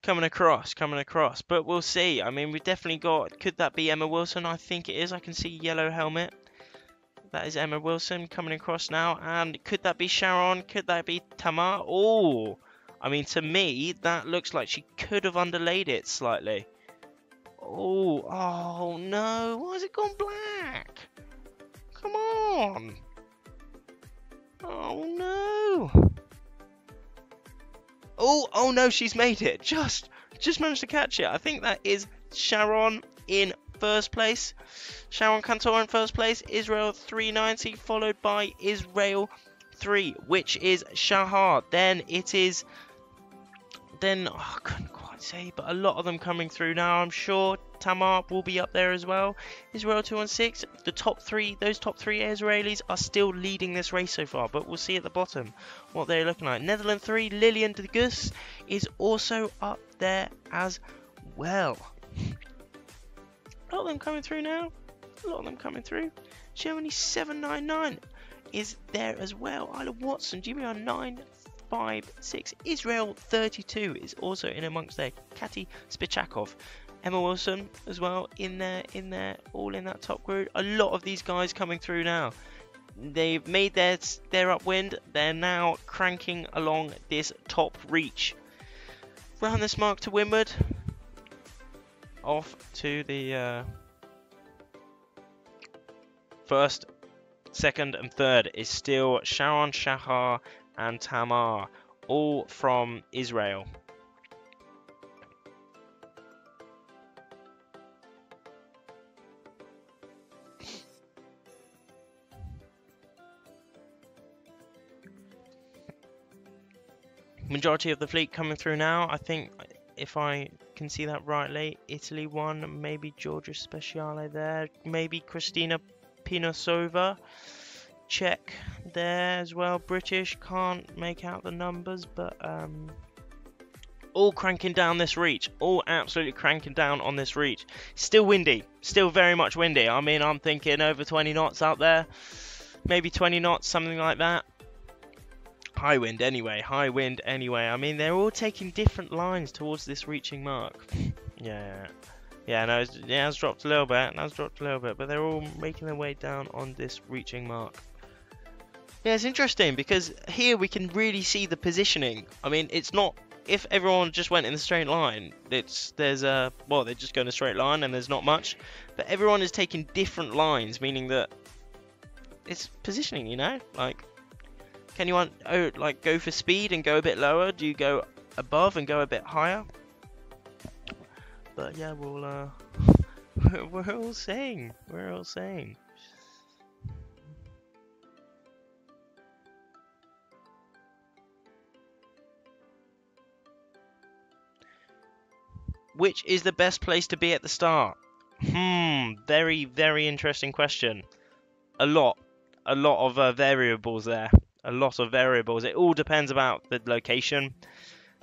across, but we'll see. I mean, we've definitely got, could that be Emma Wilson? I think it is. I can see yellow helmet. That is Emma Wilson coming across now. And could that be Sharon? Could that be Tamar? Oh, I mean, to me, that looks like she could have underlaid it slightly. Oh no, why has it gone black? Come on. Oh no. Oh no, she's made it. Just managed to catch it. I think that is Sharon in first place. Sharon Cantor in first place. Israel 390, followed by Israel 3, which is Shahar. Then it is. I couldn't quite say, but a lot of them coming through now. I'm sure Tamar will be up there as well. Israel 216. The top 3, those top 3 Israelis are still leading this race so far, but we'll see at the bottom what they're looking like. Netherlands 3, Lillian de Gus is also up there as well. A lot of them coming through now. A lot of them coming through. Germany 799 is there as well. Isla Watson, GBR 956. Israel 32 is also in amongst there. Kati Spichakov. Emma Wilson as well in there, all in that top group. A lot of these guys coming through now. They've made their upwind. They're now cranking along this top reach. Round this mark to windward. Off to the first, second and third is still Sharon, Shahar and Tamar, all from Israel. Majority of the fleet coming through now. I think, if I can see that rightly, Italy 1, maybe Georgia Speciale there, maybe Christina Pinosova, Czech there as well, British, can't make out the numbers, but all cranking down this reach, all absolutely cranking down on this reach. Still windy, still very much windy. I mean, I'm thinking over 20 knots out there, maybe 20 knots, something like that. High wind anyway. I mean, they're all taking different lines towards this reaching mark. Yeah, no, it has dropped a little bit, but they're all making their way down on this reaching mark. Yeah, it's interesting because here we can really see the positioning. I mean, it's not if everyone just went in a straight line, well, they just go in a straight line and there's not much. But everyone is taking different lines, meaning that it's positioning, you know? Like, can you go for speed and go a bit lower? Do you go above and go a bit higher? But yeah, we'll we're all saying. We're all saying. Which is the best place to be at the start? Very, very interesting question. A lot of variables there. A lot of variables. It all depends about the location.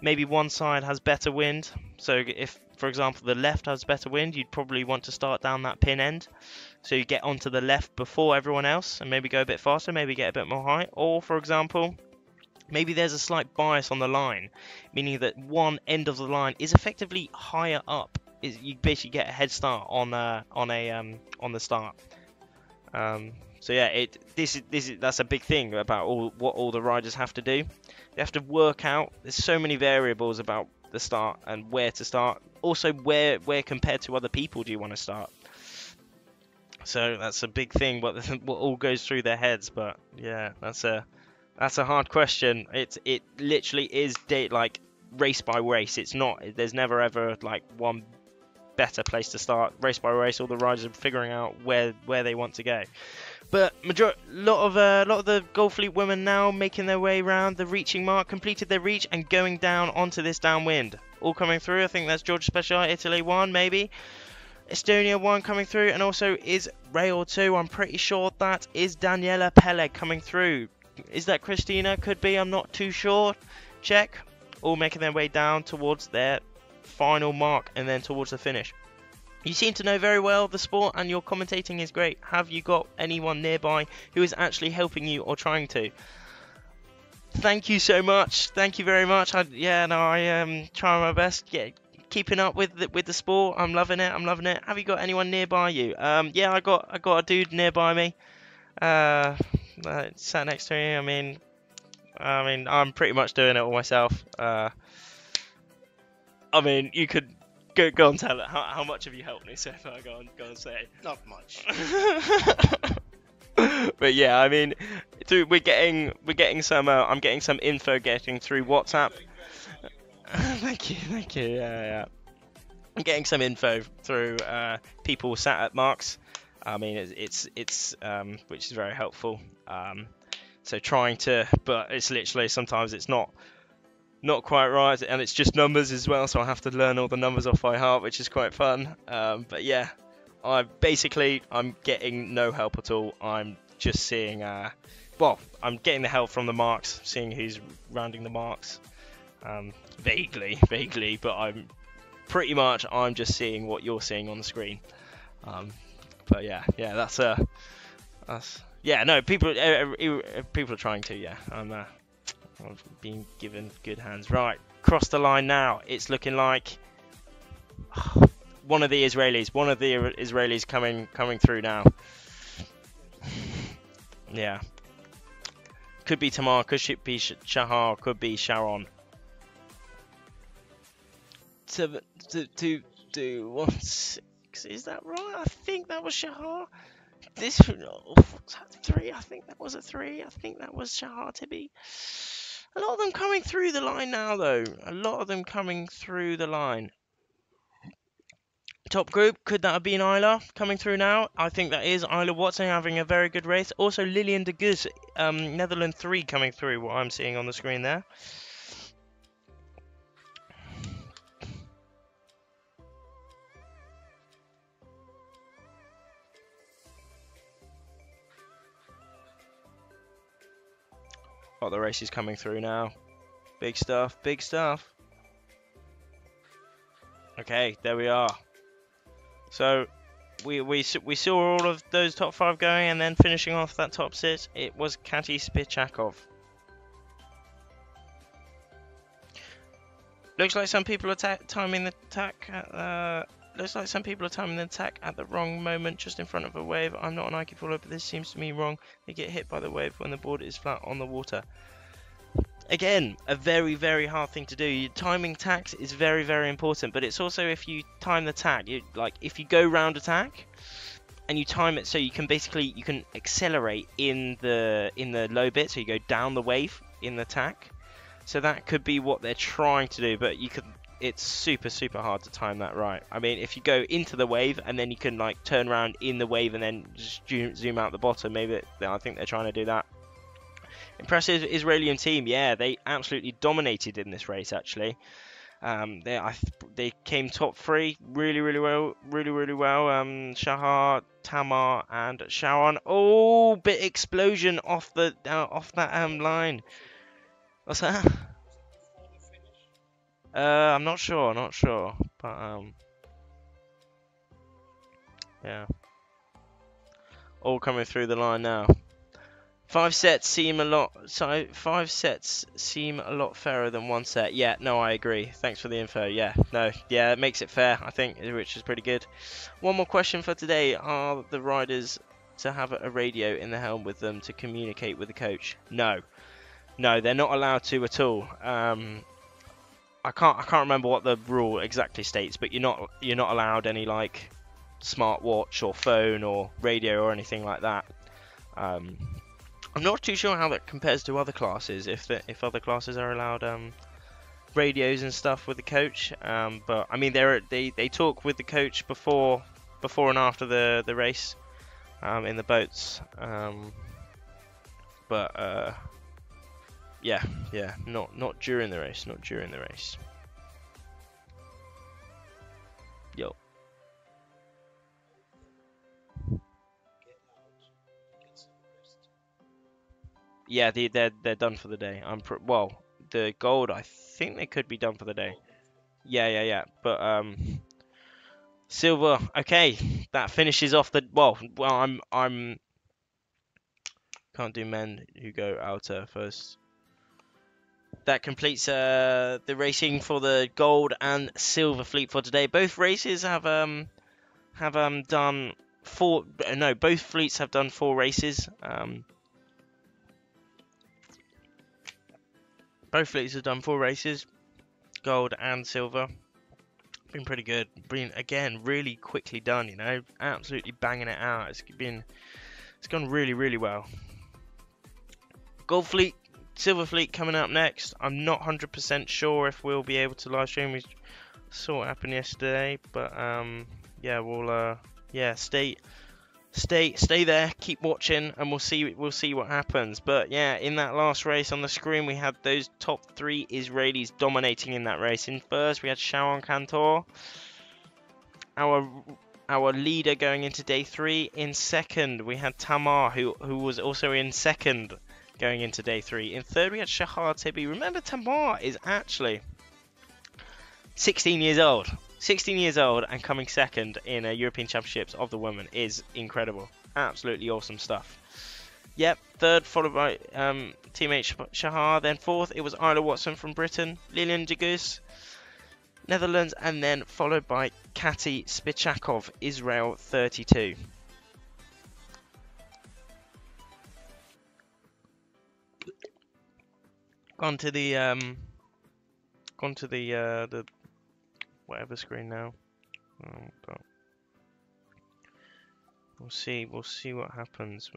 Maybe one side has better wind. So if, for example, the left has better wind, you'd probably want to start down that pin end. So you get onto the left before everyone else and maybe go a bit faster, maybe get a bit more height. Or, for example, maybe there's a slight bias on the line, meaning that one end of the line is effectively higher up. You basically get a head start on the start. So yeah, that's a big thing about what all the riders have to do. They have to work out. There's so many variables about the start and where to start. Also, where compared to other people do you want to start? So that's a big thing. What all goes through their heads. But yeah, that's a hard question. It literally is like race by race. It's not. There's never ever like one better place to start. Race by race, all the riders are figuring out where they want to go. But a lot of the Gold Fleet women now making their way around the reaching mark, completed their reach and going down onto this downwind. All coming through. I think that's Georgia Special, Italy 1 maybe. Estonia 1 coming through, and also is Rail 2. I'm pretty sure that is Daniela Peleg coming through. Is that Christina? Could be, I'm not too sure. Check. All making their way down towards their final mark and then towards the finish. You seem to know very well the sport and your commentating is great. Have you got anyone nearby who is actually helping you or trying to? Thank you so much. Thank you very much. I am trying my best. Yeah, keeping up with the sport. I'm loving it. Have you got anyone nearby you? Yeah, I got a dude nearby me. Sat next to me. I mean, I'm pretty much doing it all myself. I mean, you could go and tell it. How much have you helped me so far? Go on, say. Not much. But yeah, I mean, we're getting some. I'm getting some info getting through WhatsApp. Thank you. Yeah. I'm getting some info through people sat at marks. I mean, it's which is very helpful. So trying to, but it's literally sometimes it's not quite right, and it's just numbers as well. So I have to learn all the numbers off by heart, which is quite fun. But yeah, I'm getting no help at all. I'm just seeing. I'm getting the help from the marks, seeing who's rounding the marks. Vaguely, but I'm just seeing what you're seeing on the screen. But yeah, that's no, people are trying to. Yeah, I've been given good hands. Right, cross the line now. It's looking like one of the Israelis coming through now. Yeah, could be Tamar, could be Shahar, could be Sharon. 7-2-1-6. Is that right? I think that was Shahar. Was that 3? I think that was a 3. I think that was Shahar Tibi. A lot of them coming through the line now, though. A lot of them coming through the line. Top group, could that have been Isla coming through now? I think that is Isla Watson having a very good race. Also Lillian de Gus, Netherlands 3 coming through, what I'm seeing on the screen there. Oh, the race is coming through now. Big stuff. Okay, there we are. So we saw all of those top 5 going, and then finishing off that top 6, it was Kati Spichakov. Looks like some people are timing the attack. Looks like some people are timing the attack at the wrong moment, just in front of a wave. I'm not an Nike follower, but this seems to me wrong. They get hit by the wave when the board is flat on the water. again, a very, very hard thing to do. Your timing tacks is very, very important, but it's also if you time the tack, if you go round a tack and you time it so you can accelerate in the low bit, so you go down the wave in the tack. So that could be what they're trying to do, but it's super, super hard to time that right. I mean, if you go into the wave and then you can like turn around in the wave and then just zoom out the bottom, I think they're trying to do that. Impressive Israeli team, yeah, they absolutely dominated in this race actually. They came top 3 really, really well. Shahar, Tamar, and Sharon. Oh, bit explosion off that line. What's that? I'm not sure, but yeah, all coming through the line now. 5 sets seem a lot. So 5 sets seem a lot fairer than 1 set. Yeah, no, I agree. Thanks for the info. Yeah, no, yeah, it makes it fair, I think, which is pretty good. One more question for today: are the riders to have a radio in the helm with them to communicate with the coach? No, they're not allowed to at all. I can't remember what the rule exactly states, but you're not allowed any like smartwatch or phone or radio or anything like that. I'm not too sure how that compares to other classes, if other classes are allowed radios and stuff with the coach. But I mean, they talk with the coach before and after the race in the boats. But yeah, not during the race, Yo. Yeah, they're done for the day. Well, the gold, I think they could be done for the day. Yeah. But silver, okay, that finishes off the I'm can't do men who go outer first. That completes the racing for the gold and silver fleet for today. Both races have done 4. No, both fleets have done 4 races. Both fleets have done 4 races, gold and silver. Been pretty good. Been again really quickly done. You know, absolutely banging it out. It's gone really, really well. Gold fleet, silver fleet coming up next. I'm not 100% sure if we'll be able to live stream. We saw what happened yesterday, but yeah, we'll stay there, keep watching, and we'll see what happens. But yeah, in that last race on the screen, we had those top 3 Israelis dominating in that race. In first, we had Sharon Cantor, our leader going into day 3. In second, we had Tamar, who was also in second going into day 3. In third, we had Shahar Tibi. Remember, Tamar is actually 16 years old. 16 years old and coming second in European Championships of the women is incredible. Absolutely awesome stuff. Yep, third followed by teammate Shahar. Then fourth, it was Isla Watson from Britain, Lilian Degus, Netherlands, and then followed by Kati Spichakov, Israel 32. Gone to the whatever screen now. But we'll see what happens.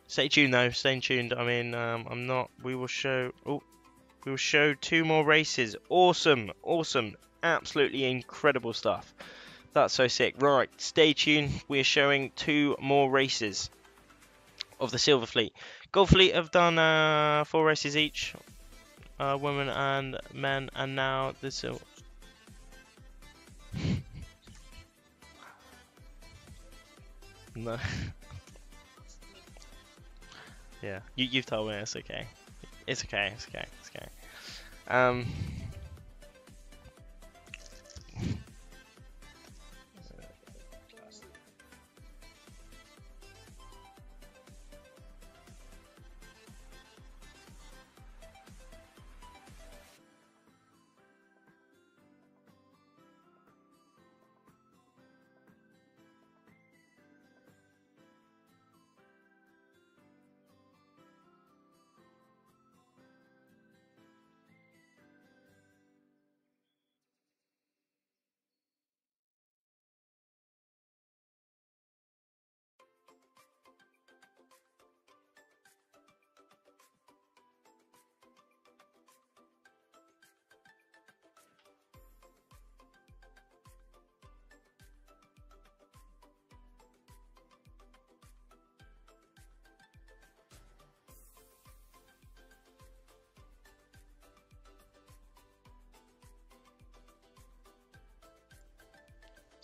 Stay tuned though. Stay tuned. I mean, I'm not. We will show 2 more races. Awesome. Absolutely incredible stuff. That's so sick. Right, stay tuned. We're showing 2 more races of the Silver Fleet. Gold Fleet have done 4 races each, women and men, and now the Silver. No. Yeah, you've told me. It's okay. It's okay.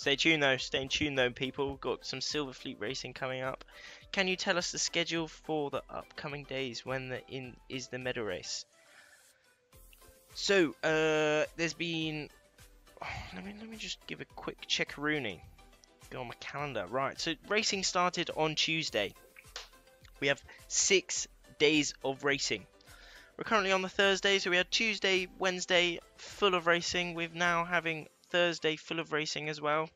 Stay tuned though, people. Got some Silver Fleet racing coming up. Can you tell us the schedule for the upcoming days when is the medal race? So, there's been. Oh, let me just give a quick check-a-rooney. Go on my calendar. Right. So racing started on Tuesday. We have 6 days of racing. We're currently on the Thursday, so we had Tuesday, Wednesday full of racing. We're now having Thursday full of racing as well.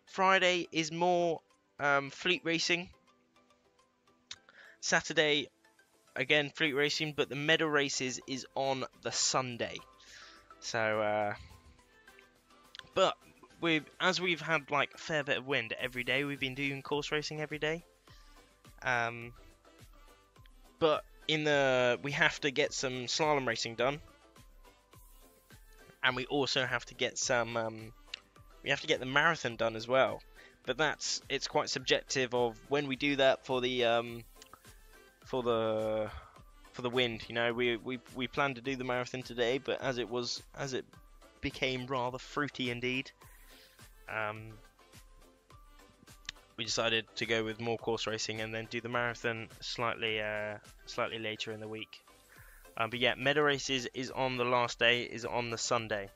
Friday is more fleet racing. Saturday, again, fleet racing, but the medal races is on the Sunday. So, but as we've had like a fair bit of wind every day, we've been doing course racing every day. But we have to get some slalom racing done, and we also have to get some. We have to get the marathon done as well. But it's quite subjective of when we do that for the wind. You know, we planned to do the marathon today, but as it became rather fruity indeed, we decided to go with more course racing and then do the marathon slightly later in the week. But yeah, medal races is on the last day, is on the Sunday.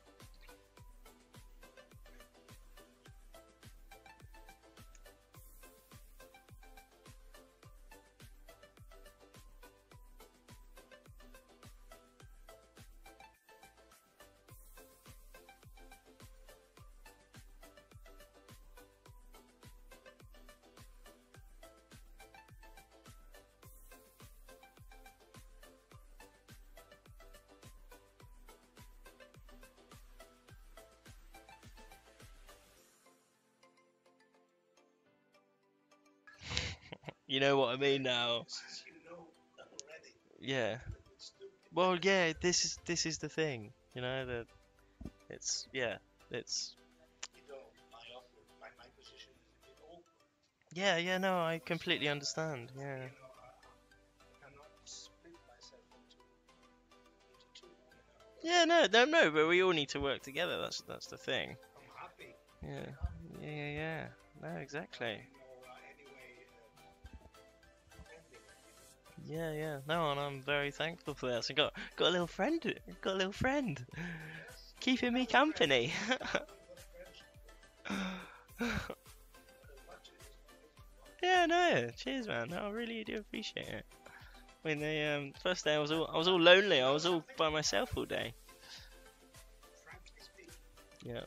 You know what I mean now? Yeah. Well, yeah. This is the thing. You know that it's yeah. It's yeah. No, I completely understand. Yeah. Yeah. No. But we all need to work together. That's the thing. Yeah. No, exactly. Yeah. No, and I'm very thankful for this. I got a little friend. Keeping me company. Yeah, no. Cheers, man. No, I really do appreciate it. I mean, the first day I was all lonely. I was all by myself all day. Yeah.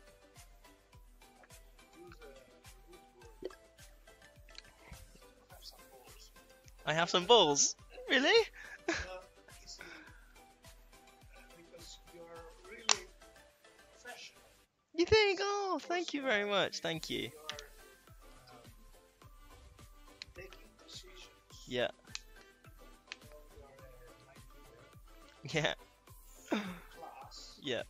I have some balls. Really? You think? Oh, thank you very much. Thank you. Yeah. Yeah. Yeah.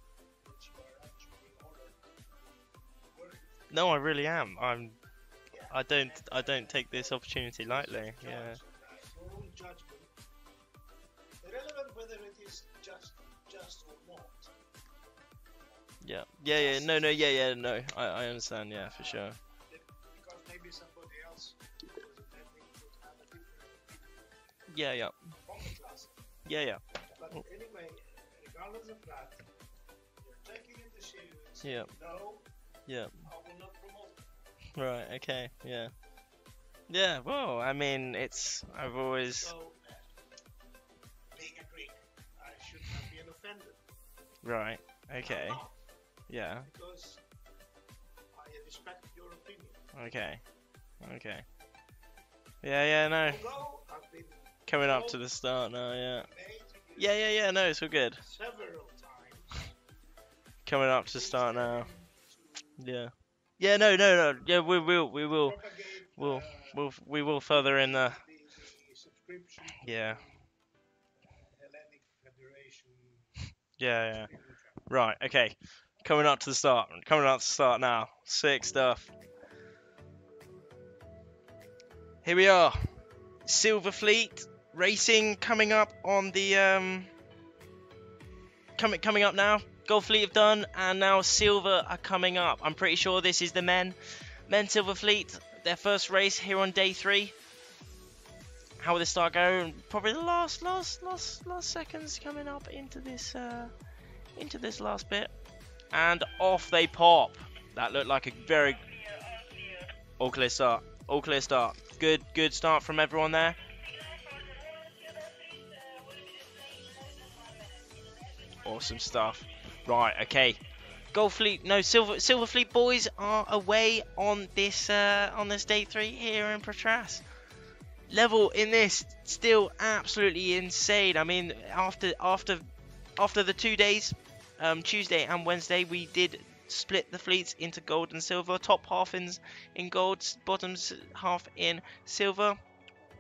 No, I really am. I don't take this opportunity lightly. Yeah. Irrelevant whether it is just or not. Yeah. No. I understand. Yeah, for sure. Because maybe somebody else would have a different Yeah. class. Yeah. But anyway, regardless of that, you're taking it serious. Yeah. No. Yeah. I will not promote it. Right. Okay. Yeah. Yeah. Well, I mean, I've always. So, being a Greek, I should not be offended. Right. Okay. I'm not, Yeah. because I respect your opinion. Okay. Yeah. No. Although I've been Coming up to the start now. Yeah. made Yeah. No, it's all good. several times. Coming up to the start now. Yeah. Yeah. No. Yeah. We will. Propagate, We will further in the. the subscription to Yeah. Hellenic Federation. Yeah. Right. Okay. Coming up to the start now. Sick stuff. Here we are. Silver Fleet racing coming up on the coming up now. Gold fleet have done, and now silver are coming up. I'm pretty sure this is the men silver fleet, their first race here on day 3. How will this start going? Probably the last seconds coming up into this last bit, and off they pop. That looked like a very all clear start. All clear start. Good start from everyone there. Awesome stuff. Right, okay. Gold fleet, no, silver fleet boys are away on this day 3 here in Patras. Level in this still absolutely insane. I mean, after the 2 days, Tuesday and Wednesday, we did split the fleets into gold and silver. Top half in gold, bottom half in silver.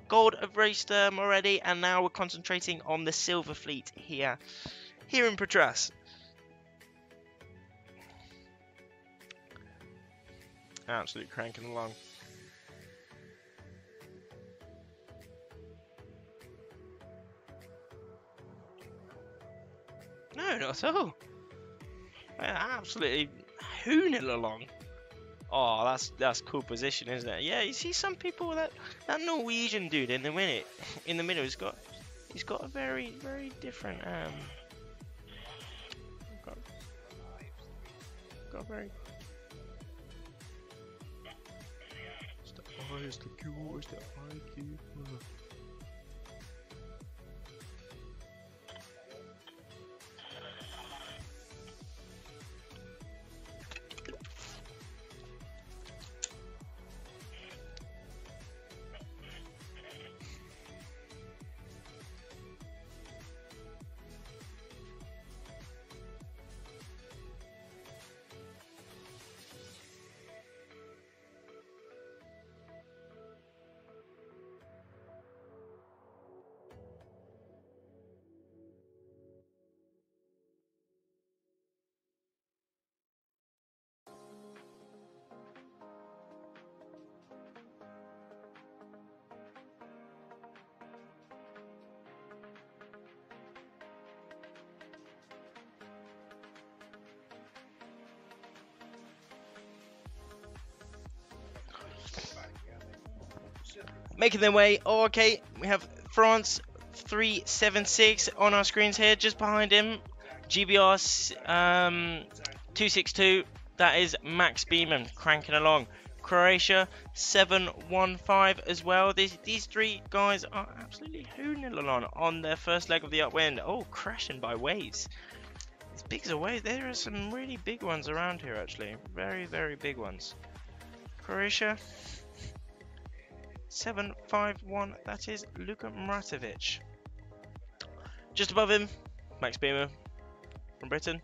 Gold have raced already, and now we're concentrating on the silver fleet here in Patras. Absolutely cranking along. No, not at all. They're absolutely hooning along. Oh, that's cool position, isn't it? Yeah, you see some people that Norwegian dude in the middle, he's got a very different got very. Is the Q, is the IQ? Making their way. Oh, okay, we have France 376 on our screens here. Just behind him, GBR 262. That is Max Beeman cranking along. Croatia 715 as well. These 3 guys are absolutely hooning along on their first leg of the upwind. Oh, crashing by waves. As big as a wave. There are some really big ones around here, actually. Very big ones. Croatia 751, that is Luka Mratovic. Just above him, Max Beamer from Britain.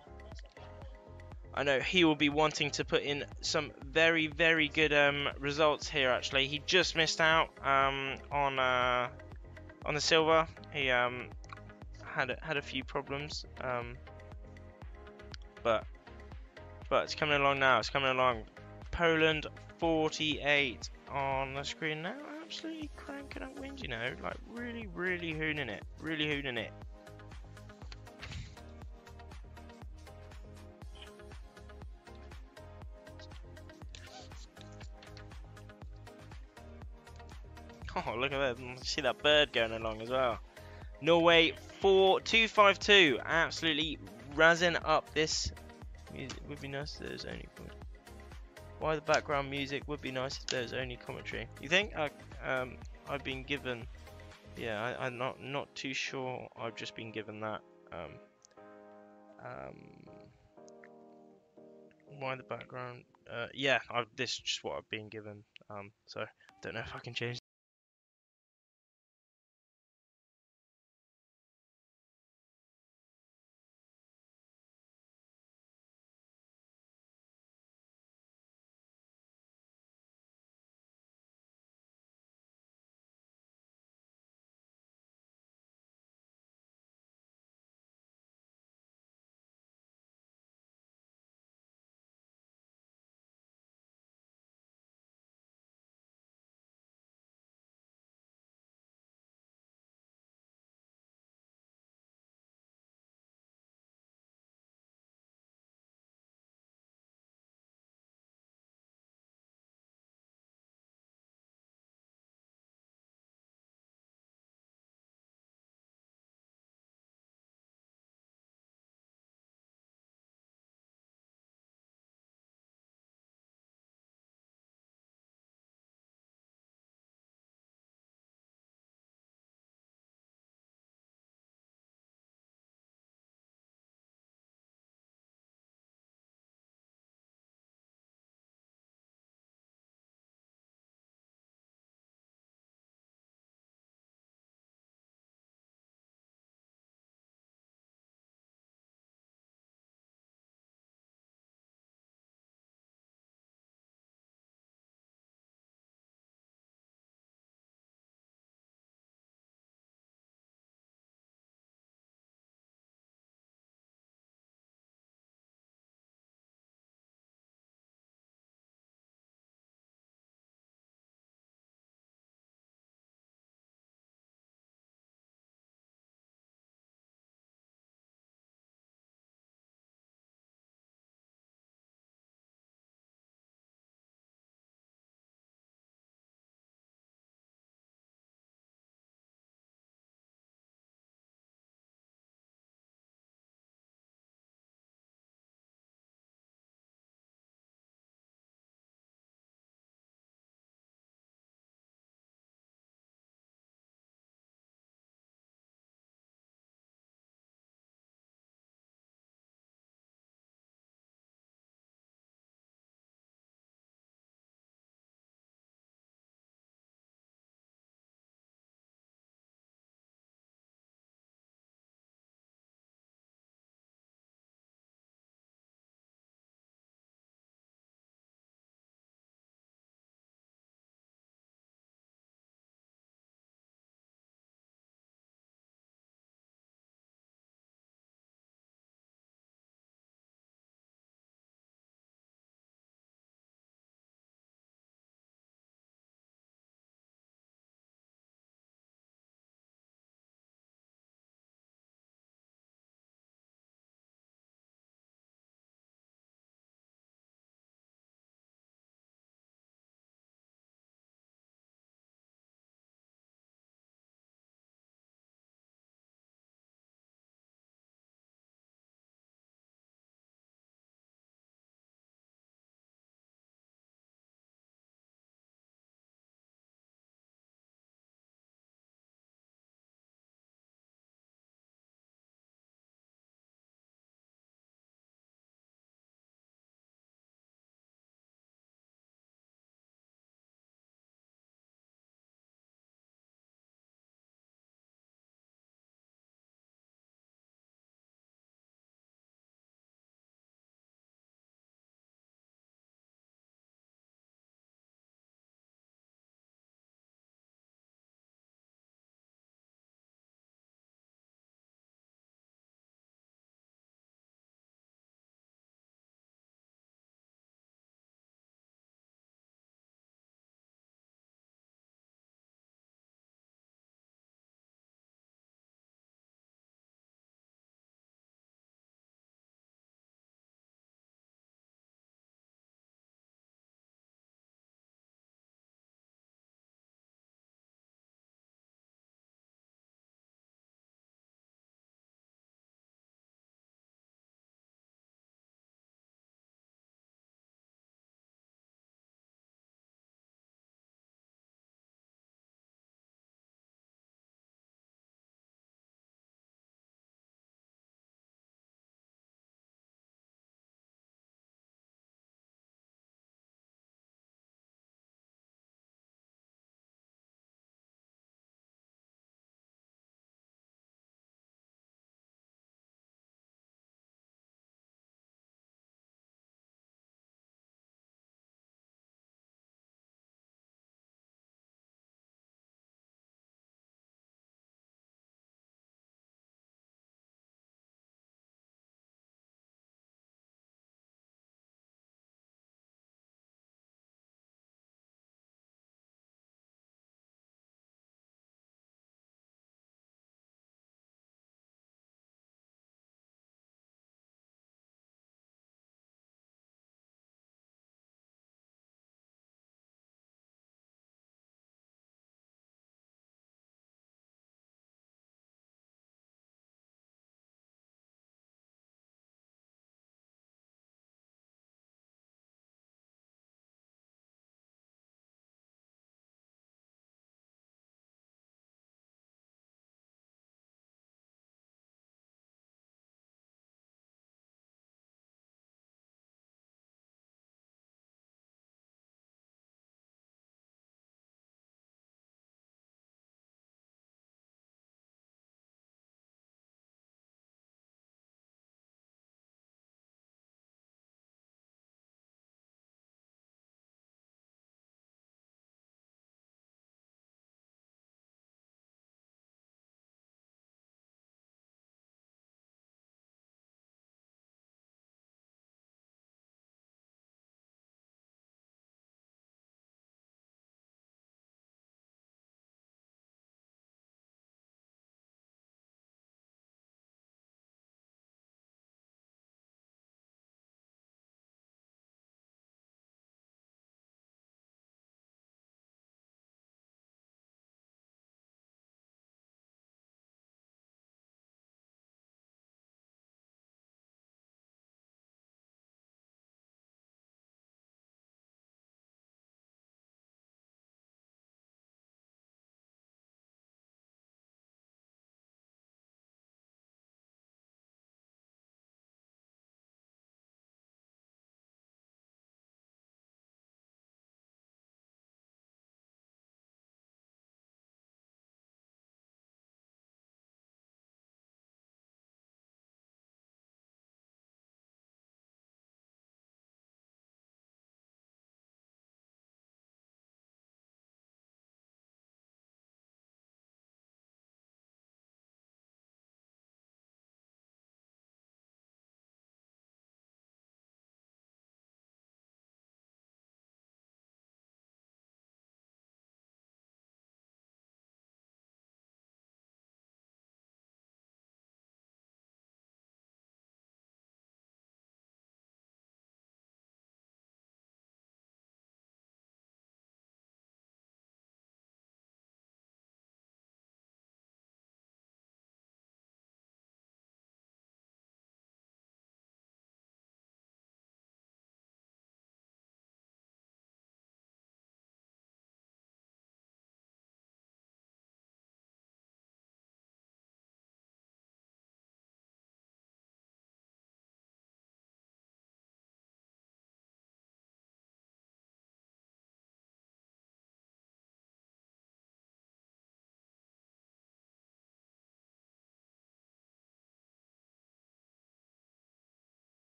I know he will be wanting to put in some very good results here. Actually, he just missed out on the silver. He had a few problems, but it's coming along now. It's coming along. Poland 48 on the screen now. Absolutely cranking up wind, you know, like really hooning it, Oh, look at that! See that bird going along as well. Norway 4252, absolutely razzing up this. Music would be nice if there's only. Why the background music would be nice if there's only commentary. You think? I've been given. Yeah, I'm not too sure. I've just been given that. Why the background? Yeah, this is just what I've been given. So don't know if I can change.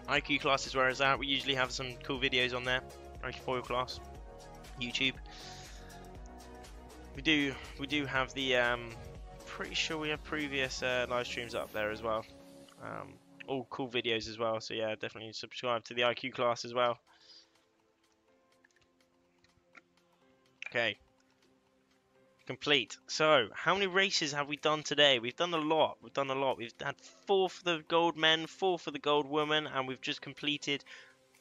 IQ class is where it's at. We usually have some cool videos on there. IQ foil class, YouTube. We do have the pretty sure we have previous live streams up there as well. All cool videos as well. So yeah, definitely subscribe to the IQ class as well. Okay. Complete. So, how many races have we done today? We've done a lot. We've had 4 for the gold men, 4 for the gold women, and we've just completed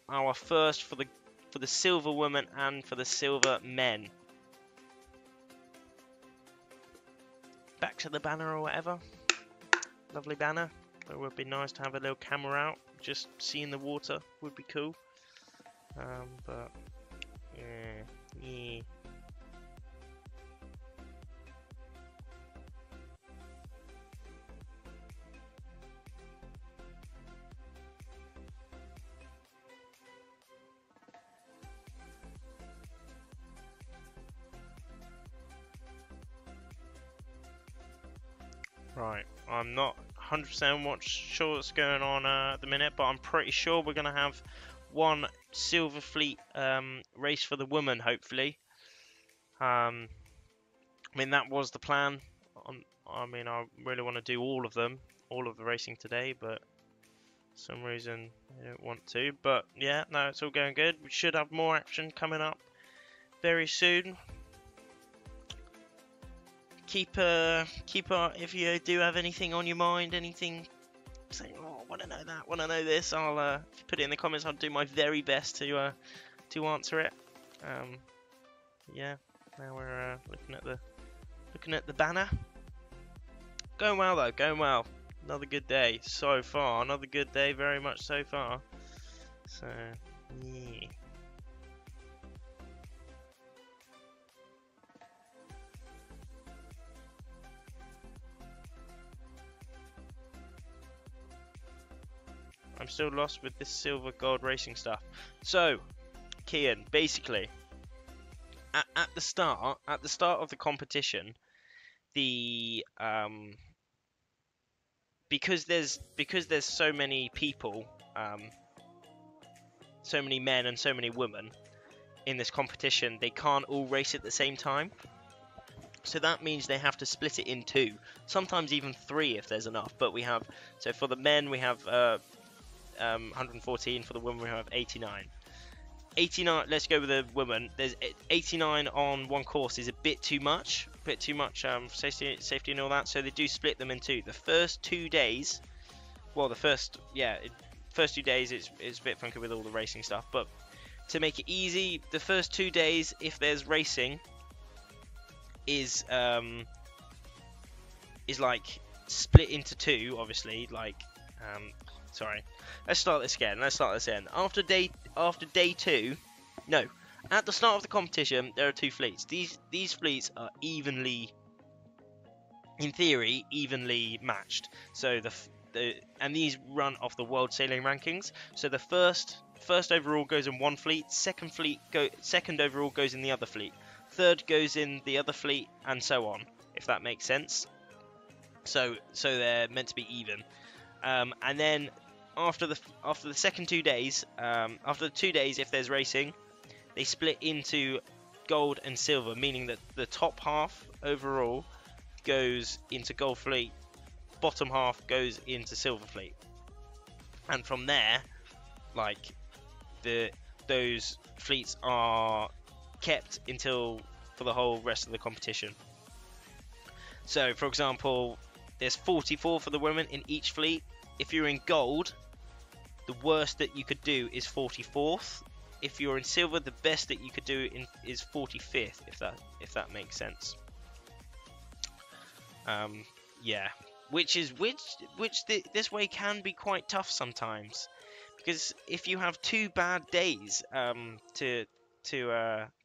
our first for the silver women and for the silver men. Back to the banner or whatever. Lovely banner. It would be nice to have a little camera out. Just seeing the water would be cool. But yeah. Right, I'm not 100% sure what's going on at the minute, but I'm pretty sure we're going to have one Silver Fleet race for the women, hopefully. I mean, that was the plan. I mean, I really want to do all of them, all of the racing today, but for some reason I don't want to. But yeah, no, it's all going good. We should have more action coming up very soon. Keep if you do have anything on your mind, anything, say, oh, I want to know that, want to know this, I'll if you put it in the comments, I'll do my very best to answer it. Yeah, now we're looking at the banner. Going well though, going well. Another good day so far. Another good day, very much so far. So yeah. I'm still lost with this silver gold racing stuff. So, Kian, basically, at the start of the competition, the because there's so many people, so many men and so many women in this competition, they can't all race at the same time. So that means they have to split it in 2, sometimes even 3 if there's enough. But we have, so for the men we have 114, for the women we have 89. 89, let's go with the women. There's 89 on one course is a bit too much safety and all that, so they do split them in 2. The first 2 days, well, the first 2 days it's a bit funky with all the racing stuff, but to make it easy, the first 2 days, if there's racing, is like split into 2, obviously, like sorry, let's start this again. After day 2, no, at the start of the competition, there are 2 fleets. These fleets are evenly, in theory, evenly matched. So and these run off the world sailing rankings. So the first overall goes in one fleet, second overall goes in the other fleet, third goes in the other fleet, and so on. If that makes sense. So they're meant to be even. And then after the second 2 days, after the 2 days, if there's racing, they split into gold and silver, meaning that the top half overall goes into gold fleet, bottom half goes into silver fleet, and from there, like, those fleets are kept for the whole rest of the competition. So, for example, there's 44 for the women in each fleet. If you're in gold, the worst that you could do is 44th. If you're in silver, the best that you could do is 45th, if that makes sense. Yeah, this way can be quite tough sometimes, because if you have 2 bad days to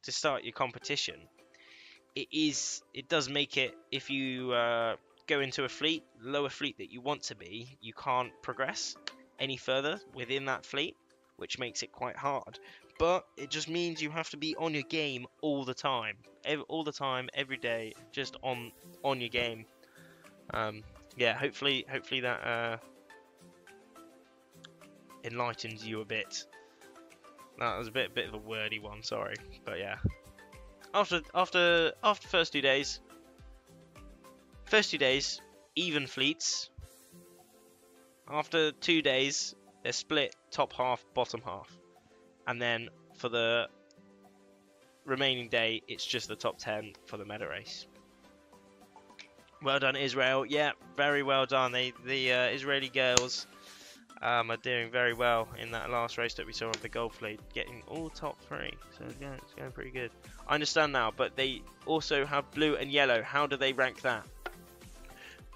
start your competition, it does make it, if you go into a lower fleet that you want to be, you can't progress any further within that fleet, which makes it quite hard. But it just means you have to be on your game all the time, every day, just on your game. Yeah, hopefully that enlightens you a bit. That was a bit of a wordy one, sorry, but yeah. After first 2 days, even fleets. After 2 days, they're split top half, bottom half, and then for the remaining day, it's just the top 10 for the meta race. Well done, Israel. Yeah, very well done. The Israeli girls are doing very well in that last race that we saw of the gold fleet, getting all top 3. So yeah, it's going pretty good. I understand now, but they also have blue and yellow. How do they rank that?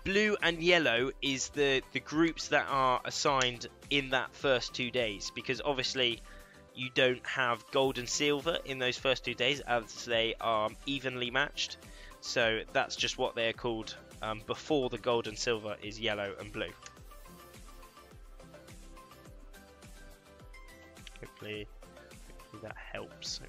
Blue and yellow is the groups that are assigned in that first 2 days, because obviously you don't have gold and silver in those first 2 days as they are evenly matched. So that's just what they're called before the gold and silver is yellow and blue. Hopefully that helps.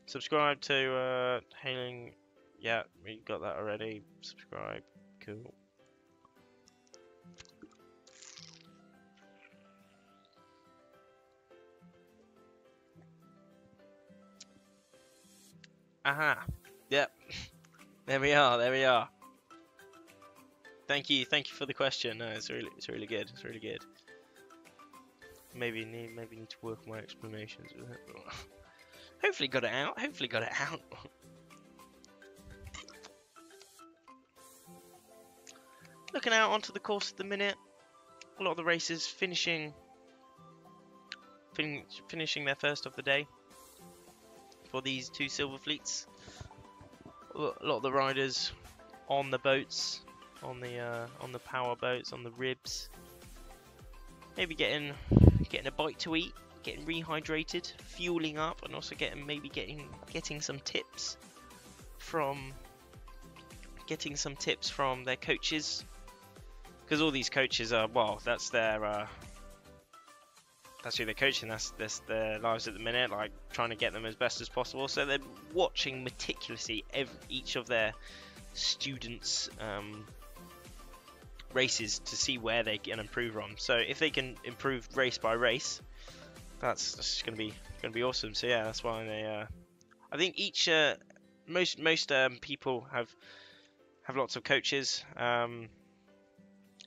Subscribe to Hailing. Yeah, we got that already. Subscribe. Cool. Aha. Yep. There we are. Thank you for the question. No, it's really good. It's really good. Maybe need to work on my explanations with it. Hopefully got it out. Looking out onto the course at the minute, a lot of the races finishing their first of the day for these 2 silver fleets. A lot of the riders on the boats, on the power boats, on the ribs, maybe getting a bite to eat, getting rehydrated, fueling up, and also getting some tips from their coaches, because all these coaches are, well, that's who they're coaching, that's their lives at the minute, like trying to get them as best as possible. So they're watching meticulously each of their students' races to see where they can improve on. So if they can improve race by race, that's just gonna be awesome. So yeah, that's why they I think most people have lots of coaches.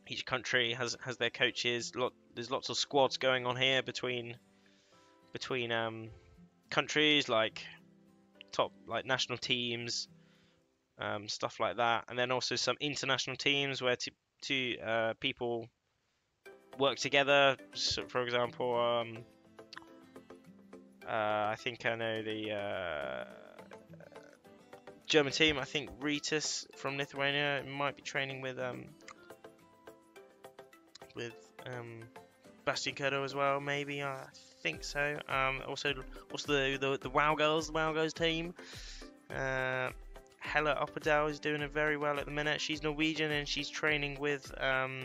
Each country has their coaches. There's lots of squads going on here between countries, like national teams, stuff like that, and then also some international teams where two people work together. So for example, I think I know the German team. I think Ritas from Lithuania might be training with Bastian Kurdo as well, maybe. I think so. Also the WoW Girls team. Hella Oppadal is doing it very well at the minute. She's Norwegian and she's training with Elena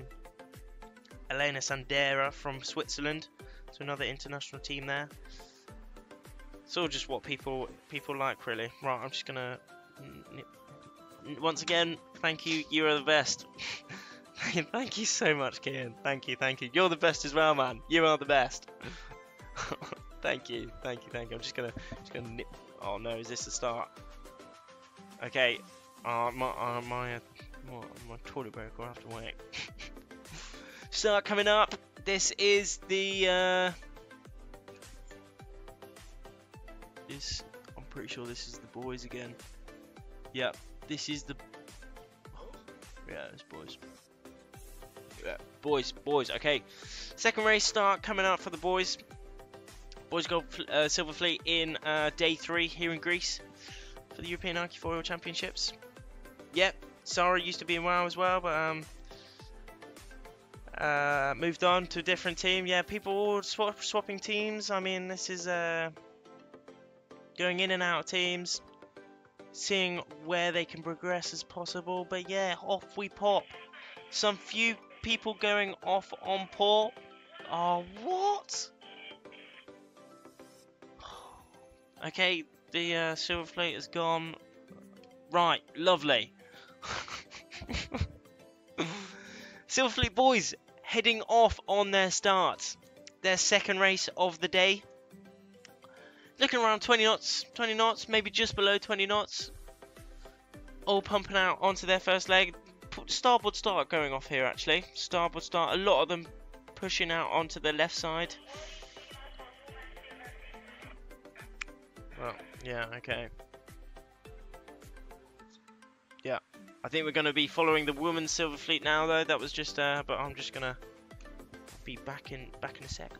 Sandera from Switzerland. So another international team there. It's all just what people like, really. Right, I'm just gonna once again thank you. You are the best. Thank you so much, Kian. Thank you. You're the best as well, man. You are the best. Thank you. I'm just gonna nip. Oh no, is this the start? Okay. My toilet break will have to wait. Start coming up. This is the I'm pretty sure this is the boys again. Yep, this is the it's boys. Yeah, boys. Okay, second race start coming up for the boys. Boys Gold Silver Fleet in day 3 here in Greece for the European Archifoil Championships. Yep, Sarah used to be in WoW as well, but moved on to a different team. Yeah, people all swapping teams. I mean, this is going in and out of teams, seeing where they can progress as possible. But yeah, off we pop. Some few people going off on port. Oh, what? Okay, the silver fleet has gone. Right, lovely. Silver Fleet boys heading off on their start. Their second race of the day. Looking around 20 knots, maybe just below 20 knots. All pumping out onto their first leg. Starboard start going off here actually. Starboard start, a lot of them pushing out onto the left side. Well, yeah, okay. Yeah, I think we're going to be following the women's Silver Fleet now though. That was just, but I'm just going to be back in a sec.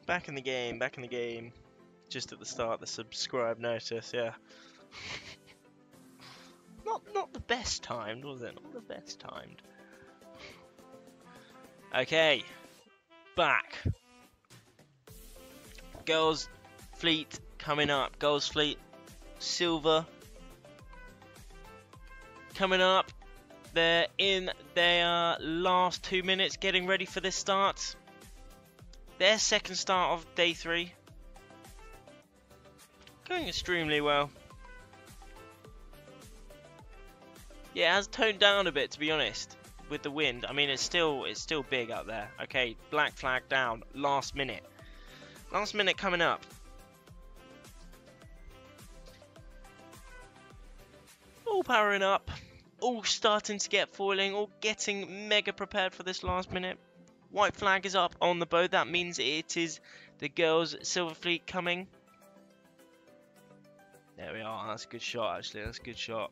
Back in the game. Just at the start, the subscribe notice, yeah. Not the best timed, was it? Not the best timed. Okay, back. Girls Fleet coming up. Girls Fleet Silver coming up. They're in their last 2 minutes, getting ready for this start. Their second start of day 3. Going extremely well. Yeah, it has toned down a bit, to be honest, with the wind. I mean, it's still big out there. Okay, black flag down. Last minute. Last minute coming up. All powering up. All starting to get foiling. All getting mega prepared for this last minute. White flag is up on the boat. That means it is the girls' Silver Fleet coming. There we are. That's a good shot, actually. That's a good shot.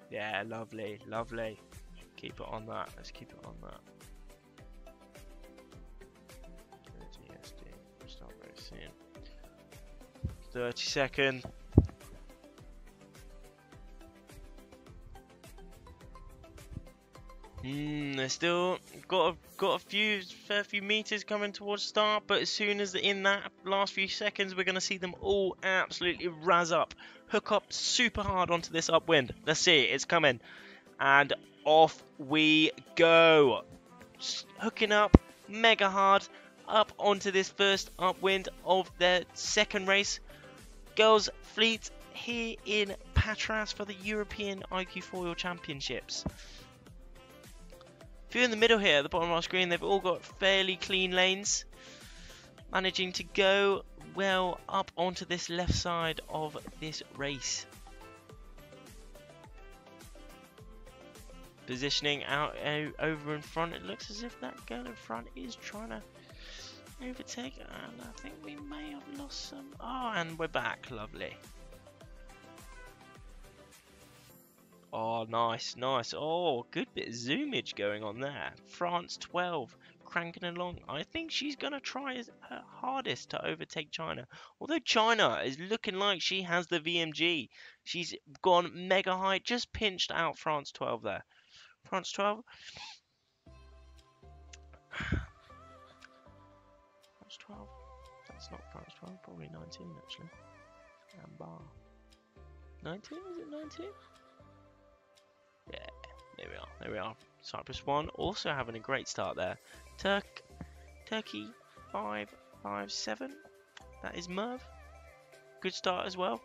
Yeah, lovely, lovely. Keep it on that. Let's keep it on that. 30 SD. Start very soon. 30 seconds. They still got a fair few meters coming towards start, but as soon as in that last few seconds, we're gonna see them all absolutely razz up, hook up super hard onto this upwind. Let's see, it's coming, and off we go, hooking up mega hard up onto this first upwind of their second race. Girls Fleet here in Patras for the European IQ Foil Championships. If you're in the middle here at the bottom of our screen, they've all got fairly clean lanes, managing to go well up onto this left side of this race. Positioning out over in front, it looks as if that girl in front is trying to overtake, and I think we may have lost some. Oh, and we're back, lovely. Oh, nice, nice. Oh, good bit of zoomage going on there. France 12 cranking along. I think she's going to try her hardest to overtake China. Although China is looking like she has the VMG. She's gone mega high. Just pinched out France 12 there. France 12. France 12. That's not France 12. Probably 19 actually. And bar. 19? Is it 19? There we are. Cyprus 1 also having a great start there. Turkey 5-5-7. That is Merv. Good start as well.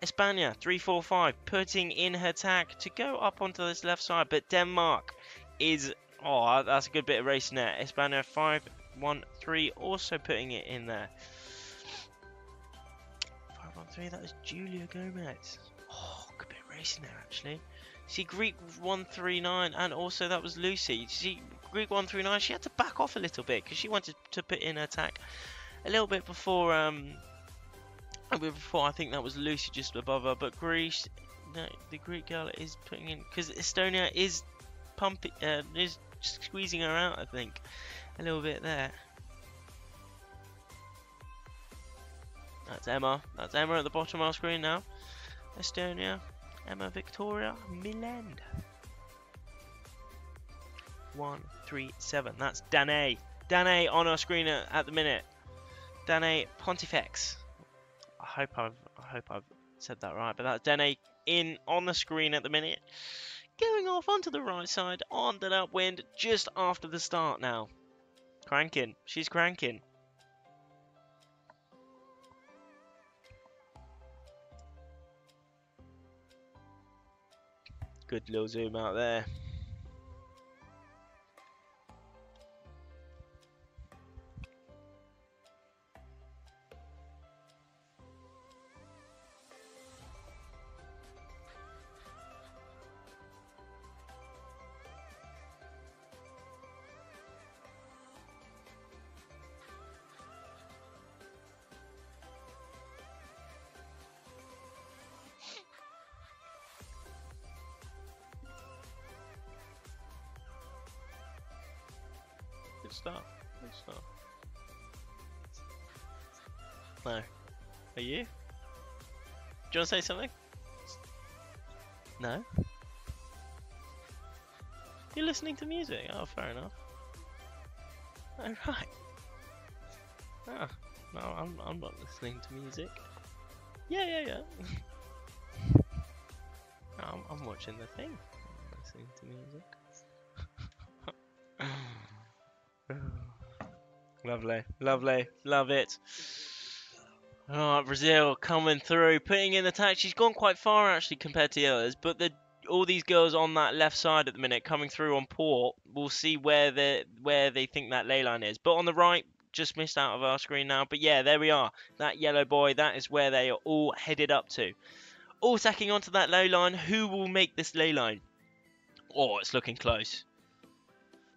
España 3-4-5, putting in her tack to go up onto this left side, but Denmark is, oh, that's a good bit of racing there. España 5-1-3, also putting it in there. 5-1-3, that is Julia Gomez. Oh, good bit of racing there actually. See, Greek 139, and also that was Lucy. See, Greek 139, she had to back off a little bit because she wanted to put in her attack a little bit before. I think that was Lucy just above her, but Greece, no, the Greek girl is putting in because Estonia is pumping, is squeezing her out. I think a little bit there. That's Emma. That's Emma at the bottom of our screen now. Estonia. Emma Victoria Milend. 1-3-7. That's Danae. Danae on our screen at the minute. Danae Pontifex. I hope I've said that right, but that's Danae in on the screen at the minute. Going off onto the right side, onto that wind just after the start now. Cranking. She's cranking. Good little zoom out there. Good stuff. Good stuff. No. Are you? Do you want to say something? No? You're listening to music? Oh, fair enough. Oh, right. Ah, no, I'm not listening to music. Yeah. No, I'm watching the thing. I'm listening to music. Lovely, lovely, love it. Oh, Brazil coming through, putting in the attack. She's gone quite far actually compared to the others, but all these girls on that left side at the minute coming through on port. We'll see where they think that ley line is. But on the right, just missed out of our screen now. But yeah, there we are. That yellow buoy, that is where they are all headed up to. All tacking onto that ley line. Who will make this ley line? Oh, it's looking close.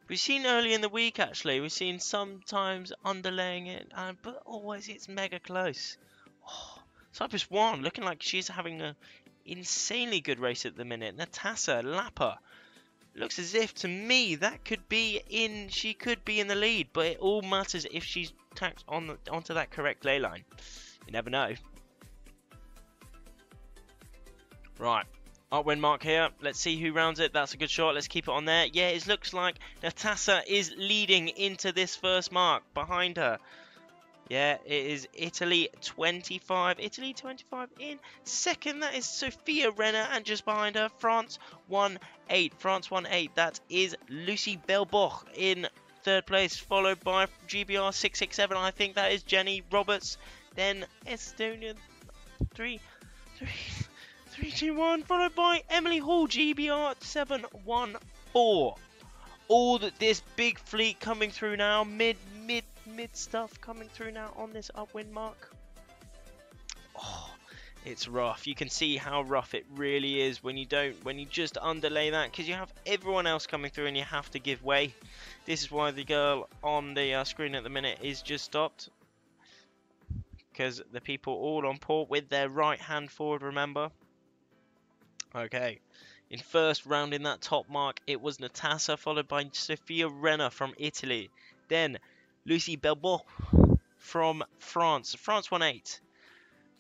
We've seen early in the week, actually. We've seen sometimes underlaying it, but always it's mega close. Oh, Cyprus 1 looking like she's having an insanely good race at the minute. Natasa Lapa looks as if, to me, that could be in. She could be in the lead, but it all matters if she's tacked onto that correct ley line. You never know. Right. Upwind mark here. Let's see who rounds it. That's a good shot. Let's keep it on there. Yeah, it looks like Natasa is leading into this first mark behind her. Yeah, it is Italy 25. Italy 25 in second. That is Sophia Renner. And just behind her, France 1-8. France 1-8. That is Lucy Belboch in third place, followed by GBR 667. I think that is Jenny Roberts. Then Estonia 3-2-1, followed by Emily Hall, GBR 714. All this big fleet coming through now, mid stuff coming through now on this upwind mark. Oh, it's rough. You can see how rough it really is when you just underlay that, because you have everyone else coming through and you have to give way. This is why the girl on the screen at the minute is just stopped, because the people all on port with their right hand forward, remember. Okay, in first round in that top mark, it was Natasa, followed by Sophia Renner from Italy. Then Lucy Belboch from France. France 1-8.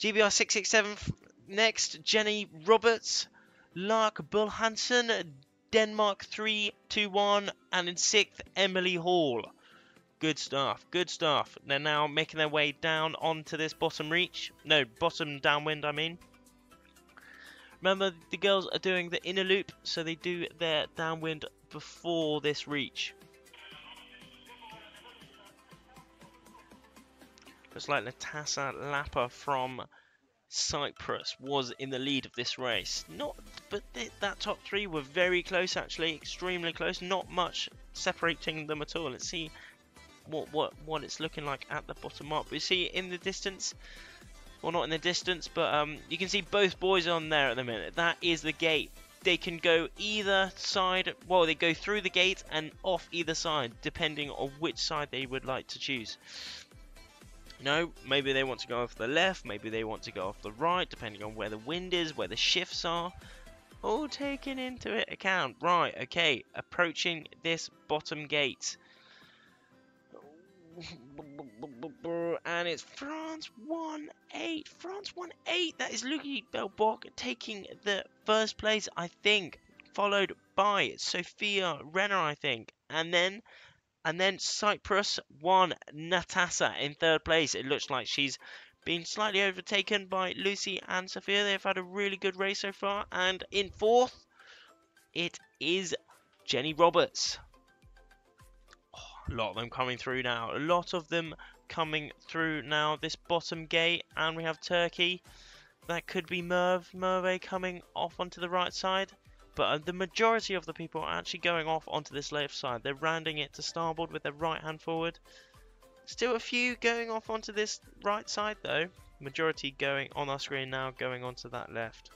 GBR 667 next. Jenny Roberts. Lark Bullhansen. Denmark 3-2-1. And in sixth, Emily Hall. Good stuff. Good stuff. They're now making their way down onto this bottom reach. No, bottom downwind, I mean. Remember, the girls are doing the inner loop, so they do their downwind before this reach. Looks like Natasa Lapa from Cyprus was in the lead of this race. But that top three were very close, actually, extremely close. Not much separating them at all. Let's see what it's looking like at the bottom up. We see in the distance, well, not in the distance, but you can see both boys on there at the minute. That is the gate. They can go either side. Well, they go through the gate and off either side, depending on which side they would like to choose. No, maybe they want to go off the left, maybe they want to go off the right, depending on where the wind is, where the shifts are. All taken into account. Right, okay, approaching this bottom gate. And it's France 1-8. France 1-8. That is Lucy Belboc taking the first place, I think, followed by Sophia Renner, I think, and then Cyprus 1, Natasa in third place. It looks like she's been slightly overtaken by Lucy and Sophia. They've had a really good race so far. And in fourth, it is Jenny Roberts. A lot of them coming through now. A lot of them coming through now. This bottom gate. And we have Turkey. That could be Merve coming off onto the right side. But the majority of the people are actually going off onto this left side. They're rounding it to starboard with their right hand forward. Still a few going off onto this right side though. Majority going on our screen now, going onto that left.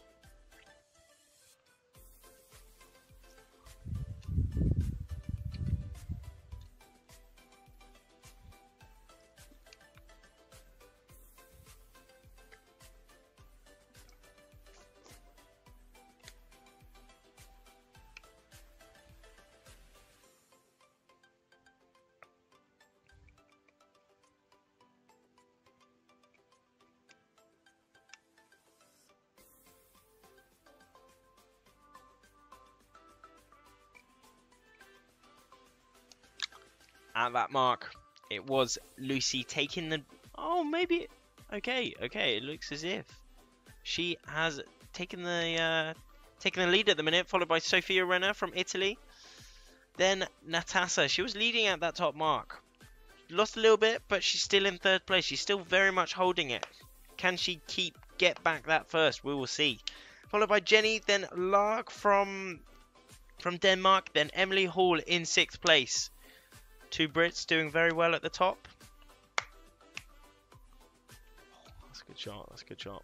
At that mark, it was Lucy taking the... Oh, maybe... Okay, it looks as if she has taken the lead at the minute, followed by Sophia Renner from Italy. Then Natasa, she was leading at that top mark. Lost a little bit, but she's still in third place. She's still very much holding it. Can she get back that first? We will see. Followed by Jenny, then Lark from Denmark, then Emily Hall in 6th place. Two Brits doing very well at the top. That's a good shot. That's a good shot.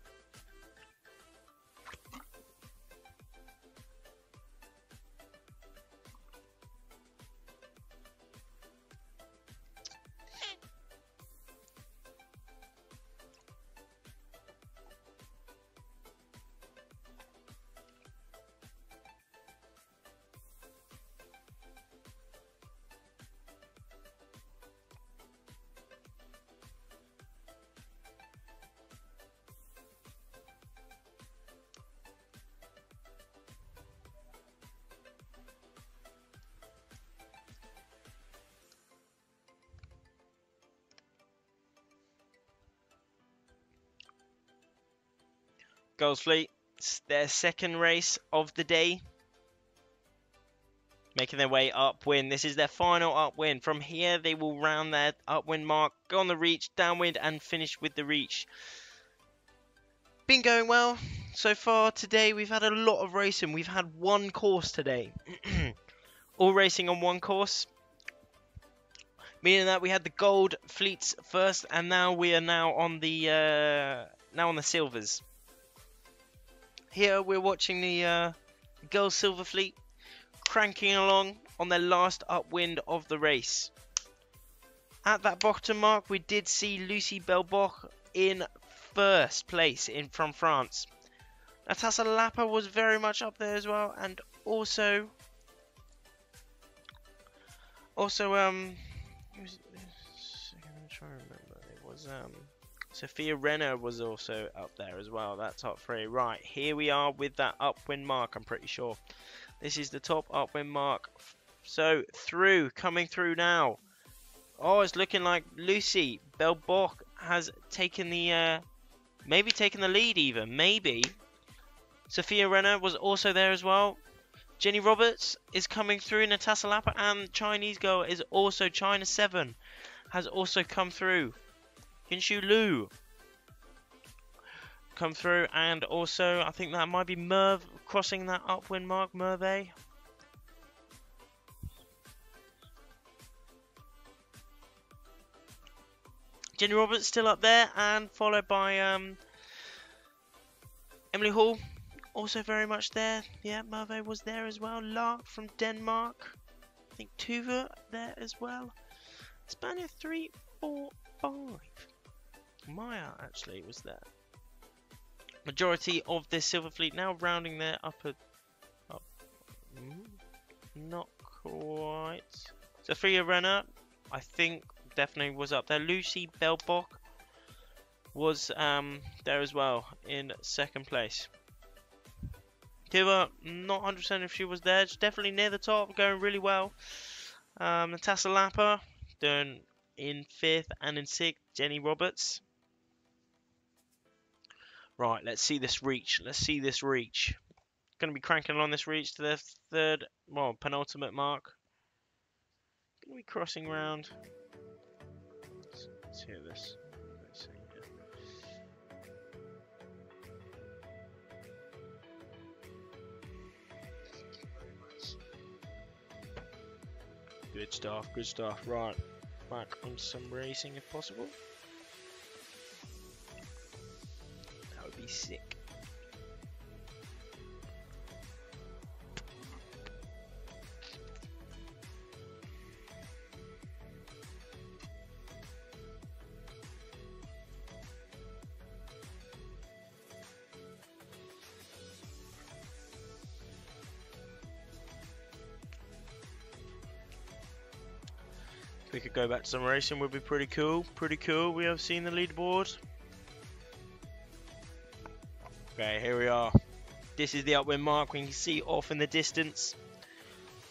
Girls Fleet, it's their second race of the day. Making their way upwind. This is their final upwind. From here, they will round their upwind mark, go on the reach, downwind, and finish with the reach. Been going well so far today. We've had a lot of racing. We've had one course today. All racing on one course. Meaning that we had the gold fleets first, and now we are on the silvers. Here we're watching the girls silver fleet cranking along on their last upwind of the race. At that bottom mark, we did see Lucy Belboc in first place from France. Natasa Lapa was very much up there as well, and also I'm trying to remember. It was Sophia Renner was also up there as well. That top three. Right, here we are with that upwind mark. I'm pretty sure this is the top upwind mark. So coming through now. Oh, it's looking like Lucy Belboc has taken the maybe taken the lead even. Maybe Sophia Renner was also there as well. Jenny Roberts is coming through. Natasha Lapper and Chinese girl is also China 7 has also come through. Hinshu Lu come through, and also I think that might be Merv crossing that upwind mark. Merve. Jenny Roberts still up there, and followed by Emily Hall, also very much there. Yeah, Merve was there as well. Lark from Denmark. I think Tuva there as well. Spania 3, 4, 5. Maya actually was there. Majority of this Silver Fleet now rounding their upper. Not quite. Sophia Renner, I think, definitely was up there. Lucy Belbock was there as well in second place. Tuva, not 100% if she was there. She's definitely near the top, going really well. Natasha Lapper doing in 5th, and in 6th, Jenny Roberts. Right, let's see this reach. Let's see this reach. Going to be cranking along this reach to the third, well, penultimate mark. Going to be crossing round. Let's hear this. Let's see here. Good stuff, good stuff. Right, back on some racing if possible. That would be sick. If we could go back to some racing, would be pretty cool. Pretty cool. We have seen the leaderboard. Okay, here we are. This is the upwind mark. We can see off in the distance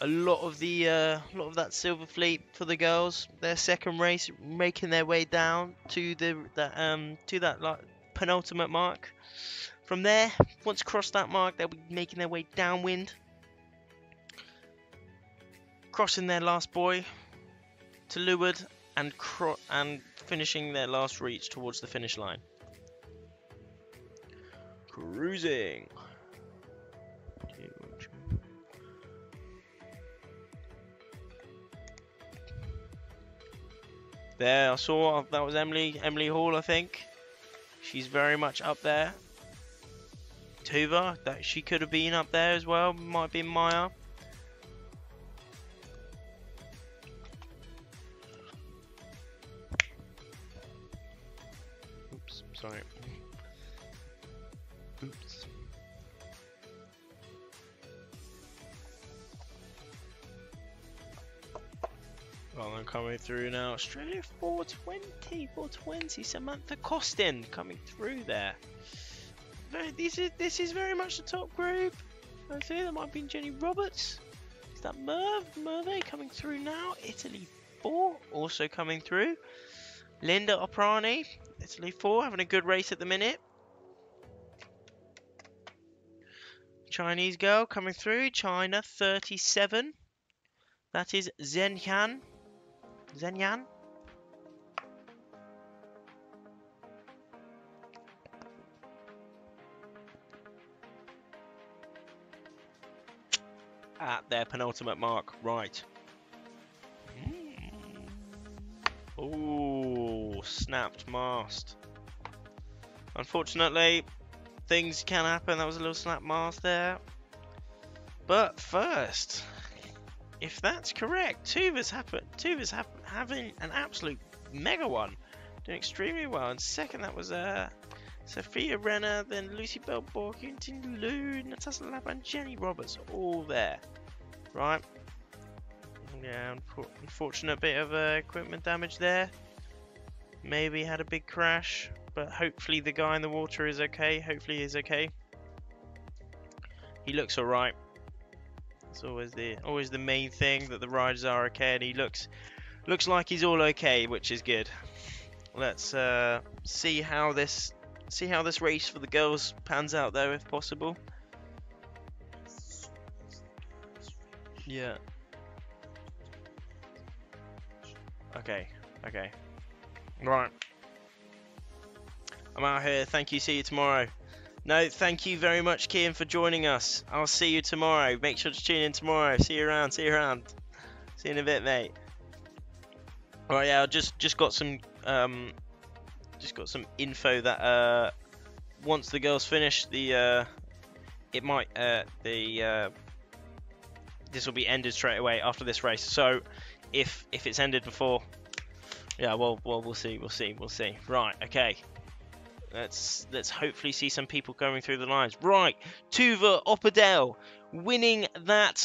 a lot of that Silver Fleet for the girls. Their second race, making their way down to that like penultimate mark. From there, once crossed that mark, they'll be making their way downwind, crossing their last buoy to leeward, and finishing their last reach towards the finish line. Cruising. There, I saw that was Emily Hall, I think. She's very much up there. Tuva, that she could have been up there as well. Might be Maya. Oops, sorry. Oops. Well, I'm coming through now. Australia 420. Samantha Costin coming through there. This is very much the top group. I see that might have been Jenny Roberts. Is that Merve coming through now? Italy 4 also coming through. Linda Oprani, Italy 4, having a good race at the minute. Chinese girl coming through. China 37. That is Zhenyan. At their penultimate mark, right. Oh, snapped mast. Unfortunately, things can happen. That was a little snap mast there. But first, if that's correct, Tuva's having an absolute mega one, doing extremely well. And second, that was Sophia Renner, then Lucy Belborg, Quintin Lou, Natasha Lab, and Jenny Roberts, all there, right? Yeah, unfortunate bit of equipment damage there. Maybe had a big crash, but hopefully the guy in the water is okay. Hopefully he's okay. He looks alright. It's always the main thing, that the riders are okay, and he looks like he's all okay, which is good. Let's see how this race for the girls pans out though, if possible. Yeah. Okay. Okay. Right. I'm out here. Thank you. See you tomorrow. No, thank you very much, Kian, for joining us. I'll see you tomorrow. Make sure to tune in tomorrow. See you around. See you around. See you in a bit, mate. Alright, yeah, I just got some info that once the girls finish the it might this will be ended straight away after this race. So if it's ended before, yeah, well we'll see. Right, okay. Let's hopefully see some people going through the lines. Right, Tuva Oppadell winning that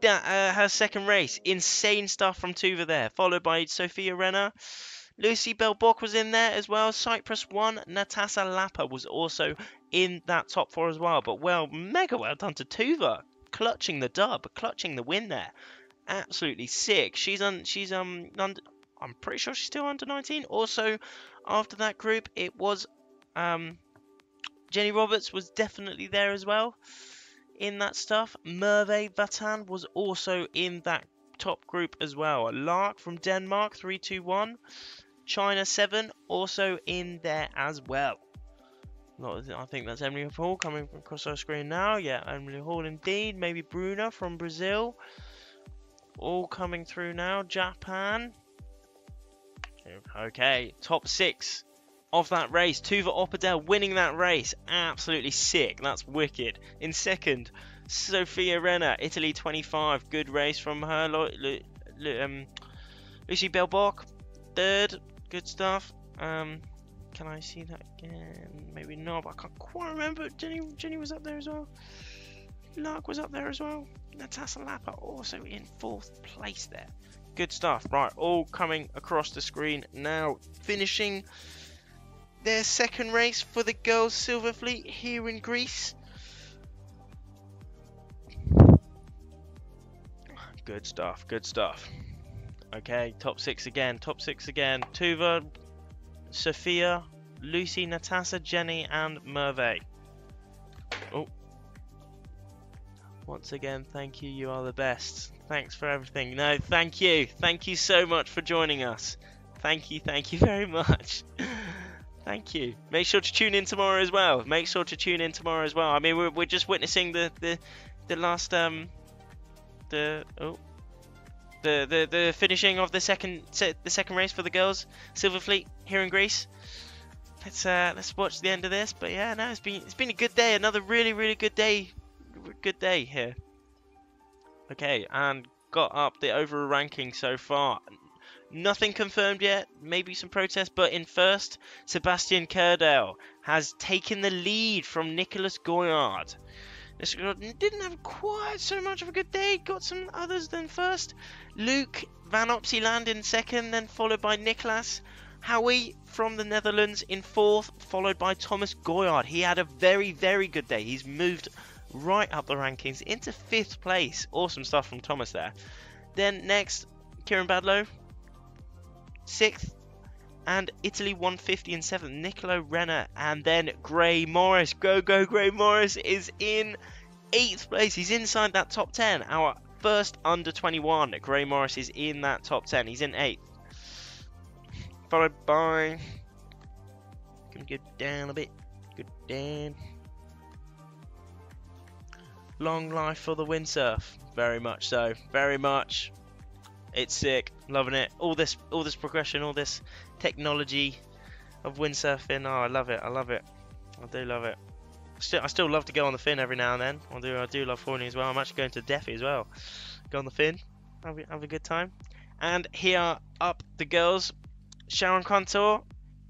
her second race. Insane stuff from Tuva there, followed by Sophia Renner. Lucy Belbock was in there as well. Cyprus won. Natasha Lapa was also in that top 4 as well. But mega well done to Tuva, clutching the dub, clutching the win there. Absolutely sick. I'm pretty sure she's still under 19. Also, after that group, it was Jenny Roberts was definitely there as well in that stuff. Merve Vatan was also in that top group as well. Lark from Denmark, 321. China 7 also in there as well. I think that's Emily Hall coming across our screen now. Yeah, Emily Hall indeed. Maybe Bruna from Brazil. All coming through now. Japan. Okay, top 6 of that race. Tuva Oppadell winning that race. Absolutely sick. That's wicked. In second, Sophia Renner, Italy 25. Good race from her. Lucy Belbock, third. Good stuff. Can I see that again? Maybe not, but I can't quite remember. Jenny was up there as well. Lark was up there as well. Natasha Lapa also in 4th place there. Good stuff. Right, all coming across the screen now. Finishing their second race for the girls' Silver Fleet here in Greece. Good stuff. Good stuff. Okay, top 6 again. Tuva, Sophia, Lucy, Natasha, Jenny, and Merve. Oh. Once again, thank you. You are the best. Thanks for everything. No, thank you. Thank you so much for joining us. Thank you very much. Thank you. Make sure to tune in tomorrow as well. I mean, we're just witnessing the last the finishing of the second race for the girls Silver Fleet here in Greece. Let's watch the end of this. But yeah, no, it's been a good day. Another really good day. Good day here. Okay, and got up the overall ranking so far. Nothing confirmed yet. Maybe some protests, but in first, Sebastian Kerdel has taken the lead from Nicholas Goyard. Didn't have quite so much of a good day. Got some others than first. Luke Van Opsieland in second, then followed by Niklas Howie from the Netherlands in 4th, followed by Thomas Goyard. He had a very good day. He's moved right up the rankings into 5th place. Awesome stuff from Thomas there. Then next, Kieran Badlow, 6th. And Italy 150 in 7th, Nicolo Renner, and then Gray Morris. Go Gray Morris is in 8th place. He's inside that top 10. Our first under 21. Gray Morris is in that top 10. He's in 8th. Followed by, can we go down a bit? Go down. Long life for the windsurf. Very much so. Very much. It's sick. Loving it. All this progression, all this technology of windsurfing. Oh, I love it. I do love it. I still love to go on the fin every now and then. I do love Horny as well. I'm actually going to Defi as well. Go on the fin. Have a good time. And here up the girls. Sharon Contour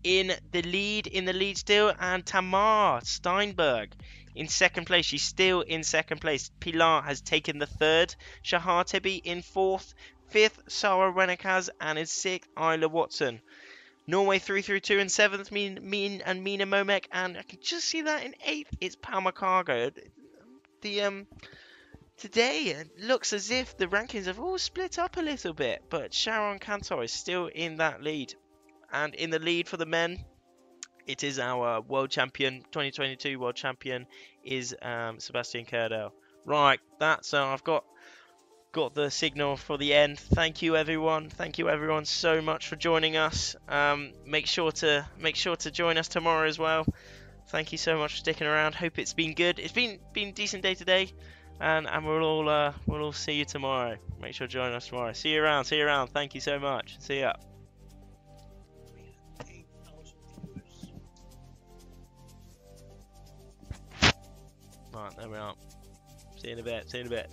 in the lead still, and Tamar Steinberg in 2nd place. She's still in 2nd place. Pilar has taken the 3rd. Shahar Tibi in 4th. 5th, Sarah Renekaz, and in 6th, Isla Watson. Norway 332 in 7th, Mina Momek, and I can just see that in 8th, it's Palma Cargo. Today it looks as if the rankings have all split up a little bit, but Sharon Cantor is still in that lead. And in the lead for the men, it is our world champion, 2022 world champion, is Sebastian Kerdel. Right, that's I've got got the signal for the end. Thank you everyone. Thank you everyone so much for joining us. Make sure to join us tomorrow as well. Thank you so much for sticking around. Hope it's been good. It's been a decent day today, and we'll all see you tomorrow. Make sure to join us tomorrow. See you around. See you around. Thank you so much. See ya. 8,000 viewers. Right, there we are. See you in a bit. See you in a bit.